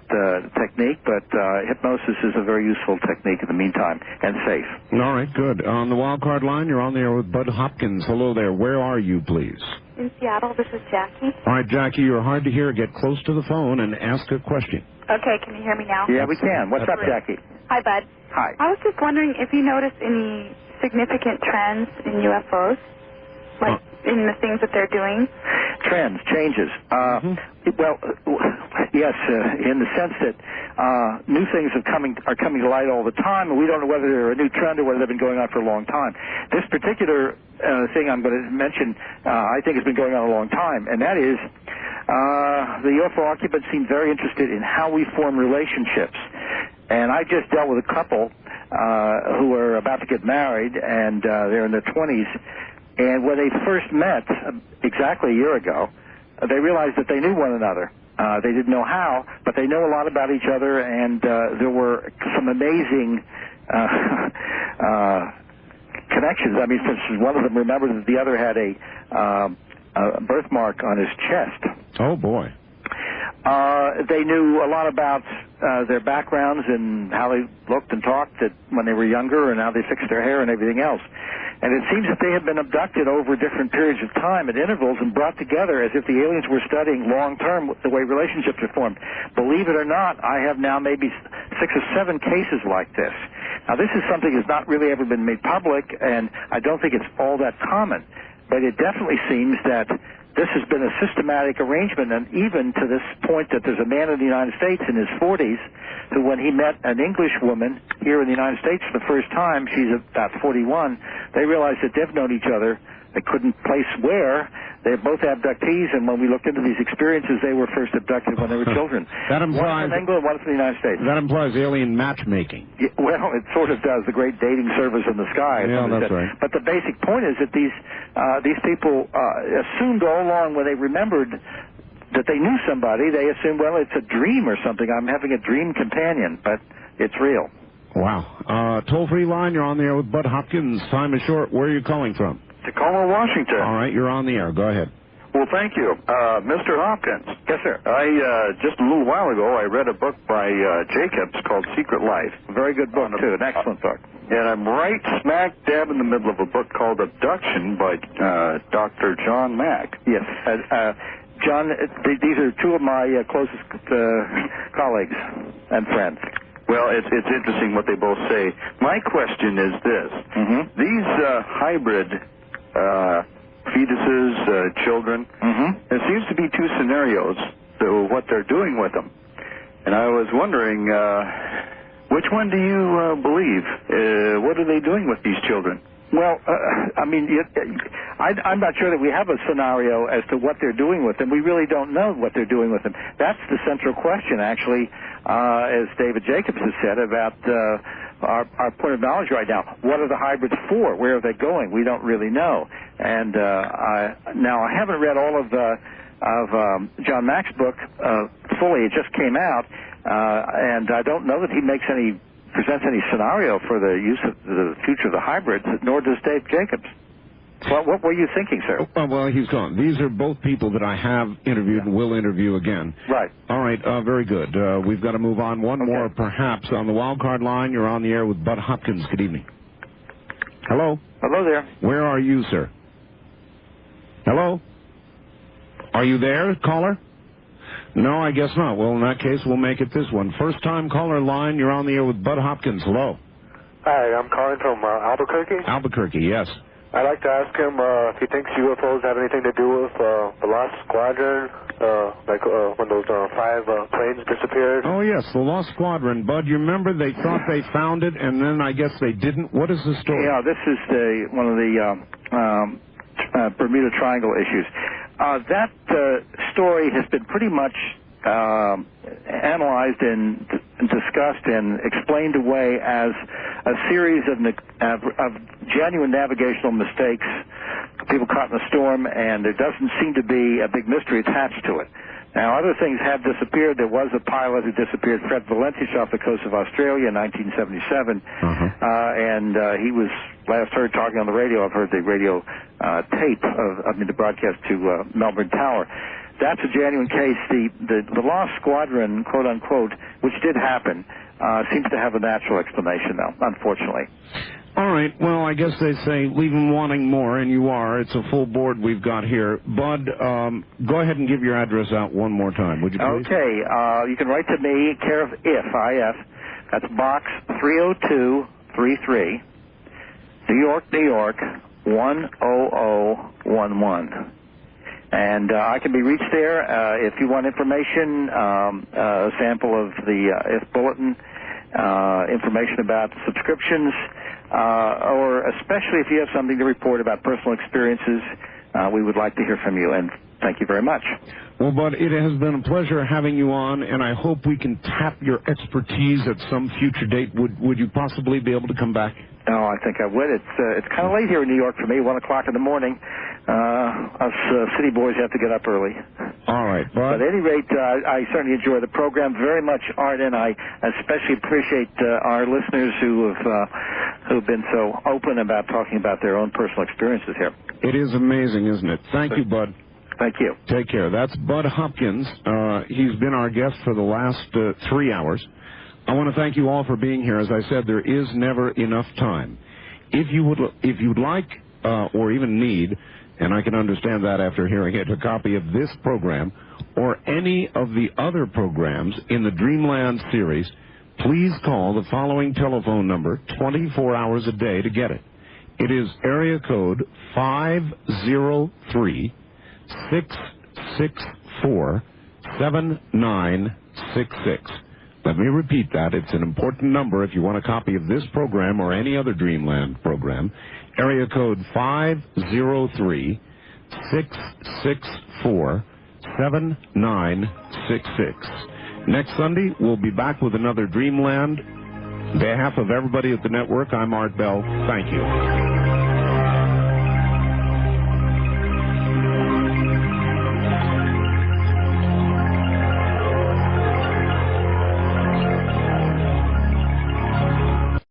technique, but hypnosis is a very useful technique in the meantime, and safe.
All right, good. On the wild card line, you're on there with Bud Hopkins. Hello there. Where are you, please?
In Seattle. This is Jackie.
All right, Jackie, you're hard to hear. Get close to the phone and ask a question.
Okay, can you hear me now?
Yeah, we can. What's up, Jackie?
Hi, Bud.
Hi.
I was just wondering if you noticed any significant trends in UFOs, like in the things that they're doing.
Trends, changes. Well, yes, in the sense that new things are coming to light all the time, and we don't know whether they're a new trend or whether they've been going on for a long time. This particular thing I'm going to mention, I think has been going on a long time, and that is the UFO occupants seem very interested in how we form relationships. And I just dealt with a couple who are about to get married, and they're in their 20s. And when they first met, exactly a year ago, they realized that they knew one another. They didn't know how, but they know a lot about each other, and there were some amazing connections. I mean, for instance, one of them remembered that the other had a birthmark on his chest.
Oh, boy.
They knew a lot about their backgrounds and how they looked and talked when they were younger and how they fixed their hair and everything else. And it seems that they had been abducted over different periods of time at intervals and brought together as if the aliens were studying long-term the way relationships are formed. Believe it or not, I have now maybe 6 or 7 cases like this. Now, this is something that's not really ever been made public, and I don't think it's all that common. But it definitely seems that this has been a systematic arrangement, and even to this point that there's a man in the United States in his 40s who, when he met an English woman here in the United States for the first time, she's about 41, they realized that they've known each other. They couldn't place where. They're both abductees, and when we looked into these experiences, they were first abducted when they were children.
That implies,
one from England, one from the United States.
That implies alien matchmaking.
Yeah, well, it sort of does, the great dating service in the sky.
Yeah, that's right.
But the basic point is that these people assumed all along when they remembered that they knew somebody, they assumed, well, it's a dream or something. I'm having a dream companion, but it's real.
Wow. Toll-free line, you're on the air with Bud Hopkins. Time is short. Where are you calling from?
Tacoma, Washington.
All right, you're on the air. Go ahead.
Well, thank you. Mr. Hopkins.
Yes, sir.
Just a little while ago, I read a book by Jacobs called Secret Life.
Very good book, too. An excellent book.
And I'm right smack dab in the middle of a book called Abduction by Dr. John Mack.
Yes. John, these are two of my closest colleagues and friends.
Well, it's interesting what they both say. My question is this. These hybrid fetuses, children, there seems to be 2 scenarios to what they're doing with them. And I was wondering, which one do you believe? What are they doing with these children?
Well, I mean, I'm not sure that we have a scenario as to what they're doing with them. We really don't know what they're doing with them. That's the central question, actually, as David Jacobs has said, about our point of knowledge right now. What are the hybrids for? Where are they going? We don't really know. And now I haven't read all of John Mack's book fully. It just came out, and I don't know that he presents any scenario for the use of the future of the hybrids, nor does Dave Jacobs. What were you thinking, sir?
Well, he's gone. These are both people that I have interviewed and will interview again.
Right.
All right, very good. We've got to move on. One more, perhaps. On the wild card line, you're on the air with Bud Hopkins. Good evening. Hello?
Hello there.
Where are you, sir? Hello? Are you there, caller? No, I guess not. Well, in that case, we'll make it this one. First-time caller line, you're on the air with Bud Hopkins. Hello.
Hi, I'm calling from Albuquerque.
Albuquerque, yes.
I'd like to ask him if he thinks UFOs have anything to do with the Lost Squadron, when those 5 planes disappeared.
Oh, yes, the Lost Squadron. Bud, you remember they thought they found it, and then I guess they didn't? What is the story?
Yeah, this is one of the Bermuda Triangle issues. That story has been pretty much analyzed and discussed and explained away as a series of genuine navigational mistakes, people caught in a storm, and there doesn't seem to be a big mystery attached to it. Now, other things have disappeared. There was a pilot who disappeared, Fred Valentius, off the coast of Australia in 1977, and he was last heard talking on the radio. I've heard the radio tape of the broadcast to Melbourne Tower. That's a genuine case. The Lost Squadron, quote unquote, which did happen, seems to have a natural explanation, though, unfortunately.
All right. Well, I guess they say leave them wanting more, and you are. It's a full board we've got here. Bud, go ahead and give your address out one more time, would you please?
Okay. You can write to me, care of IF. That's Box 30233, New York, New York, 10011. And I can be reached there if you want information, a sample of the IF Bulletin, information about subscriptions, or especially if you have something to report about personal experiences, we would like to hear from you, and thank you very much.
Well, Bud, it has been a pleasure having you on, and I hope we can tap your expertise at some future date. Would you possibly be able to come back?
No, I think I would. It's kind of late here in New York for me, 1 o'clock in the morning. Us city boys have to get up early.
All right,
But
Bud.
at any rate, I certainly enjoy the program very much, Art, and I especially appreciate our listeners who've been so open about talking about their own personal experiences here.
It is amazing, isn't it? Thank you, Bud.
Thank you.
Take care. That's Bud Hopkins. He's been our guest for the last 3 hours. I want to thank you all for being here. As I said, there is never enough time. If you'd like or even need, and I can understand that after hearing it, a copy of this program or any of the other programs in the Dreamland series, please call the following telephone number 24 hours a day to get it. It is area code 503-664-7966. Let me repeat that. It's an important number if you want a copy of this program or any other Dreamland program. Area code 503-664-7966. Next Sunday, we'll be back with another Dreamland. On behalf of everybody at the network, I'm Art Bell. Thank you.